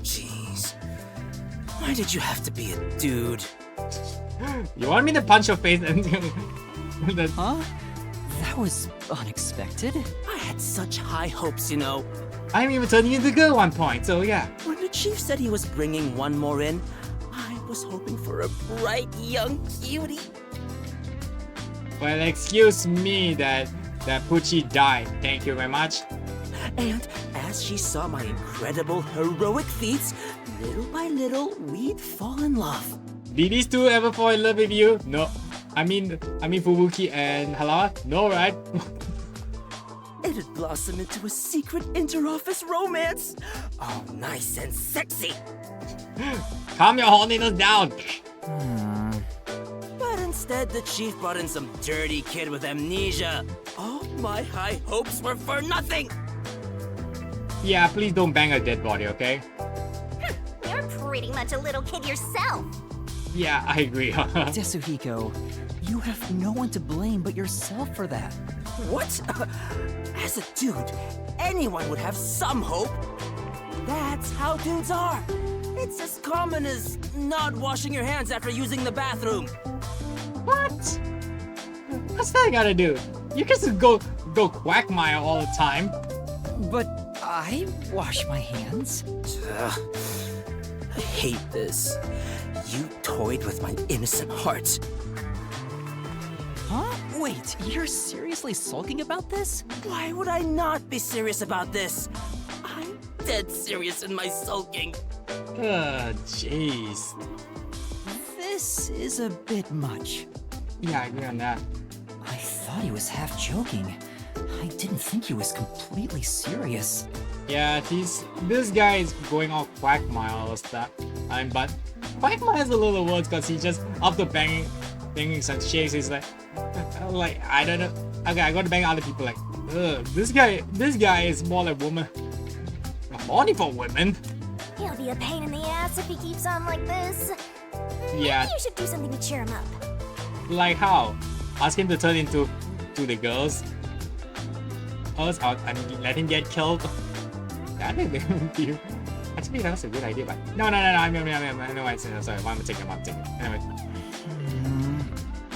[SPEAKER 7] Jeez. Why did you have to be a dude?
[SPEAKER 1] You want me to punch your face and
[SPEAKER 2] Huh? That was unexpected.
[SPEAKER 7] I had such high hopes, you know.
[SPEAKER 1] I'm even turning into a girl one point, so yeah.
[SPEAKER 7] When the chief said he was bringing one more in, I was hoping for a bright young cutie.
[SPEAKER 1] Well, excuse me that Pucci died. Thank you very much.
[SPEAKER 7] And as she saw my incredible heroic feats, little by little, we'd fall in love.
[SPEAKER 1] Did these two ever fall in love with you? No. I mean Fubuki and Halara? No, right?
[SPEAKER 7] It had blossomed into a secret inter-office romance. Oh, nice and sexy.
[SPEAKER 1] Calm your horniness down.
[SPEAKER 7] But instead, the chief brought in some dirty kid with amnesia. All my high hopes were for nothing.
[SPEAKER 1] Yeah, please don't bang a dead body, okay?
[SPEAKER 4] You're pretty much a little kid yourself.
[SPEAKER 1] Yeah, I agree.
[SPEAKER 2] Desuhiko, you have no one to blame but yourself for that.
[SPEAKER 7] What? As a dude, anyone would have some hope. That's how dudes are. It's as common as not washing your hands after using the bathroom.
[SPEAKER 1] What? What's that gotta do? You can just go quagmire all the time.
[SPEAKER 2] But I wash my hands.
[SPEAKER 7] Ugh. I hate this. You toyed with my innocent heart.
[SPEAKER 2] Huh? Wait, you're seriously sulking about this?
[SPEAKER 7] Why would I not be serious about this? I'm dead serious in my sulking.
[SPEAKER 1] Jeez.
[SPEAKER 2] This is a bit much.
[SPEAKER 1] Yeah, I agree on that.
[SPEAKER 2] I thought he was half joking. I didn't think he was completely serious.
[SPEAKER 1] Yeah, this guy is going all quagmire all stuff. But quagmire is a little worse because he just after banging some shakes, he's like I don't know. Okay, I gotta bang other people like, ugh, this guy is more like woman. Horny for women.
[SPEAKER 4] He'll be a pain in the ass if he keeps on like this.
[SPEAKER 1] Yeah.
[SPEAKER 4] Maybe you should do something to cheer him up.
[SPEAKER 1] Like how? Ask him to turn into the girls. Or let him get killed. That would be actually that was a good idea, but no. I'm sorry. I'm taking. Anyway.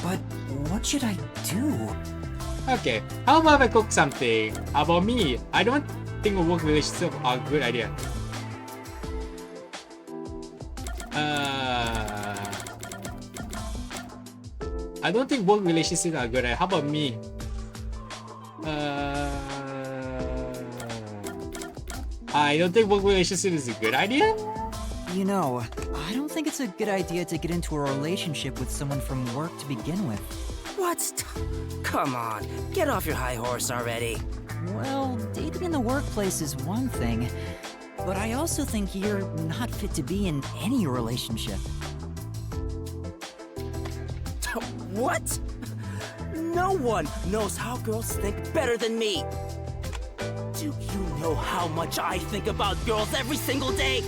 [SPEAKER 2] But what should I do?
[SPEAKER 1] Okay, how about if I cook something? How about me? I don't think a work relationship are a good idea. I don't think work relationships are a good idea. How about me? I don't think work relationship is a good idea.
[SPEAKER 2] You know, I don't think it's a good idea to get into a relationship with someone from work to begin with.
[SPEAKER 7] What? Come on, get off your high horse already.
[SPEAKER 2] Well, dating in the workplace is one thing, but I also think you're not fit to be in any relationship.
[SPEAKER 7] What? No one knows how girls think better than me. Do you know how much I think about girls every single day?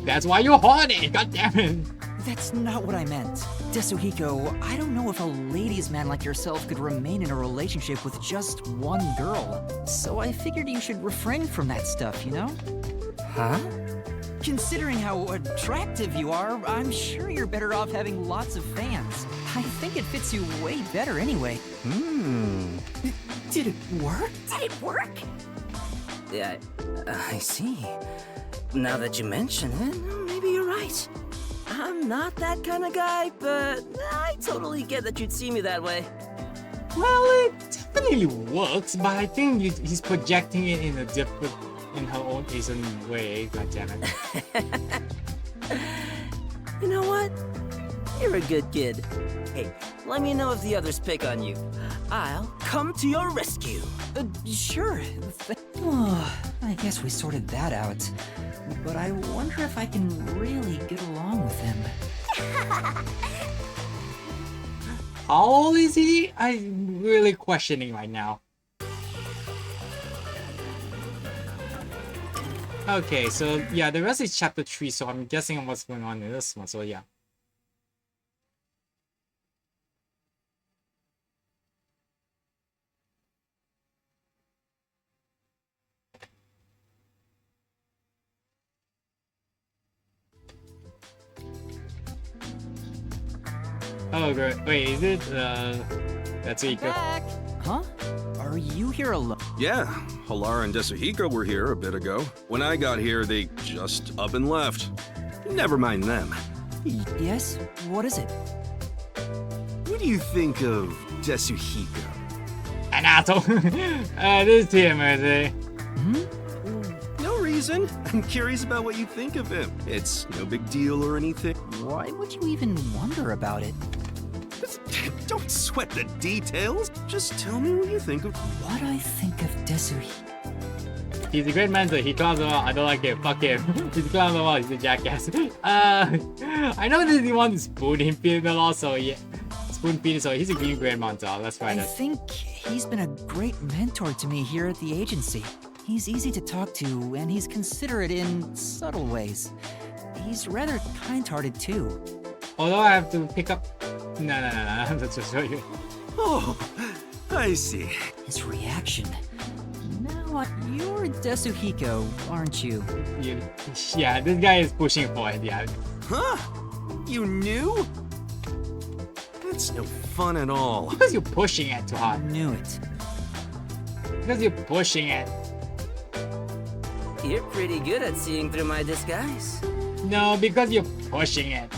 [SPEAKER 1] That's why you're horny. God damn it.
[SPEAKER 2] That's not what I meant. Desuhiko, I don't know if a ladies' man like yourself could remain in a relationship with just one girl. So I figured you should refrain from that stuff, you know?
[SPEAKER 7] Huh?
[SPEAKER 2] Considering how attractive you are, I'm sure you're better off having lots of fans. I think it fits you way better anyway. Did it work?
[SPEAKER 4] Did it work?
[SPEAKER 7] Yeah, I see. Now that you mention it, maybe you're right. I'm not that kind of guy, but I totally get that you'd see me that way.
[SPEAKER 1] Well, it definitely works, but I think he's projecting it in her own Asian way. God damn it.
[SPEAKER 7] You know what? You're a good kid. Hey, let me know if the others pick on you. I'll come to your rescue.
[SPEAKER 2] Sure. I guess we sorted that out. But I wonder if I can really get along with him.
[SPEAKER 1] How old is he? I'm really questioning right now. Okay, so yeah, the rest is chapter 3, so I'm guessing what's going on in this one, so yeah. Oh, great. Wait, is it? That's Iko.
[SPEAKER 2] Huh? Are you here alone?
[SPEAKER 3] Yeah, Halara and Desuhiko were here a bit ago. When I got here, they just up and left. Never mind them.
[SPEAKER 2] Yes? What is it?
[SPEAKER 3] What do you think of Desuhiko?
[SPEAKER 1] An asshole. This is him, is it?
[SPEAKER 3] No reason. I'm curious about what you think of him. It's no big deal or anything.
[SPEAKER 2] Why would you even wonder about it?
[SPEAKER 3] Don't sweat the details. Just tell me what you think of.
[SPEAKER 2] What I think of Desuhiko?
[SPEAKER 1] He's a great mentor. He clowns a lot. I don't like it. Fuck him. He's a clown a lot. He's a jackass. I know that he wants to spoon him feeding a lot, so yeah. Spoon feeding, so he's a great mentor. Let's try
[SPEAKER 2] I
[SPEAKER 1] that.
[SPEAKER 2] think he's been a great mentor to me here at the agency. He's easy to talk to, and he's considerate in subtle ways. He's rather kind-hearted too.
[SPEAKER 1] Although I have to pick up. No. That's just show you.
[SPEAKER 3] Oh, I see.
[SPEAKER 2] His reaction. Now what? You're Desuhiko, aren't you?
[SPEAKER 1] Yeah, this guy is pushing for it. Yeah.
[SPEAKER 3] Huh? You knew? That's no fun at all.
[SPEAKER 1] Because you're pushing it too hard.
[SPEAKER 2] Knew it.
[SPEAKER 1] Because you're pushing it.
[SPEAKER 7] You're pretty good at seeing through my disguise.
[SPEAKER 1] No, because you're pushing it.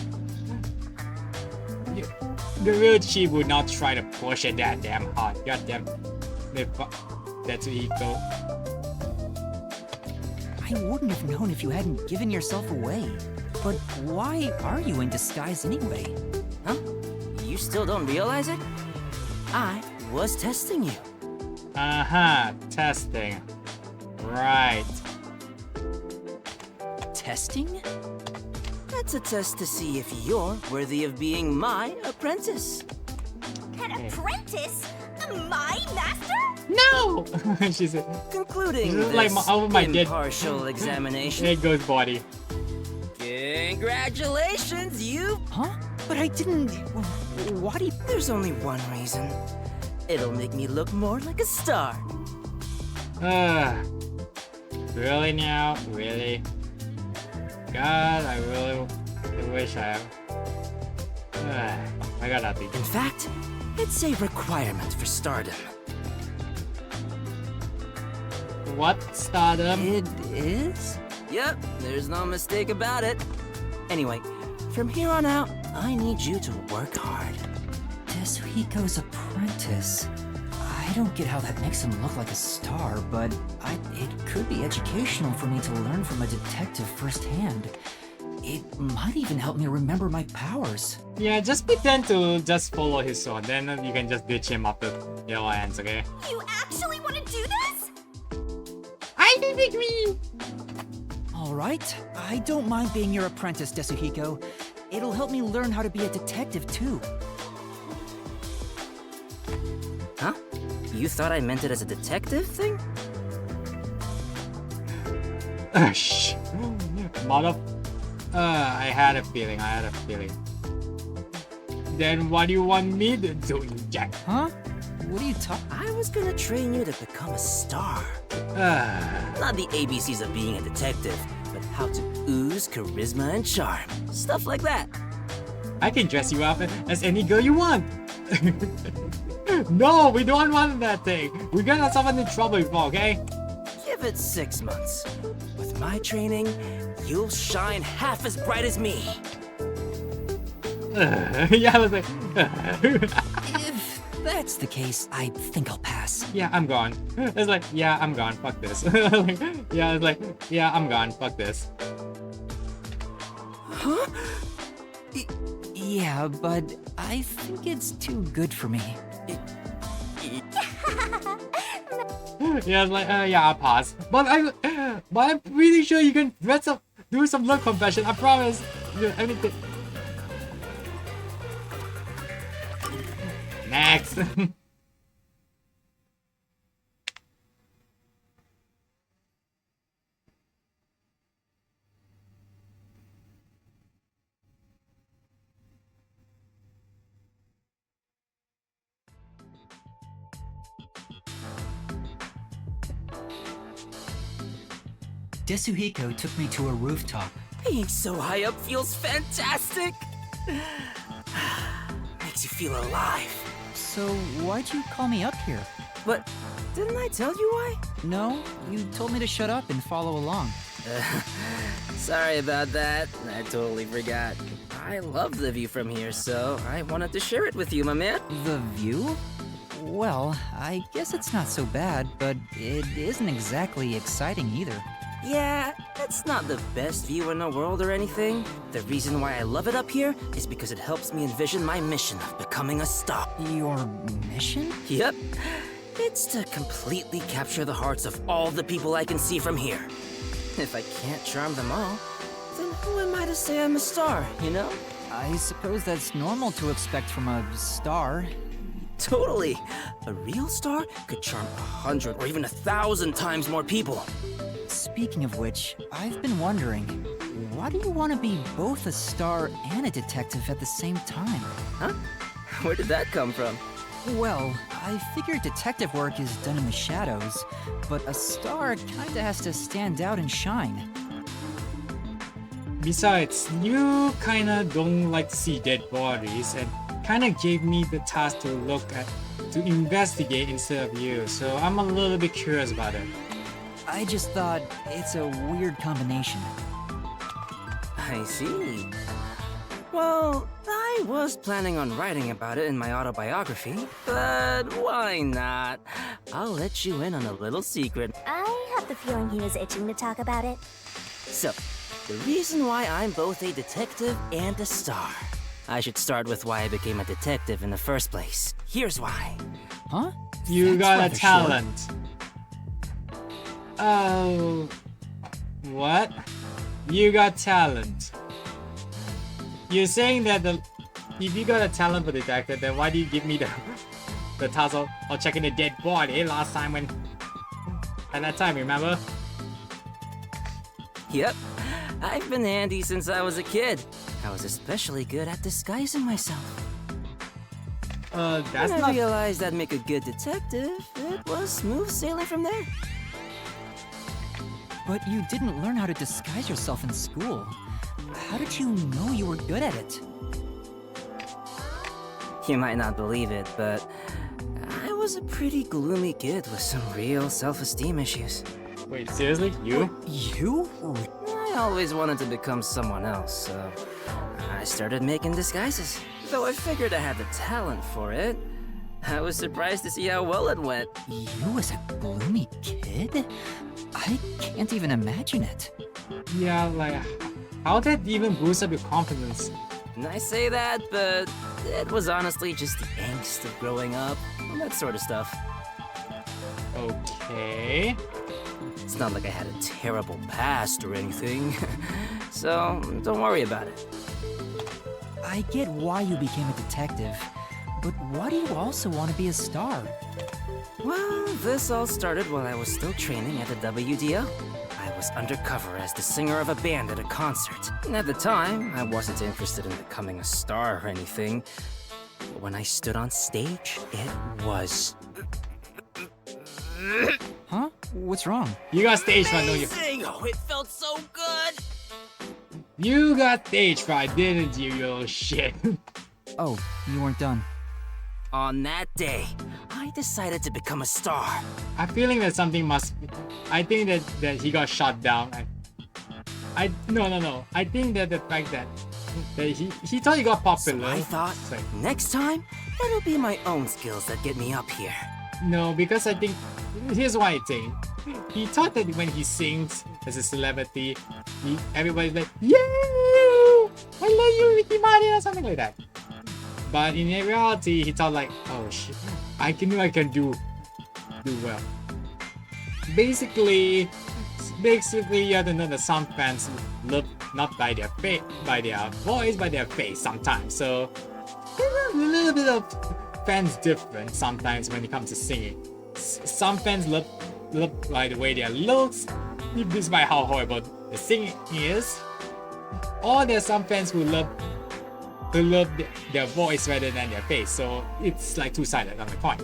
[SPEAKER 1] The real Chi would not try to push it that damn hard. God damn. That's Iko.
[SPEAKER 2] I wouldn't have known if you hadn't given yourself away. But why are you in disguise anyway?
[SPEAKER 7] Huh? You still don't realize it? I was testing you.
[SPEAKER 1] Testing. Right.
[SPEAKER 2] Testing?
[SPEAKER 7] That's a test to see if you're worthy of being my apprentice.
[SPEAKER 4] An apprentice? My master?
[SPEAKER 1] No! She said,
[SPEAKER 7] Concluding
[SPEAKER 1] This is
[SPEAKER 7] this
[SPEAKER 1] like my dead-
[SPEAKER 7] impartial examination.
[SPEAKER 1] there goes body.
[SPEAKER 7] Congratulations, you...
[SPEAKER 2] Huh? But I didn't... Why do you...
[SPEAKER 7] There's only one reason. It'll make me look more like a star.
[SPEAKER 1] Really now? Really? God, I really wish I have. I got nothing.
[SPEAKER 7] In fact, it's a requirement for stardom.
[SPEAKER 1] What stardom?
[SPEAKER 2] It is?
[SPEAKER 7] Yep, there's no mistake about it. Anyway, from here on out, I need you to work hard.
[SPEAKER 2] Desuhiko's apprentice. I don't get how that makes him look like a star, but it could be educational for me to learn from a detective firsthand. It might even help me remember my powers.
[SPEAKER 1] Yeah, just pretend to just follow his sword, then you can just ditch him after yellow hands, okay?
[SPEAKER 4] You actually want to do this?
[SPEAKER 1] I disagree!
[SPEAKER 2] Alright, I don't mind being your apprentice, Desuhiko. It'll help me learn how to be a detective too.
[SPEAKER 7] Huh? You thought I meant it as a detective thing?
[SPEAKER 1] Shh. Mother... I had a feeling, Then what do you want me to do, Jack?
[SPEAKER 2] Huh? What are you talking?
[SPEAKER 7] I was gonna train you to become a star. Not the ABCs of being a detective, but how to ooze charisma and charm. Stuff like that.
[SPEAKER 1] I can dress you up as any girl you want. No, we don't want that thing. We're gonna someone in trouble before, okay?
[SPEAKER 7] Give it 6 months. With my training, you'll shine half as bright as me.
[SPEAKER 1] Yeah, I was like,
[SPEAKER 2] If that's the case, I think I'll pass.
[SPEAKER 1] yeah, I'm gone. It's like, yeah, I'm gone. Fuck this. Like, yeah, it's like, yeah, I'm gone. Fuck this.
[SPEAKER 7] Huh?
[SPEAKER 2] Yeah, but I think it's too good for me.
[SPEAKER 1] Yeah, it's like, yeah, I'll pass. But I'm pretty sure you can dress up, do some love confession. I promise. Yeah, everything. Next.
[SPEAKER 2] Desuhiko took me to a rooftop.
[SPEAKER 7] Being so high up feels fantastic. makes you feel alive.
[SPEAKER 2] So, why'd you call me up here?
[SPEAKER 7] But didn't I tell you why?
[SPEAKER 2] No, you told me to shut up and follow along.
[SPEAKER 7] Sorry about that. I totally forgot. I love the view from here, so I wanted to share it with you, my man.
[SPEAKER 2] The view? Well, I guess it's not so bad, but it isn't exactly exciting either.
[SPEAKER 7] Yeah, it's not the best view in the world or anything. The reason why I love it up here is because it helps me envision my mission of becoming a star.
[SPEAKER 2] Your mission?
[SPEAKER 7] Yep. It's to completely capture the hearts of all the people I can see from here. If I can't charm them all, then who am I to say I'm a star, you know?
[SPEAKER 2] I suppose that's normal to expect from a star.
[SPEAKER 7] Totally. A real star could charm 100 or even 1,000 times more people.
[SPEAKER 2] Speaking of which, I've been wondering, why do you want to be both a star and a detective at the same time?
[SPEAKER 7] Huh? Where did that come from?
[SPEAKER 2] Well, I figured detective work is done in the shadows, but a star kinda has to stand out and shine.
[SPEAKER 1] Besides, you kinda don't like to see dead bodies and kinda gave me the task to investigate instead of you, so I'm a little bit curious about it.
[SPEAKER 2] I just thought it's a weird combination.
[SPEAKER 7] I see. Well, I was planning on writing about it in my autobiography, but why not? I'll let you in on a little secret.
[SPEAKER 4] I have the feeling he was itching to talk about it.
[SPEAKER 7] So, the reason why I'm both a detective and a star. I should start with why I became a detective in the first place. Here's why.
[SPEAKER 2] Huh?
[SPEAKER 1] You
[SPEAKER 2] That's
[SPEAKER 1] got a
[SPEAKER 2] rather short.
[SPEAKER 1] talent. Oh, what? You got talent. You're saying that if you got a talent for detective, then why do you give me the task of checking the dead body last time at that time, remember?
[SPEAKER 7] Yep, I've been handy since I was a kid. I was especially good at disguising myself.
[SPEAKER 1] That's
[SPEAKER 7] When I
[SPEAKER 1] not.
[SPEAKER 7] realized I'd make a good detective, it was smooth sailing from there.
[SPEAKER 2] But you didn't learn how to disguise yourself in school. How did you know you were good at it?
[SPEAKER 7] You might not believe it, but I was a pretty gloomy kid with some real self-esteem issues.
[SPEAKER 1] Wait, seriously? You?
[SPEAKER 2] You?
[SPEAKER 7] I always wanted to become someone else, so I started making disguises. Though I figured I had the talent for it, I was surprised to see how well it went.
[SPEAKER 2] You as a gloomy kid? I can't even imagine it.
[SPEAKER 1] Yeah, like, how did that even boost up your confidence?
[SPEAKER 7] And I say that, but it was honestly just the angst of growing up, and that sort of stuff.
[SPEAKER 1] Okay.
[SPEAKER 7] It's not like I had a terrible past or anything, so don't worry about it.
[SPEAKER 2] I get why you became a detective, but why do you also want to be a star?
[SPEAKER 7] Well, this all started while I was still training at the WDO. I was undercover as the singer of a band at a concert. And at the time, I wasn't interested in becoming a star or anything. But when I stood on stage, it was...
[SPEAKER 2] Huh? What's wrong?
[SPEAKER 1] You got stage fright, don't you?
[SPEAKER 7] amazing! Oh, it felt so good!
[SPEAKER 1] You got stage fright, didn't you, you little shit?
[SPEAKER 2] Oh, you weren't done.
[SPEAKER 7] On that day, I decided to become a star.
[SPEAKER 1] I'm feeling that something must. I think that he got shot down. No. I think that the fact that he thought he got popular.
[SPEAKER 7] So I thought,
[SPEAKER 1] Sorry.
[SPEAKER 7] next time, it'll be my own skills that get me up here.
[SPEAKER 1] No, because I think here's why I think he thought that when he sings as a celebrity, everybody's like, "Yay! I love you, Ricky Martin," or something like that. But in reality, he thought like, "Oh shit, I can do well." Basically, you have to know that some fans look not by their face, by their voice, by their face sometimes. So there's a little bit of fans different sometimes when it comes to singing. Some fans look by the way their looks, despite how horrible the singing is. Or there's some fans who love their voice rather than their face. So it's like two-sided on the coin.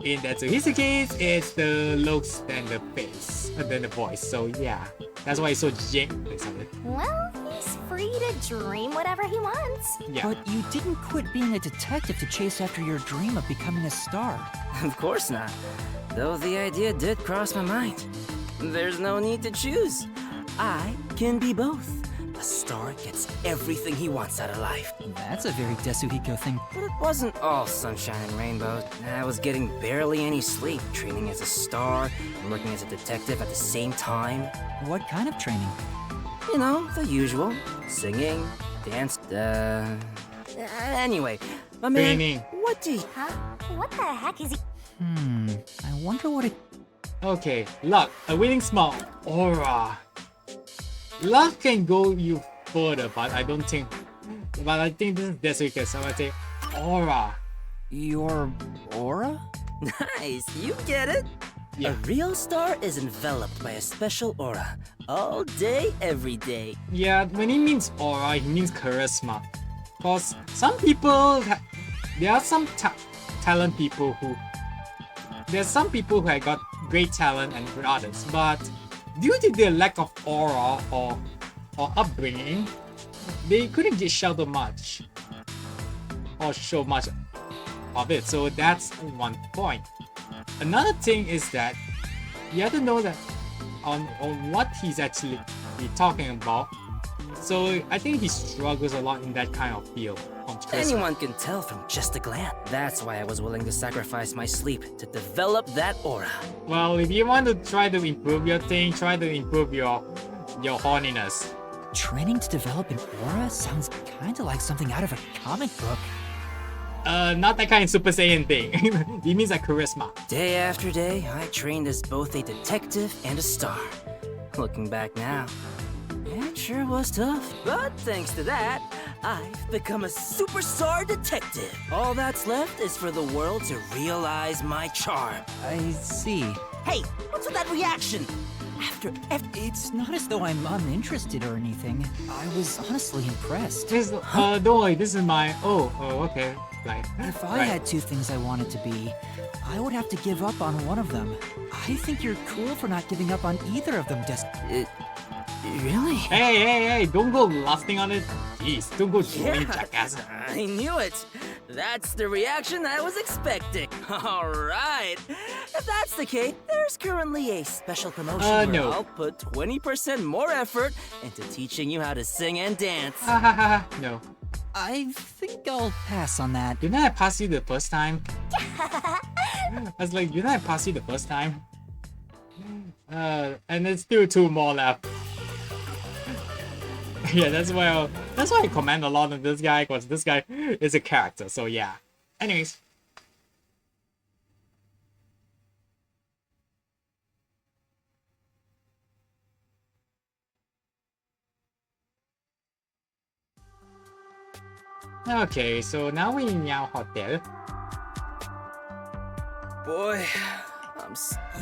[SPEAKER 1] In Desuhiko's case, it's the looks than the face, than the voice. So yeah, that's why it's so
[SPEAKER 4] Well,
[SPEAKER 8] he's free to dream whatever he wants.
[SPEAKER 1] Yeah.
[SPEAKER 2] But you didn't quit being a detective to chase after your dream of becoming a star.
[SPEAKER 7] Of course not. Though the idea did cross my mind. There's no need to choose. I can be both. A star gets everything he wants out of life.
[SPEAKER 2] That's a very Desuhiko thing.
[SPEAKER 7] But it wasn't all sunshine and rainbows. I was getting barely any sleep, training as a star and working as a detective at the same time.
[SPEAKER 2] What kind of training?
[SPEAKER 7] You know, the usual. Singing, dance, anyway, my man,
[SPEAKER 1] Training.
[SPEAKER 7] what do you...
[SPEAKER 8] Huh? What the heck is he?
[SPEAKER 2] I wonder what it...
[SPEAKER 1] Okay, luck, a winning smile, aura. Luck can go you further, but I don't think. But I think this is Desuhiko, so I would say aura.
[SPEAKER 2] Your aura?
[SPEAKER 7] Nice, you get it.
[SPEAKER 1] Yeah.
[SPEAKER 7] A real star is enveloped by a special aura. All day, every day.
[SPEAKER 1] Yeah, when he means aura, he means charisma. Cause some people, there are some talent people who. There's some people who have got great talent and others, but due to their lack of aura or upbringing, they couldn't get shelter much or show much of it. So that's one point. Another thing is that you have to know that on what he's actually talking about. So I think he struggles a lot in that kind of field.
[SPEAKER 7] Anyone can tell from just a glance. That's why I was willing to sacrifice my sleep to develop that aura.
[SPEAKER 1] Well, if you want to try to improve your thing, try to improve your horniness.
[SPEAKER 2] Training to develop an aura sounds kinda like something out of a comic book.
[SPEAKER 1] Not that kind of Super Saiyan thing. It means like charisma.
[SPEAKER 7] Day after day, I trained as both a detective and a star. Looking back now, it sure was tough. But thanks to that, I've become a superstar detective. All that's left is for the world to realize my charm.
[SPEAKER 2] I see.
[SPEAKER 7] Hey, what's with that reaction?
[SPEAKER 2] It's not as though I'm uninterested or anything. I was honestly impressed.
[SPEAKER 1] Don't worry, this is my... Oh, okay. Like,
[SPEAKER 2] If I had two things I wanted to be, I would have to give up on one of them. I think you're cool for not giving up on either of them,
[SPEAKER 7] Really?
[SPEAKER 1] Hey, don't go lusting on it. Jeez, don't go joining jackass.
[SPEAKER 7] I knew it. That's the reaction I was expecting. All right. If that's the case, there's currently a special promotion where
[SPEAKER 1] no.
[SPEAKER 7] I'll put 20% more effort into teaching you how to sing and dance.
[SPEAKER 1] No.
[SPEAKER 2] I think I'll pass on that.
[SPEAKER 1] Didn't I pass you the first time? I was like, didn't I pass you the first time? And there's still two more left. Yeah, that's why I comment a lot on this guy, because this guy is a character, so yeah. Anyways. Okay, so now we're in Yao Hotel.
[SPEAKER 7] Boy,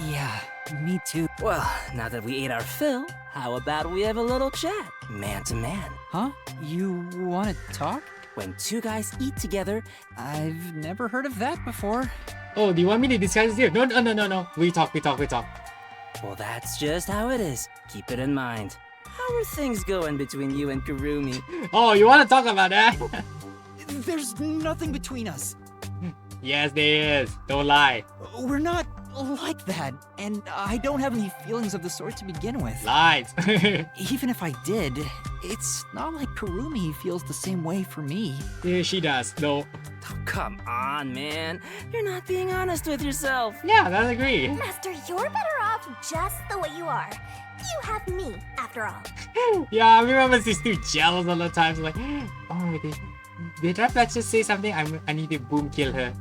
[SPEAKER 2] Yeah, me too.
[SPEAKER 7] Well, now that we ate our fill, how about we have a little chat, man to man?
[SPEAKER 2] Huh? You wanna talk?
[SPEAKER 7] When two guys eat together,
[SPEAKER 2] I've never heard of that before.
[SPEAKER 1] Oh, do you want me to disguise this here? No. We talk.
[SPEAKER 7] well, that's just how it is. Keep it in mind. How are things going between you and Kurumi?
[SPEAKER 1] Oh, you want to talk about that?
[SPEAKER 2] There's nothing between us.
[SPEAKER 1] Yes, there is. Don't lie.
[SPEAKER 2] We're not like that, and I don't have any feelings of the sort to begin with.
[SPEAKER 1] Lies.
[SPEAKER 2] Even if I did, it's not like Kurumi feels the same way for me.
[SPEAKER 1] Yeah, she does. No.
[SPEAKER 7] Oh, come on, man. You're not being honest with yourself.
[SPEAKER 1] Yeah, I agree.
[SPEAKER 8] Master, you're better off just the way you are. You have me, after all.
[SPEAKER 1] Yeah, I remember she's still jealous all the time. She's like, oh, did that just say something? I need to boom kill her.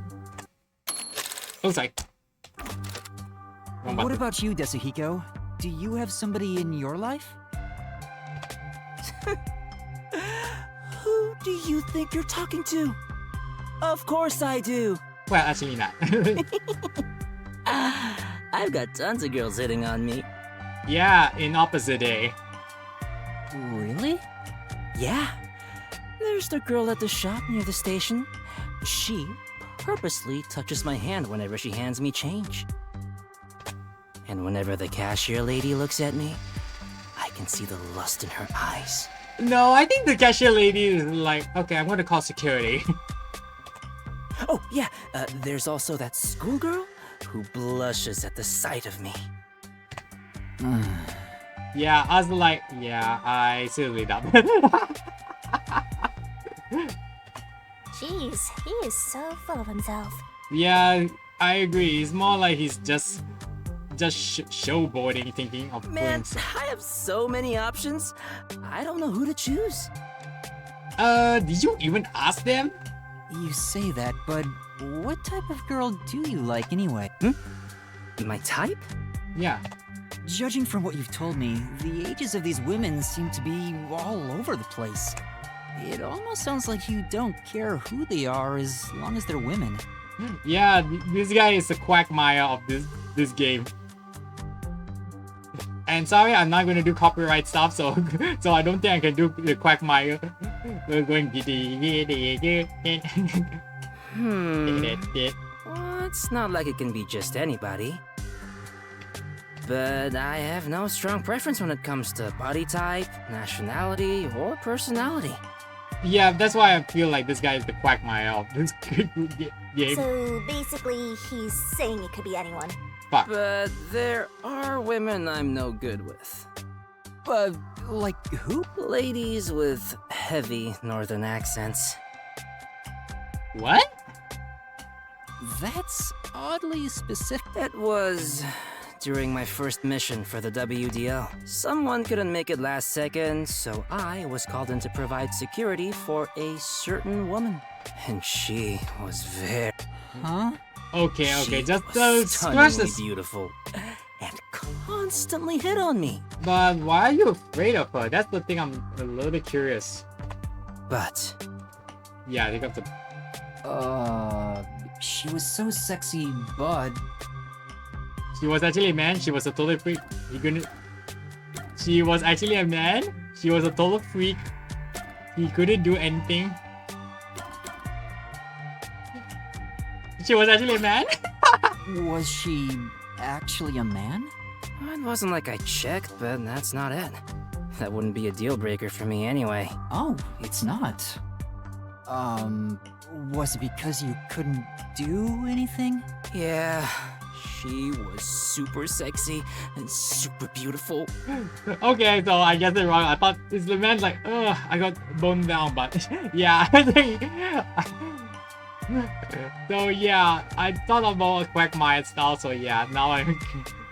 [SPEAKER 1] Oh, sorry.
[SPEAKER 2] What about you, Desuhiko? Do you have somebody in your life?
[SPEAKER 7] Who do you think you're talking to? Of course I do.
[SPEAKER 1] Well, actually not.
[SPEAKER 7] I've got tons of girls hitting on me.
[SPEAKER 1] Yeah, in opposite day.
[SPEAKER 2] Really?
[SPEAKER 7] Yeah. There's the girl at the shop near the station. She purposely touches my hand whenever she hands me change. And whenever the cashier lady looks at me, I can see the lust in her eyes.
[SPEAKER 1] No, I think the cashier lady is like, okay, I'm gonna call security.
[SPEAKER 7] Oh, yeah, there's also that schoolgirl who blushes at the sight of me.
[SPEAKER 1] Yeah, I was like, yeah, I seriously dumb.
[SPEAKER 8] Jeez, he is so full of himself.
[SPEAKER 1] Yeah, I agree. It's more like he's just showboating, thinking of
[SPEAKER 7] Man,
[SPEAKER 1] doing stuff.
[SPEAKER 7] I have so many options. I don't know who to choose.
[SPEAKER 1] Did you even ask them?
[SPEAKER 2] You say that, but what type of girl do you like anyway?
[SPEAKER 7] My type?
[SPEAKER 1] Yeah.
[SPEAKER 2] Judging from what you've told me, the ages of these women seem to be all over the place. It almost sounds like you don't care who they are as long as they're women.
[SPEAKER 1] Yeah, this guy is the quagmire of this game. And sorry, I'm not gonna do copyright stuff, so so I don't think I can do the quagmire. We're going
[SPEAKER 7] Well, it's not like it can be just anybody. But I have no strong preference when it comes to body type, nationality, or personality.
[SPEAKER 1] Yeah, that's why I feel like this guy is the quagmire of this game.
[SPEAKER 8] So basically, he's saying it could be anyone.
[SPEAKER 1] Fuck.
[SPEAKER 7] But there are women I'm no good with.
[SPEAKER 2] Like who?
[SPEAKER 7] Ladies with heavy northern accents.
[SPEAKER 1] What?
[SPEAKER 2] That's oddly specific.
[SPEAKER 7] It was during my first mission for the WDL. Someone couldn't make it last second, so I was called in to provide security for a certain woman. And she was very...
[SPEAKER 2] Huh?
[SPEAKER 1] Okay,
[SPEAKER 7] She
[SPEAKER 1] just
[SPEAKER 7] was
[SPEAKER 1] scratch
[SPEAKER 7] stunningly
[SPEAKER 1] this.
[SPEAKER 7] beautiful and constantly hit on me.
[SPEAKER 1] But why are you afraid of her? That's the thing, I'm a little bit curious.
[SPEAKER 7] But
[SPEAKER 1] Yeah, they got the...
[SPEAKER 2] She was so sexy, but
[SPEAKER 1] She was actually a man, she was a total freak. She was actually a man, she was a total freak. He couldn't do anything. She was actually a man?
[SPEAKER 2] was she actually a man?
[SPEAKER 7] it wasn't like I checked, but that's not it. That wouldn't be a deal breaker for me anyway.
[SPEAKER 2] Oh, it's not. Was it because you couldn't do anything?
[SPEAKER 7] Yeah, she was super sexy and super beautiful.
[SPEAKER 1] Okay, so I guessed it wrong. I thought this the man like, ugh, I got boned down, but yeah, I think. So yeah, I thought about a quagmire style, so yeah, now I'm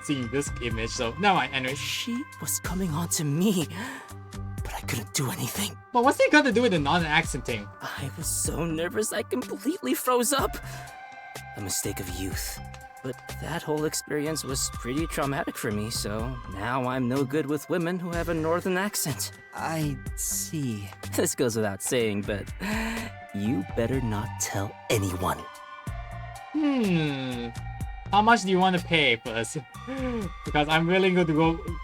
[SPEAKER 1] seeing this image, so never mind, anyway.
[SPEAKER 7] She was coming on to me, but I couldn't do anything.
[SPEAKER 1] But what's it got to do with the non-accent thing?
[SPEAKER 7] I was so nervous I completely froze up. A mistake of youth. But that whole experience was pretty traumatic for me, so now I'm no good with women who have a northern accent.
[SPEAKER 2] I see.
[SPEAKER 7] This goes without saying, but you better not tell anyone.
[SPEAKER 1] How much do you want to pay first? Because I'm willing to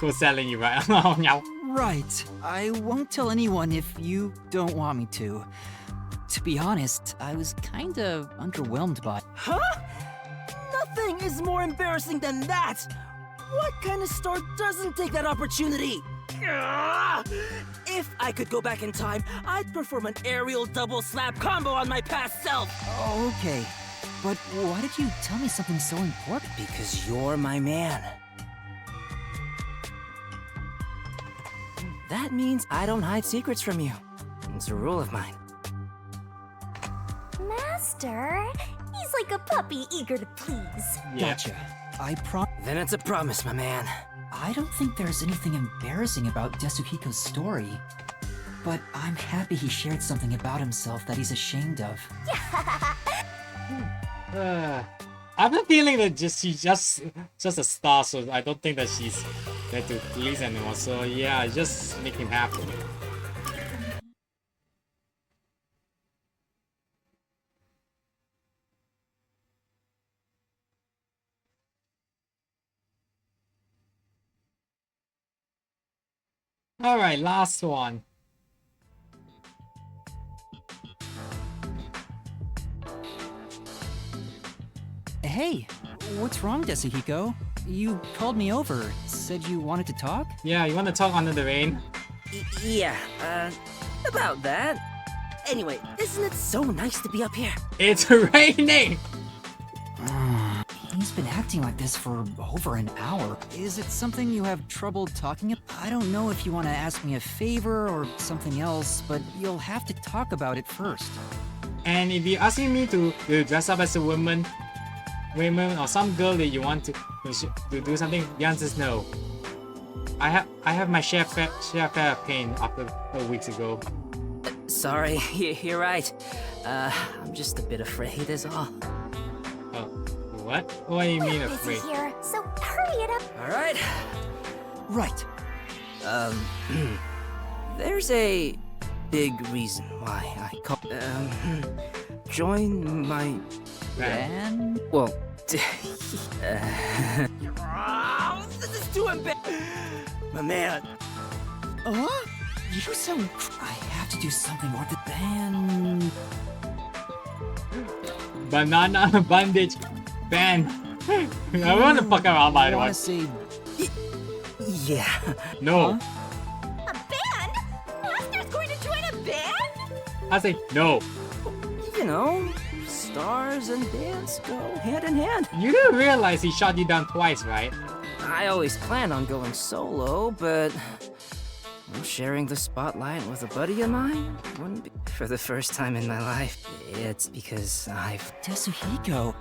[SPEAKER 1] go selling you right now.
[SPEAKER 2] Right. I won't tell anyone if you don't want me to. To be honest, I was kinda underwhelmed by.
[SPEAKER 7] Huh? Nothing is more embarrassing than that! What kind of store doesn't take that opportunity? Ugh! If I could go back in time, I'd perform an aerial double slap combo on my past self!
[SPEAKER 2] Okay. But why did you tell me something so important?
[SPEAKER 7] Because you're my man. That means I don't hide secrets from you. It's a rule of mine.
[SPEAKER 8] Master, he's like a puppy eager to please.
[SPEAKER 1] Yeah.
[SPEAKER 2] Gotcha.
[SPEAKER 7] Then it's a promise, my man.
[SPEAKER 2] I don't think there's anything embarrassing about Desuhiko's story. But I'm happy he shared something about himself that he's ashamed of.
[SPEAKER 1] I have a feeling that she's just a star, so I don't think that she's there to please anyone. So yeah, just make him happy. Alright, last one.
[SPEAKER 2] Hey, what's wrong, Desuhiko? You called me over, said you wanted to talk?
[SPEAKER 1] Yeah, you want to talk under the rain?
[SPEAKER 7] Yeah, about that. Anyway, isn't it so nice to be up here?
[SPEAKER 1] It's raining!
[SPEAKER 2] He's been acting like this for over an hour. Is it something you have trouble talking about? I don't know if you want to ask me a favor or something else, but you'll have to talk about it first.
[SPEAKER 1] And if you're asking me to dress up as a woman or some girl that you want to do something, the answer is no. I have my share of pain after weeks ago.
[SPEAKER 7] Sorry, you're right. I'm just a bit afraid is all.
[SPEAKER 1] Oh, what? What do you mean
[SPEAKER 8] We're busy
[SPEAKER 1] afraid?
[SPEAKER 8] here, so hurry it up.
[SPEAKER 7] Alright.
[SPEAKER 2] Right.
[SPEAKER 7] There's a big reason why I call join my
[SPEAKER 2] And
[SPEAKER 7] well this is too embarrassing. My man.
[SPEAKER 2] you sound. I have to do something or the band.
[SPEAKER 1] Banana bandage ban. I want to fuck around by
[SPEAKER 2] I
[SPEAKER 1] the way.
[SPEAKER 2] want to say.
[SPEAKER 7] Yeah.
[SPEAKER 1] No.
[SPEAKER 8] A band? Master's going to join a band?
[SPEAKER 1] I say no.
[SPEAKER 7] You know, stars and dance go hand in hand.
[SPEAKER 1] You didn't realize he shot you down twice, right?
[SPEAKER 7] I always plan on going solo, but sharing the spotlight with a buddy of mine wouldn't be for the first time in my life. It's because I've...
[SPEAKER 2] Desuhiko.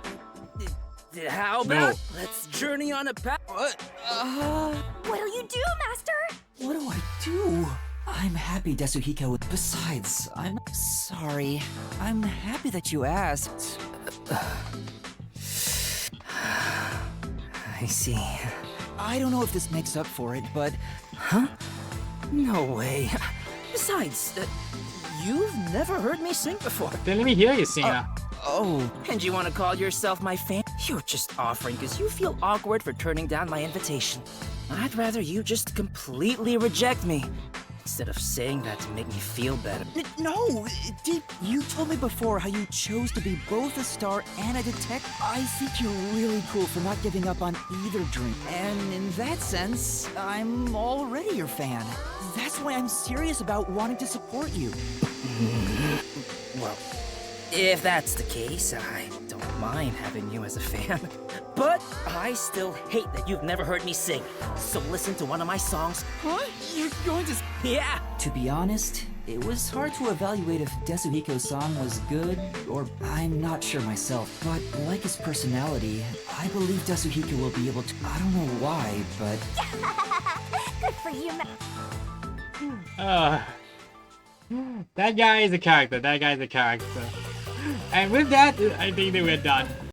[SPEAKER 7] How about let's journey on a path?
[SPEAKER 8] What'll you do, Master?
[SPEAKER 2] What do I do? I'm happy, Desuhiko. Besides, I'm sorry. I'm happy that you asked.
[SPEAKER 7] I see.
[SPEAKER 2] I don't know if this makes up for it, but
[SPEAKER 7] Huh? No way. Besides, you've never heard me sing before.
[SPEAKER 1] Then let me hear you sing now.
[SPEAKER 2] oh,
[SPEAKER 7] And you want to call yourself my fan? You're just offering because you feel awkward for turning down my invitation. I'd rather you just completely reject me instead of saying that to make me feel better.
[SPEAKER 2] no. You told me before how you chose to be both a star and a detective. I think you're really cool for not giving up on either dream. And in that sense, I'm already your fan. That's why I'm serious about wanting to support you.
[SPEAKER 7] Well, if that's the case, I don't mind having you as a fan. But I still hate that you've never heard me sing. So listen to one of my songs.
[SPEAKER 2] Huh? You're going to...
[SPEAKER 7] Yeah!
[SPEAKER 2] To be honest, it was hard to evaluate if Desuhiko's song was good, or I'm not sure myself. But like his personality, I believe Desuhiko will be able to... I don't know why, but...
[SPEAKER 8] Good for you,
[SPEAKER 1] That guy is a character. And with that, I think that we're done.